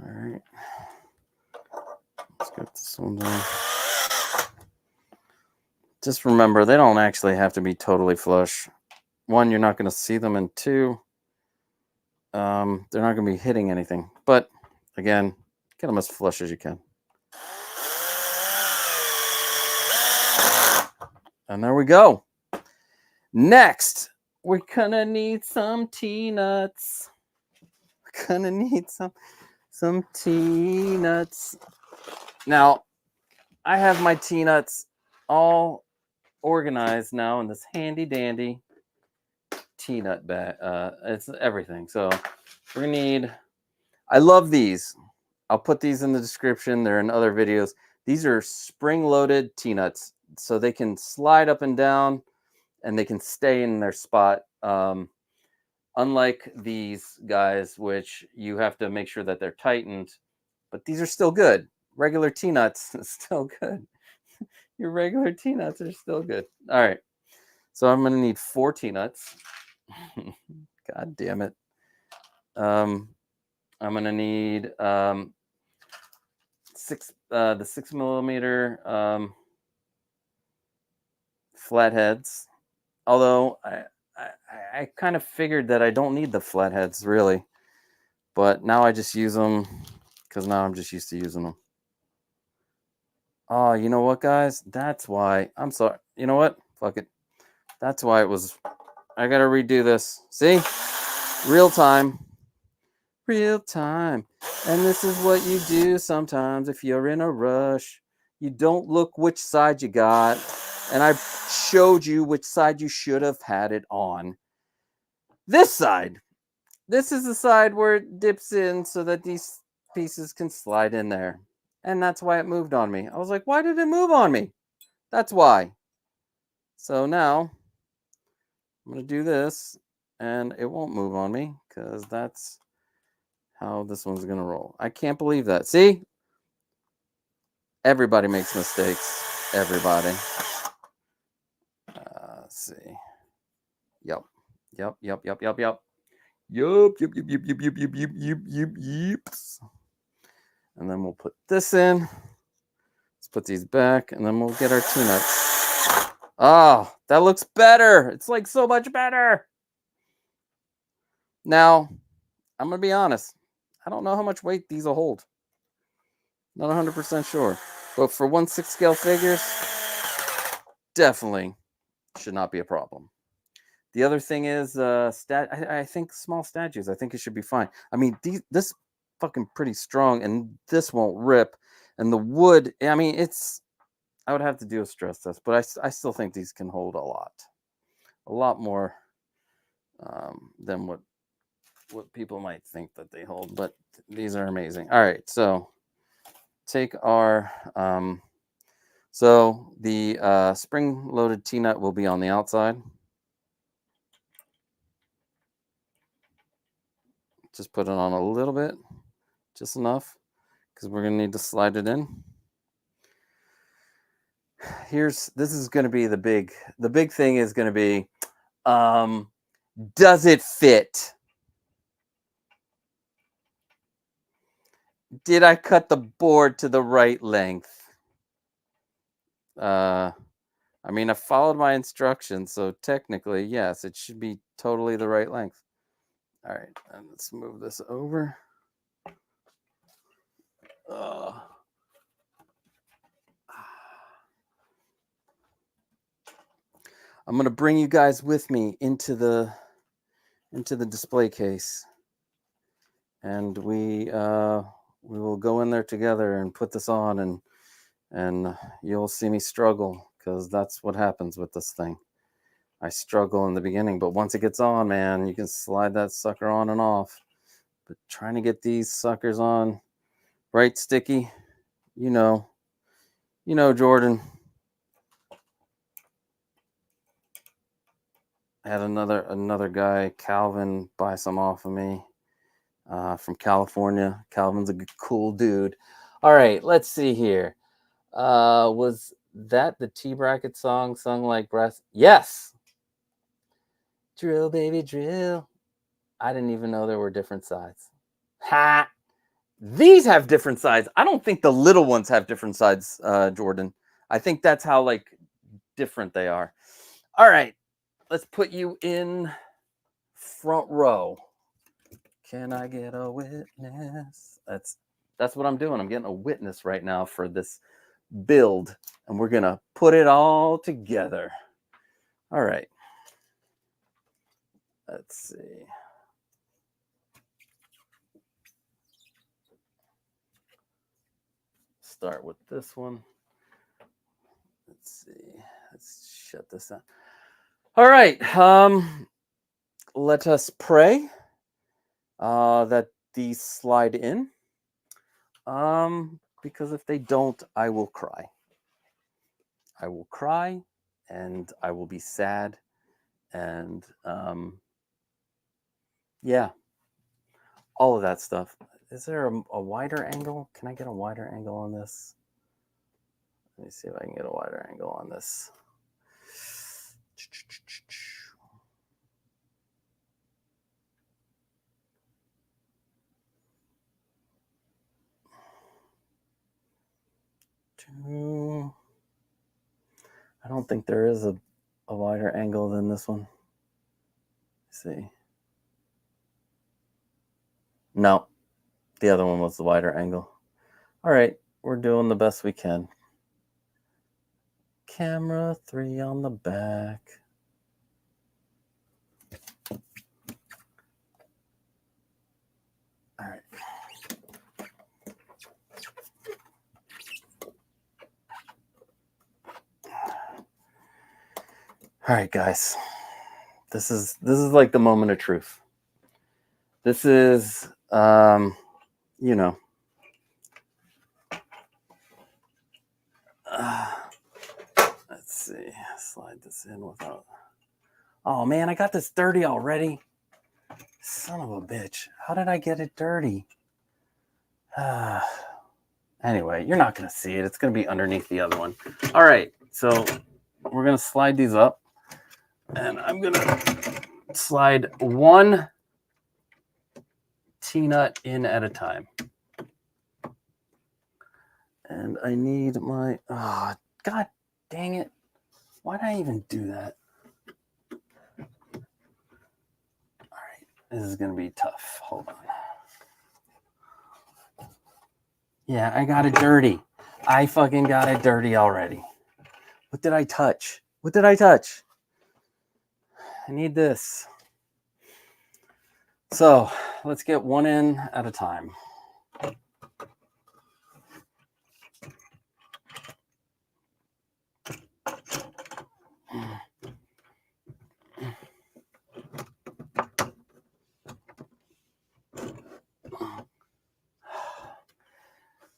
All right. Let's get this one done. Just remember, they don't actually have to be totally flush. One, you're not going to see them, and two, they're not going to be hitting anything. But again, get them as flush as you can. And there we go. Next, we're going to need some T-nuts. We're going to need some T-nuts. Now, I have my T-nuts all organized now in this handy dandy T-nut bag. It's everything. So we're gonna need, I love these. I'll put these in the description. They're in other videos. These are spring-loaded T-nuts, so they can slide up and down and they can stay in their spot. Unlike these guys, which you have to make sure that they're tightened, but these are still good. Regular T-nuts is still good. Your regular T-nuts are still good. All right. So I'm going to need 4 T-nuts. God damn it. I'm going to need the 6mm flatheads. Although I kind of figured that I don't need the flatheads really. But now I just use them because now I'm just used to using them. Oh, you know what, guys? That's why. I'm sorry. You know what? Fuck it. That's why it was. I got to redo this. See? Real time. Real time. And this is what you do sometimes if you're in a rush. You don't look which side you got. And I showed you which side you should have had it on. This side. This is the side where it dips in so that these pieces can slide in there. And that's why it moved on me. I was like, why did it move on me? That's why. So now I'm going to do this and it won't move on me because that's how this one's going to roll. I can't believe that. See? Everybody makes mistakes. Everybody. Let's see. Yep. Yep. Yep. Yep. Yep. Yep. Yup. Yep. Yep. Yep. Yep. Yep. Yep. Yep. Yep. Yep. Yep. And then we'll put this in. Let's put these back, and then we'll get our T-nuts. Oh, that looks better. It's like so much better. Now, I'm gonna be honest. I don't know how much weight these will hold. Not 100% sure, but for 1/6 scale figures, definitely should not be a problem. The other thing is, I think small statues. I think it should be fine. I mean, this fucking pretty strong, and this won't rip. And the wood, I mean, I would have to do a stress test, but I still think these can hold a lot more than what people might think that they hold. But these are amazing. All right, so take our so the spring-loaded T-nut will be on the outside. Just put it on a little bit, just enough, because we're gonna need to slide it in. This is gonna be the big thing is gonna be, does it fit? Did I cut the board to the right length? I mean, I followed my instructions, so technically, yes, it should be totally the right length. All right, and let's move this over. I'm going to bring you guys with me into the display case, and we will go in there together and put this on, and you'll see me struggle, because that's what happens with this thing. I struggle in the beginning, but once it gets on, man, you can slide that sucker on and off. But trying to get these suckers on right, Sticky, you know, Jordan. I had another guy, Calvin, buy some off of me from California. Calvin's a cool dude. All right, let's see here. Was that the T-Bracket song sung like breath? Yes. Drill, baby, drill. I didn't even know there were different sides. Ha! These have different sides. I don't think the little ones have different sides, Jordan. I think that's how like different they are. All right, let's put you in front row. Can I get a witness? That's what I'm doing. I'm getting a witness right now for this build, and we're gonna put it all together. All right. Let's see. Start with this one. Let's see. Let's shut this down. All right. Let us pray that these slide in. Because if they don't, I will cry. I will cry, and I will be sad, and yeah, all of that stuff. Is there a wider angle? Can I get a wider angle on this? Let me see if I can get a wider angle on this. I don't think there is a wider angle than this one. Let's see. No, the other one was the wider angle. All right, we're doing the best we can. Camera 3 on the back. All right. All right, guys. This is like the moment of truth. This is, you know, let's see. Slide this in without. Oh man, I got this dirty already. Son of a bitch. How did I get it dirty? Anyway, you're not going to see it. It's going to be underneath the other one. All right. So we're going to slide these up. And I'm going to slide one T-nut in at a time. And I need my... Oh, God dang it. Why did I even do that? All right. This is going to be tough. Hold on. Yeah, I got it dirty. I fucking got it dirty already. What did I touch? What did I touch? I need this. So let's get one in at a time.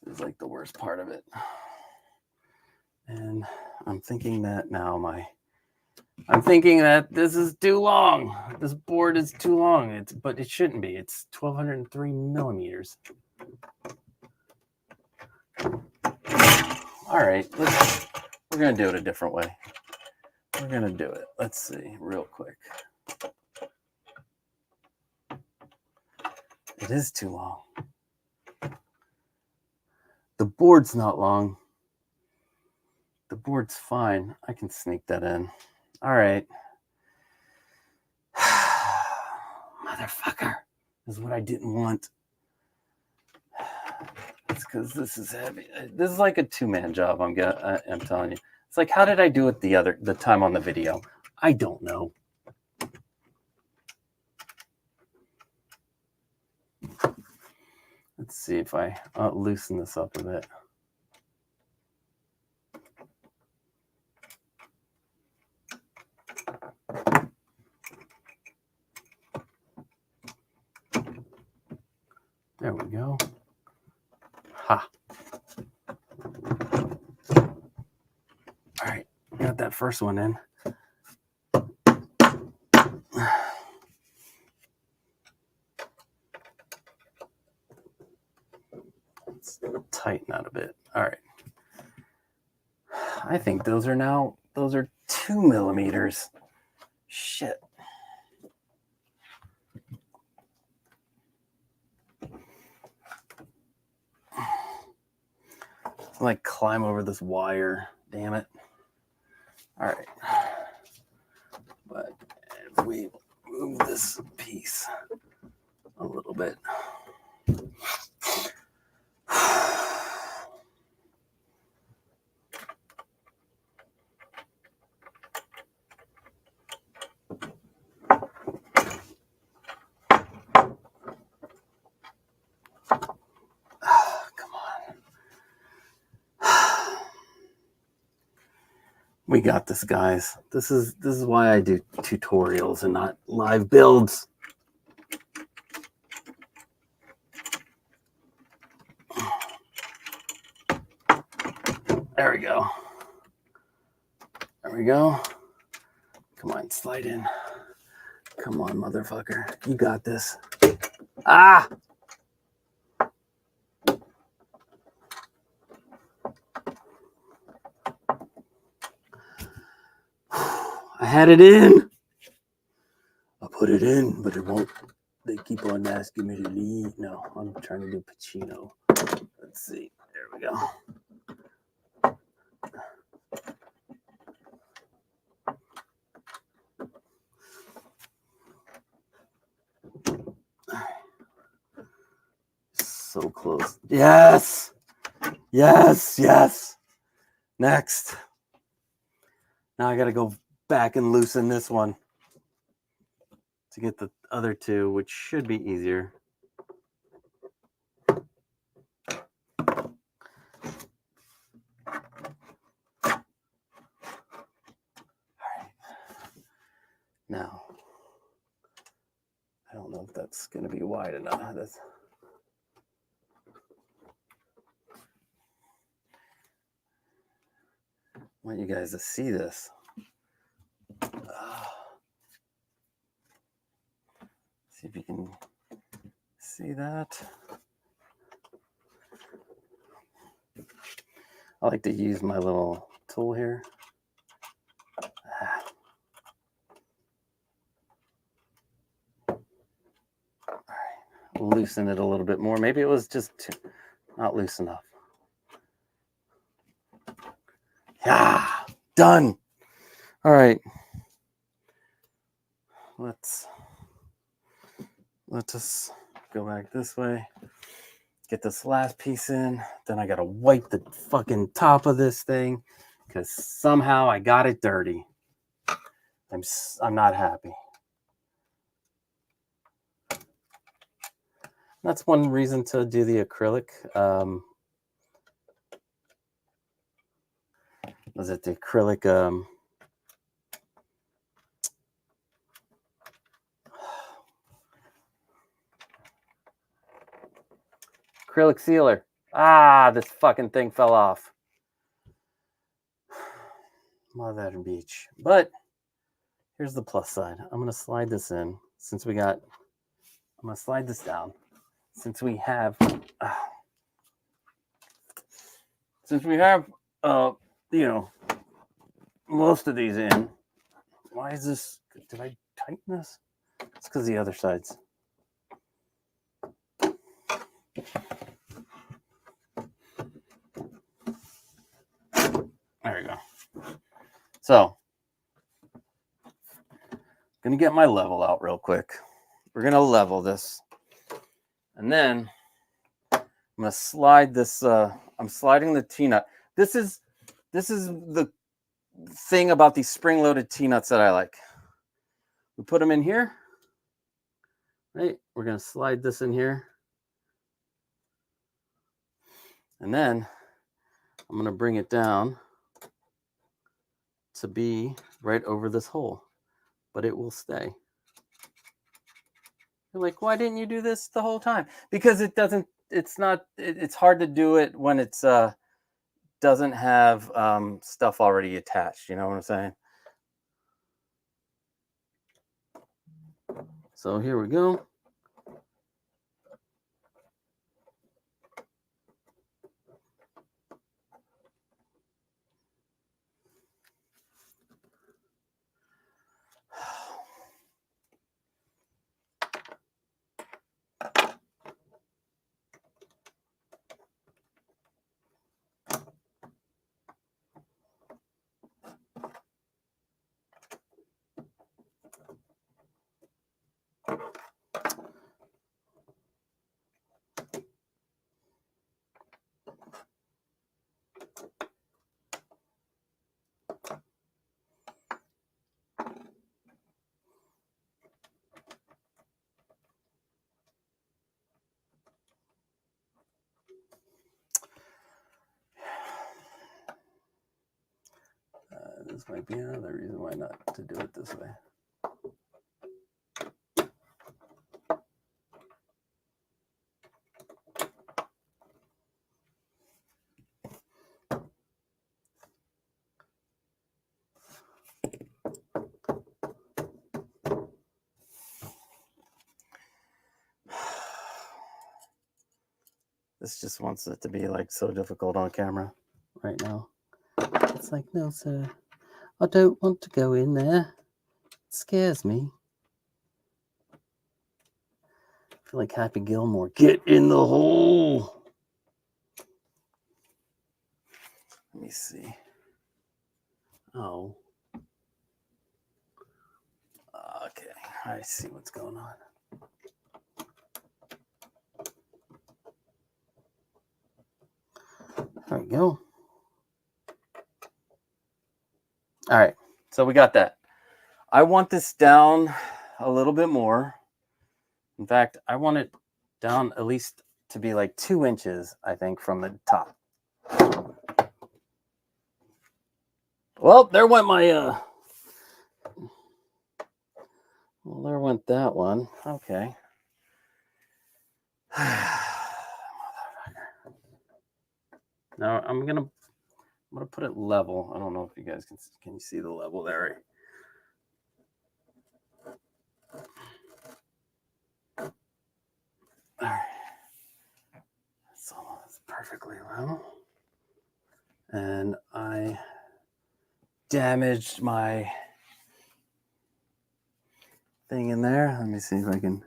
This is like the worst part of it. And I'm thinking that now I'm thinking that this is too long. This board is too long. But it shouldn't be. It's 1203 millimeters. All right, we're gonna do it a different way. We're gonna do it. Let's see, real quick. It is too long. The board's not long. The board's fine. I can sneak that in. All right. Motherfucker. This is what I didn't want. It's because this is heavy. This is like a two-man job, I'm telling you. It's like, how did I do it the time on the video? I don't know. Let's see if I loosen this up a bit. There we go. Ha. All right, got that first one in. Let's tighten that a bit. All right. I think those are 2 millimeters. Shit. Like climb over this wire. Damn it. All right. But if we move this piece a little bit. We got this, guys. This is why I do tutorials and not live builds. There we go. There we go. Come on, slide in. Come on, motherfucker. You got this. Ah! I had it in. I put it in, but it won't. They keep on asking me to leave. No, I'm trying to do Pacino. Let's see. There we go. So close. Yes. Yes. Yes. Next. Now I got to go back and loosen this one to get the other two, which should be easier. All right. don't know if that's going to be wide enough. I want you guys to see this. See if you can see that. I like to use my little tool here. All right, loosen it a little bit more. Maybe it was just not loose enough. Yeah, done. All right. Let us go back this way. Get this last piece in. Then I gotta wipe the fucking top of this thing because somehow I got it dirty. I'm not happy. That's one reason to do the acrylic. Was it the acrylic? Acrylic sealer. Ah, this fucking thing fell off. Mother beach. But here's the plus side. I'm gonna slide this in since we got. I'm gonna slide this down since we have. You know, most of these in. Why is this? Did I tighten this? It's because the other side's. There we go. So, gonna get my level out real quick. We're gonna level this, and then I'm gonna slide this. I'm sliding the T-nut. This is the thing about these spring-loaded T-nuts that I like. We put them in here, right? We're gonna slide this in here, and then I'm gonna bring it down to be right over this hole, but it will stay. You're like, why didn't you do this the whole time? Because it doesn't. It's hard to do it when it's doesn't have stuff already attached. You know what I'm saying? So here we go. This might be another reason why not to do it this way. This just wants it to be like so difficult on camera right now. It's like, no, sir, I don't want to go in there. It scares me. I feel like Happy Gilmore. Get in the hole. Let me see. Oh. Okay, I see what's going on. There we go. All right, so we got that. I want this down a little bit more. In fact, I want it down at least to be like 2 inches, I think, from the top. Well, there went my, well, there went that one. Okay. Now I'm gonna put it level. I don't know if you guys can you see the level there? All right. So it's perfectly level. And I damaged my thing in there. Let me see if I can.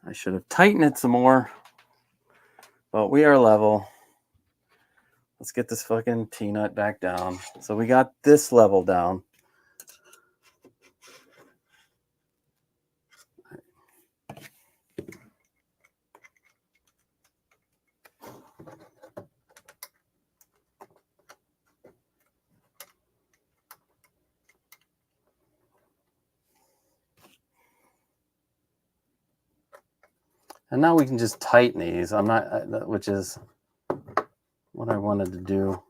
I should have tightened it some more, but we are level. Let's get this fucking T-nut back down. So we got this level down. And now we can just tighten these. I'm not, which is what I wanted to do.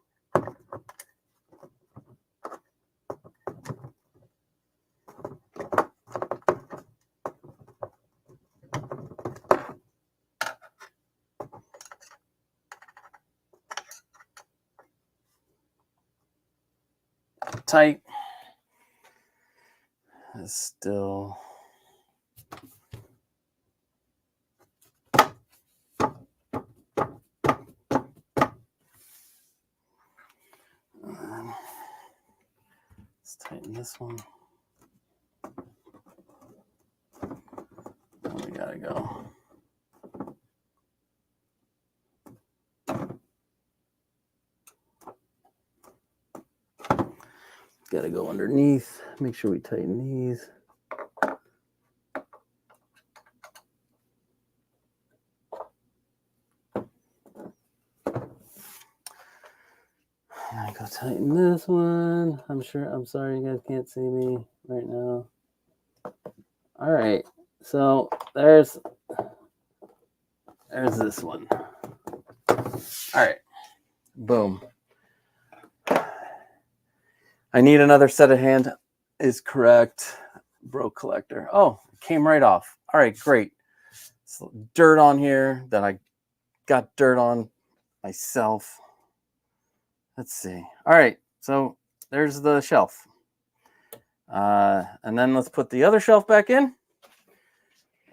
Tight. It's still. Let's tighten this one. Oh, we gotta go. Gotta go underneath. Make sure we tighten these. I go tighten this one. I'm sorry you guys can't see me right now. All right, so there's this one. All right, boom. I need another set of hand is correct. Bro collector. Oh, it came right off. All right, great. So dirt on here that I got dirt on myself. Let's see. All right, so there's the shelf. And then let's put the other shelf back in.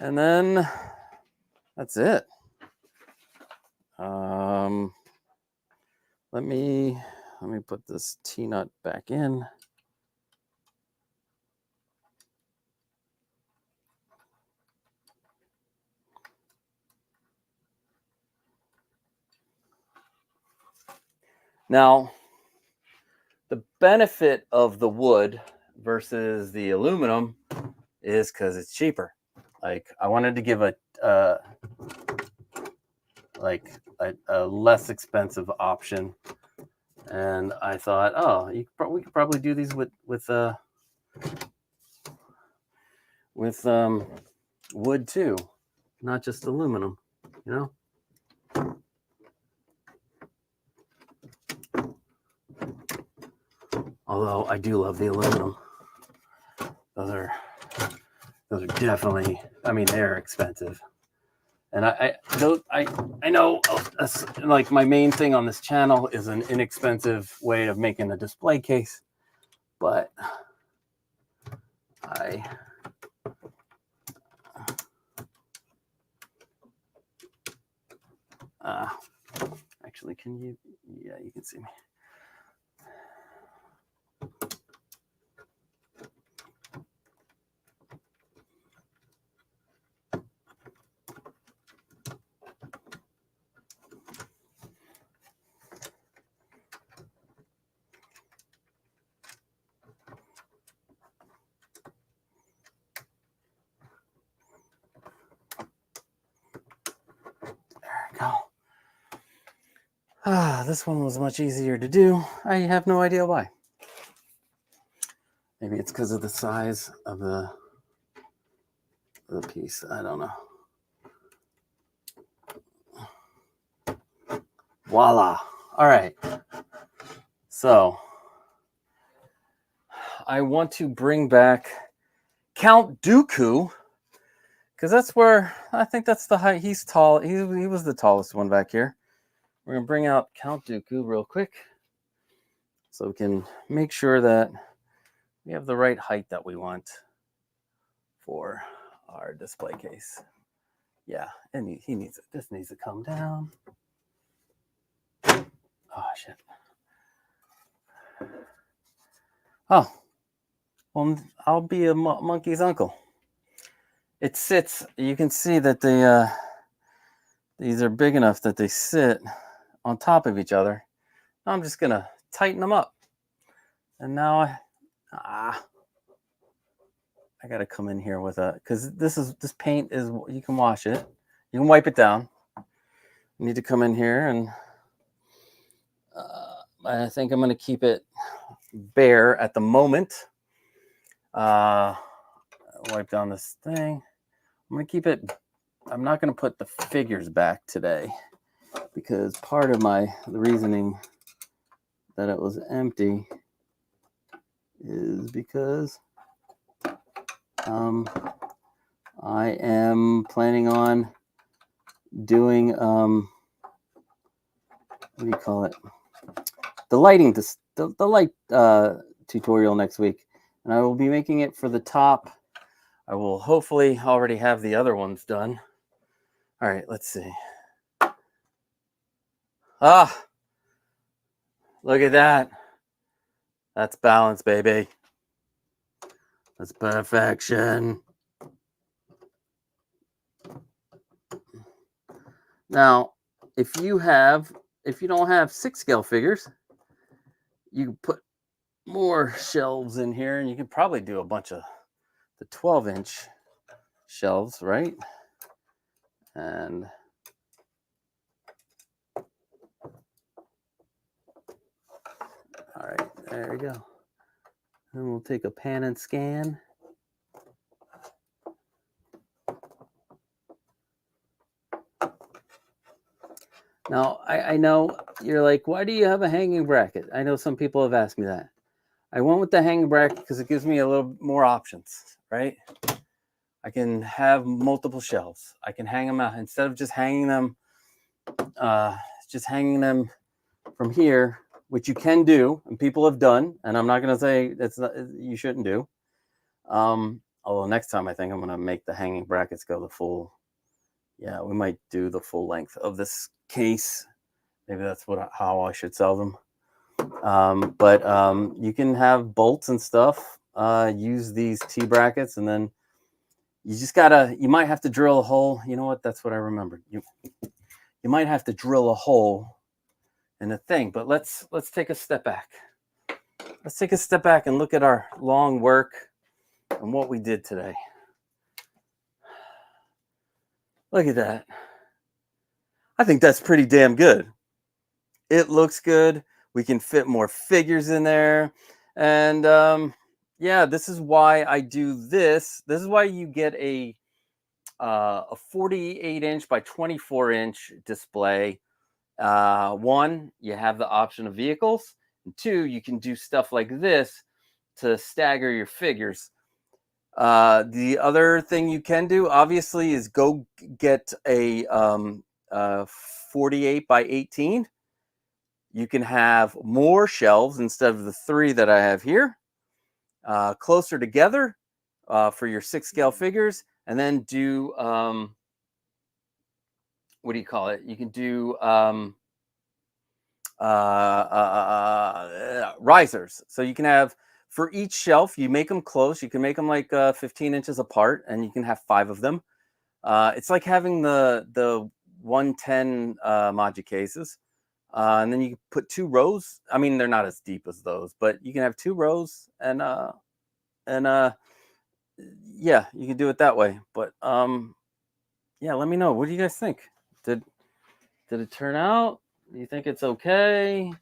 And then that's it. Let me put this T-nut back in. Now, the benefit of the wood versus the aluminum is because it's cheaper. Like I wanted to give a less expensive option, and I thought, oh, we could probably do these with wood too, not just aluminum, you know. Although I do love the aluminum. Those are definitely, I mean, they're expensive. And I know like my main thing on this channel is an inexpensive way of making a display case, but actually, can you, yeah, you can see me. This one was much easier to do. I have no idea why. Maybe it's because of the size of the piece. I don't know. Voila. All right. So I want to bring back Count Dooku, because that's where I think that's the height. He's tall. He was the tallest one back here. We're gonna bring out Count Dooku real quick, so we can make sure that we have the right height that we want for our display case. Yeah, and he needs it. This needs to come down. Oh shit. Oh, well, I'll be a monkey's uncle. It sits. You can see that they these are big enough that they sit on top of each other. I'm just gonna tighten them up, and now I gotta come in here with a, because this paint is, you can wash it, you can wipe it down. You need to come in here, and I think I'm gonna keep it bare at the moment. Wipe down this thing. I'm gonna keep it. I'm not gonna put the figures back today, because part of the reasoning that it was empty is because I am planning on doing what do you call it? The lighting, the light tutorial next week, and I will be making it for the top. I will hopefully already have the other ones done. All right, let's see. Ah, look at that. That's balance, baby. That's perfection. Now, if you don't have 6 scale figures, you can put more shelves in here, and you can probably do a bunch of the 12-inch shelves, right? And all right, there we go. And we'll take a pan and scan. Now, I know you're like, why do you have a hanging bracket? I know some people have asked me that. I went with the hanging bracket because it gives me a little more options, right? I can have multiple shelves. I can hang them out instead of just hanging them from here, which you can do, and people have done, and I'm not going to say you shouldn't do. Although next time I think I'm going to make the hanging brackets go the full. Yeah, we might do the full length of this case. Maybe that's how I should sell them. But you can have bolts and stuff. Use these T brackets, and then you might have to drill a hole. You know what? That's what I remembered. You might have to drill a hole in the thing. But let's take a step back. Let's take a step back and look at our long work and what we did today. Look at that. I think that's pretty damn good. It looks good. We can fit more figures in there. And yeah, this is why I do this. This is why you get a 48-inch by 24-inch display. 1, you have the option of vehicles. And 2, you can do stuff like this to stagger your figures. The other thing you can do, obviously, is go get a 48 by 18. You can have more shelves instead of the 3 that I have here, closer together for your 6 scale figures, and then do what do you call it? You can do risers. So you can have, for each shelf, you make them close. You can make them like 15 inches apart, and you can have 5 of them. It's like having the 110 Moducases. And then you can put 2 rows. I mean, they're not as deep as those, but you can have 2 rows, and yeah, you can do it that way. But yeah, let me know. What do you guys think? Did it turn out? Do you think it's okay?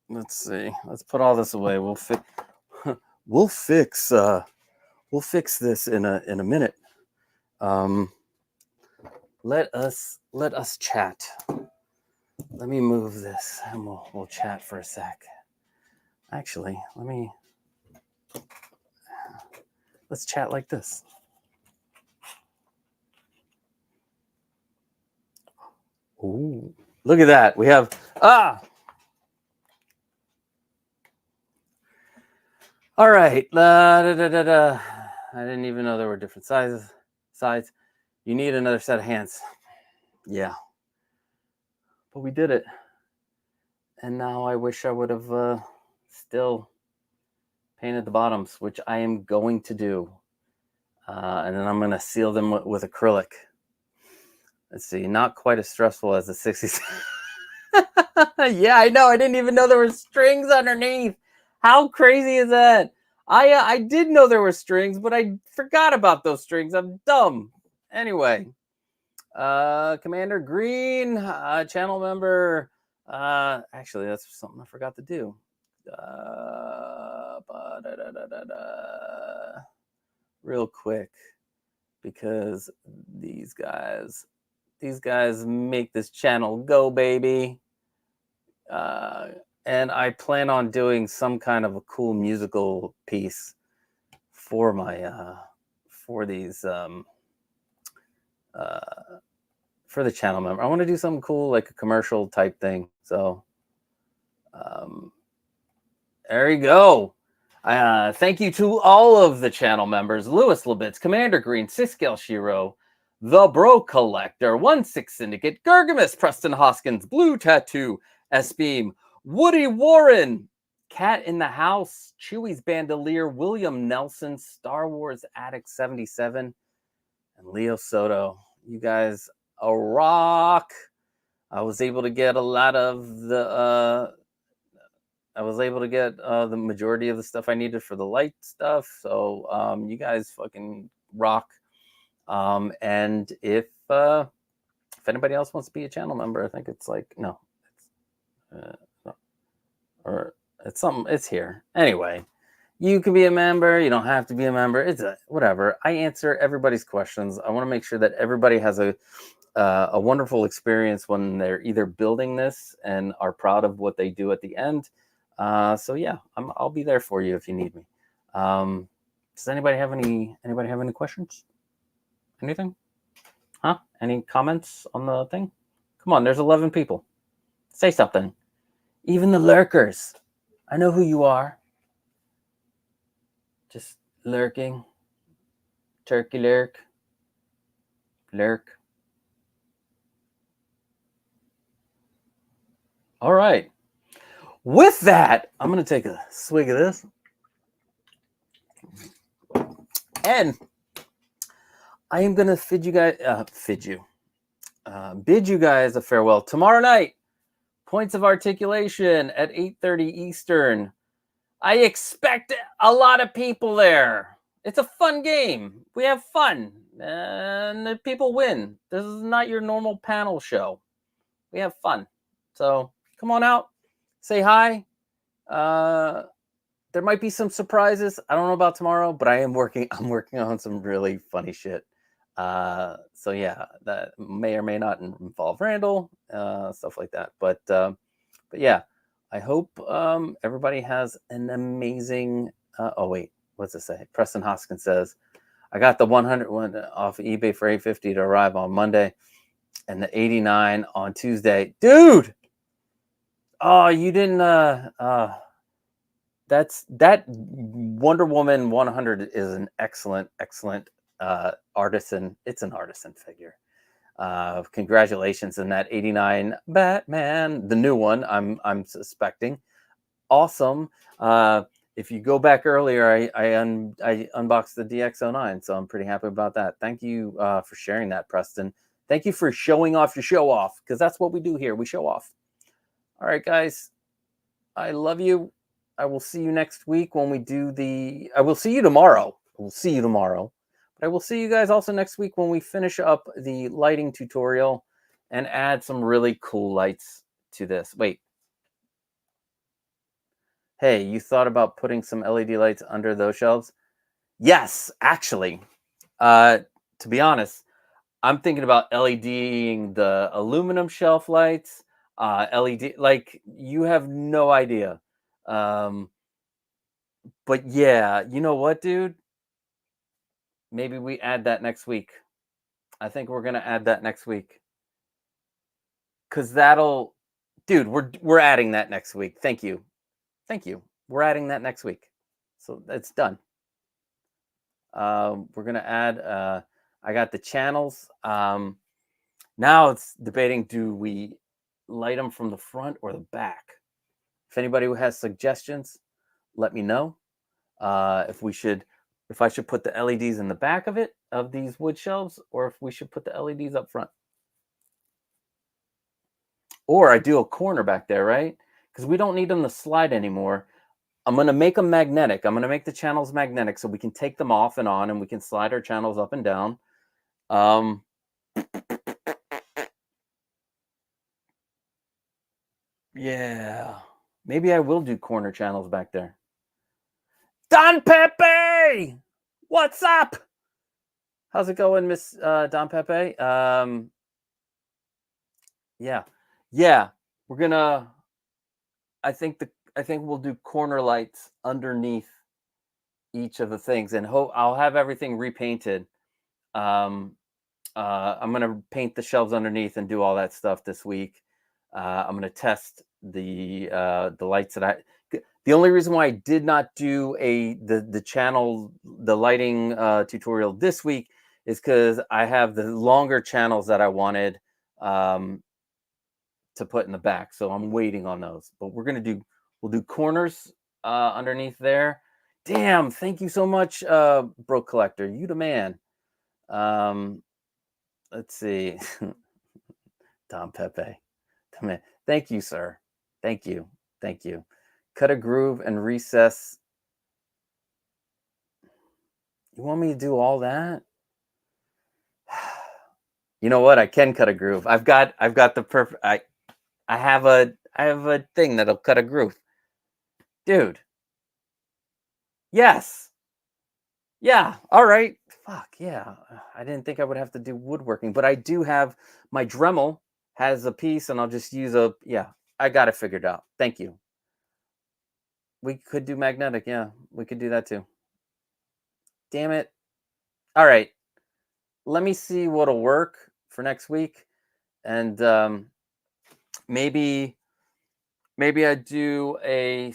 Let's see. Let's put all this away. We'll fix this in a minute. Let us chat. let me move this and we'll chat for a sec. Actually, let's chat like this. Ooh, look at that. We have, all right. I didn't even know there were different sides. You need another set of hands. Yeah. But we did it. And now I wish I would have still painted the bottoms, which I am going to do. And then I'm going to seal them with acrylic. Let's see, not quite as stressful as the 60s. Yeah, I know. I didn't even know there were strings underneath. How crazy is that? I did know there were strings, but I forgot about those strings. I'm dumb. Anyway, Commander Green, channel member. Actually, that's something I forgot to do. Real quick, because these guys make this channel go, baby. And I plan on doing some kind of a cool musical piece for my for these for the channel member. I want to do something cool, like a commercial type thing. So there you go. Thank you to all of the channel members: Lewis Lebitz, Commander Green, 𝗙cie 𝗧 the Bro Collector, 16 Syndicate, Gergamus, Preston Hoskins, Blue Tattoo, S-Beam, Woody Warren, Cat in the House, Chewy's Bandolier, William Nelson, Star Wars Addict 77, and Leo Soto. You guys are rock. I was able to get a lot of the the majority of the stuff I needed for the light stuff. So you guys fucking rock. And if anybody else wants to be a channel member, I think it's like, no, or it's something, it's here. Anyway, you can be a member. You don't have to be a member. It's whatever. I answer everybody's questions. I want to make sure that everybody has a wonderful experience when they're either building this and are proud of what they do at the end. So yeah, I'll be there for you if you need me. Does anybody have any questions? Anything? Huh? Any comments on the thing? Come on, there's 11 people. Say something. Even the lurkers. I know who you are. Just lurking. Turkey lurk. Lurk. All right. With that, I'm going to take a swig of this. And I am going to bid you guys a farewell. Tomorrow night, Points of Articulation at 8:30 Eastern. I expect a lot of people there. It's a fun game. We have fun. And the people win. This is not your normal panel show. We have fun. So come on out. Say hi. There might be some surprises. I don't know about tomorrow, but I'm working on some really funny shit. So yeah, that may or may not involve Randall, stuff like that. But yeah, I hope everybody has an amazing. Oh wait, what's it say? Preston Hoskins says, I got the 100 one off eBay for $850 to arrive on Monday, and the 89 on Tuesday. Dude, oh, you didn't. That Wonder Woman 100 is an excellent artisan. It's an artisan figure. Congratulations on that 89 Batman, the new one. I'm suspecting. Awesome. If you go back earlier, I unboxed the DX09, so I'm pretty happy about that. Thank you for sharing that, Preston. Thank you for showing off your show off, because that's what we do here. We show off. All right, guys. I love you. I will see you next week when we do the. I will see you tomorrow. We'll see you tomorrow. But I will see you guys also next week when we finish up the lighting tutorial and add some really cool lights to this. Wait. Hey, you thought about putting some LED lights under those shelves? Yes, actually. To be honest, I'm thinking about LEDing the aluminum shelf lights. LED. Like, you have no idea. But yeah, you know what, dude? Maybe we add that next week. I think we're gonna add that next week. Cause that'll, dude, we're adding that next week. Thank you. We're adding that next week. So it's done. We're gonna add. I got the channels. Now it's debating: do we light them from the front or the back? If anybody who has suggestions, let me know. If I should put the LEDs in the back of these wood shelves, or if we should put the LEDs up front. Or I do a corner back there, right? Because we don't need them to slide anymore. I'm going to make them magnetic. I'm going to make the channels magnetic so we can take them off and on, and we can slide our channels up and down. Yeah. Maybe I will do corner channels back there. 𝗏𝗵𝗵! What's up? How's it going, Miss 𝗏𝗵𝗵? Yeah. We're gonna. I think we'll do corner lights underneath each of the things, and I'll have everything repainted. I'm gonna paint the shelves underneath and do all that stuff this week. I'm gonna test the lights that the only reason why I did not do the lighting tutorial this week is because I have the longer channels that I wanted to put in the back, so I'm waiting on those. But we'll do corners underneath there. Damn, thank you so much, Bro Collector. You the man. Let's see. 𝗏𝗵𝗵. Thank you, sir. Thank you. Cut a groove and recess. You want me to do all that? You know what? I can cut a groove. I've got the perfect. I have a thing that'll cut a groove, dude. Yes. Yeah. All right. Fuck yeah. I didn't think I would have to do woodworking, but I do have my Dremel has a piece, and I'll just use I got it figured out. Thank you. We could do magnetic. Yeah, we could do that too. Damn it. All right. Let me see what'll work for next week. And maybe I do a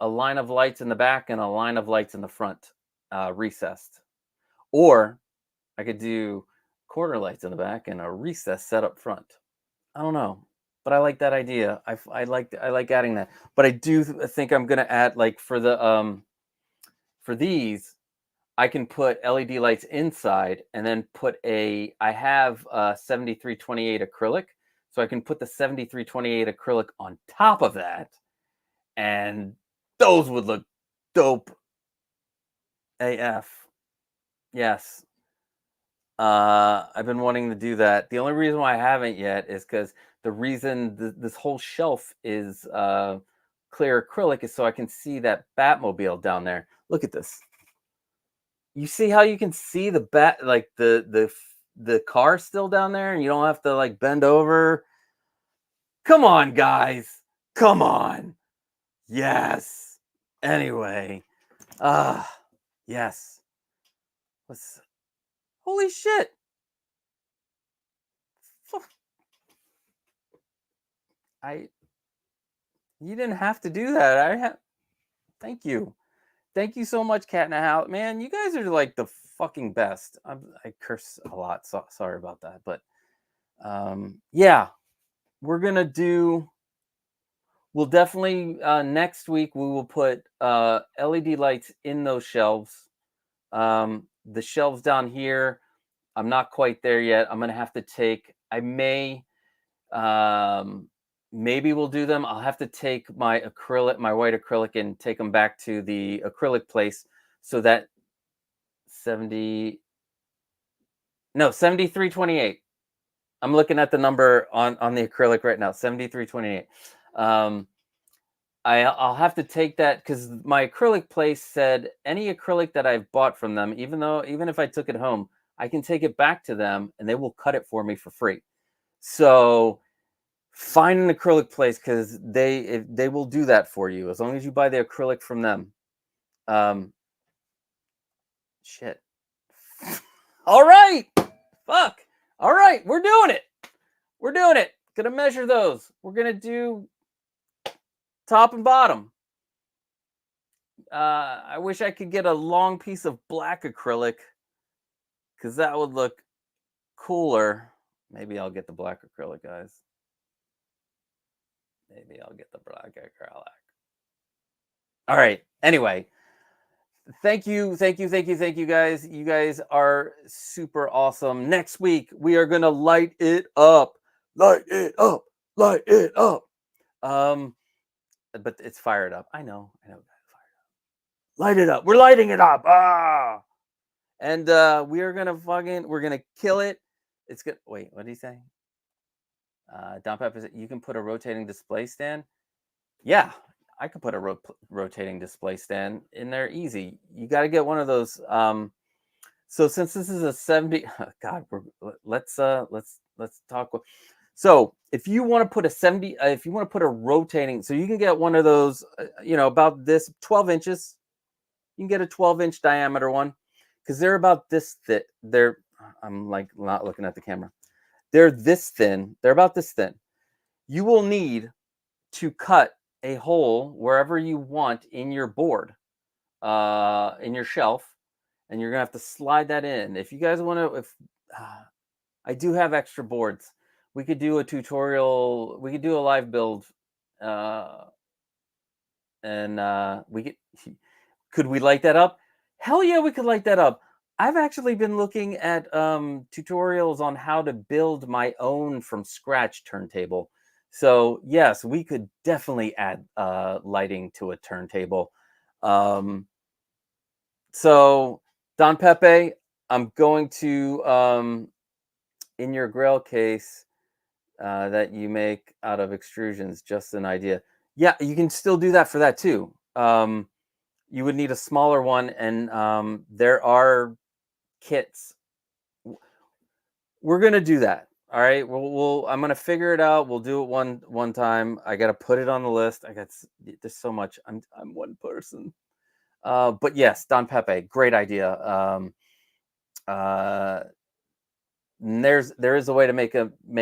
line of lights in the back and a line of lights in the front, recessed. Or I could do corner lights in the back and a recess set up front. I don't know, but I like that idea. I like adding that. But I do think I'm gonna add, like, for these, I can put LED lights inside and then put I have 7328 acrylic, so I can put the 7328 acrylic on top of that, and those would look dope AF. Yes. I've been wanting to do that. The only reason why I haven't yet is because the reason this whole shelf is clear acrylic is so I can see that Batmobile down there. Look at this. You see how you can see the the car still down there, and you don't have to, like, bend over. Come on, guys. Come on. Yes. Anyway. Yes. Holy shit. You didn't have to do that. Thank you. Thank you so much, Cat in a House. Man, you guys are like the fucking best. I curse a lot, so sorry about that. But yeah, we're gonna do. We'll definitely next week we will put LED lights in those shelves. The shelves down here, I'm not quite there yet. I'm gonna have to take. Maybe we'll do them. I'll have to take my white acrylic, and take them back to the acrylic place so that 7328. I'm looking at the number on the acrylic right now, 7328. I'll have to take that because my acrylic place said any acrylic that I've bought from them, even if I took it home, I can take it back to them and they will cut it for me for free. So find an acrylic place because they will do that for you as long as you buy the acrylic from them. Shit. All right. Fuck. All right. We're doing it. We're doing it. Gonna measure those. We're gonna do top and bottom. I wish I could get a long piece of black acrylic because that would look cooler. Maybe I'll get the black acrylic, guys. Maybe I'll get the black acrylic. All right. Anyway, thank you, guys. You guys are super awesome. Next week, we are going to light it up. Light it up. Light it up. But it's fired up. I know. Light it up. We're lighting it up. And we are gonna we're gonna kill it. It's good. Wait, what did he say? Don Pep, you can put a rotating display stand. Yeah, I could put a rotating display stand in there easy. You got to get one of those. So since this is a 70, God, let's talk. So if you want to put a 70, if you want to put a rotating, so you can get one of those, about this 12 inches. You can get a 12-inch diameter one because they're about this thick. I'm like not looking at the camera. They're this thin. They're about this thin. You will need to cut a hole wherever you want in your board, in your shelf, and you're gonna have to slide that in. If you guys want to, I do have extra boards. We could do a tutorial. We could do a live build, and we could we light that up? Hell yeah, we could light that up. I've actually been looking at tutorials on how to build my own from scratch turntable. So yes, we could definitely add lighting to a turntable. So Don Pepe, I'm going to in your grill case that you make out of extrusions, just an idea. Yeah, you can still do that for that too. You would need a smaller one, and there are kits. We're gonna do that. All right. I'm gonna figure it out. We'll do it one time. I gotta put it on the list. There's so much. I'm one person. But yes, Don Pepe, great idea. There is a way to make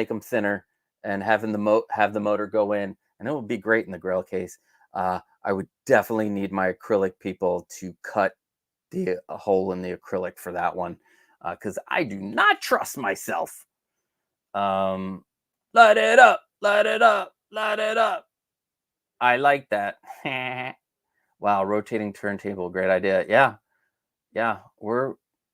them thinner and having have the motor go in, and it would be great in the grill case. I would definitely need my acrylic people to cut the hole in the acrylic for that one, because I do not trust myself. Light it up, light it up, light it up. I like that. Wow, rotating turntable, great idea. Yeah,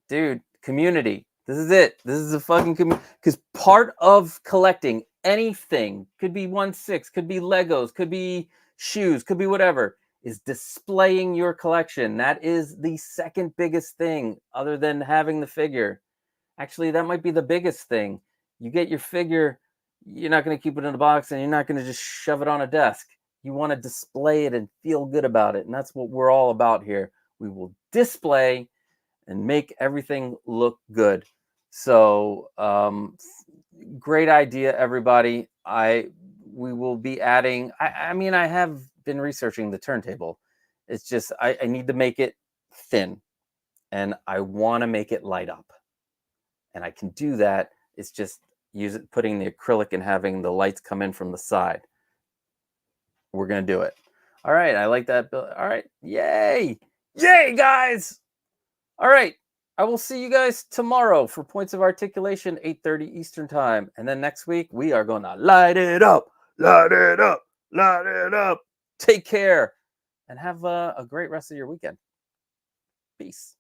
dude, community. This is it. This is a fucking community. Because part of collecting anything, could be 1/6, could be Legos, could be shoes, could be whatever, is displaying your collection. That is the second biggest thing other than having the figure. Actually, that might be the biggest thing. You get your figure, you're not going to keep it in a box, and you're not going to just shove it on a desk. You want to display it and feel good about it. And that's what we're all about here. We will display and make everything look good. So great idea, everybody. We will be adding, I mean, I have been researching the turntable. It's just, I need to make it thin, and I want to make it light up. And I can do that. It's just putting the acrylic and having the lights come in from the side. We're going to do it. All right. I like that. All right. Yay. Yay, guys. All right. I will see you guys tomorrow for Points of Articulation, 8:30 Eastern Time. And then next week, we are going to light it up, light it up, light it up. Take care and have a great rest of your weekend. Peace.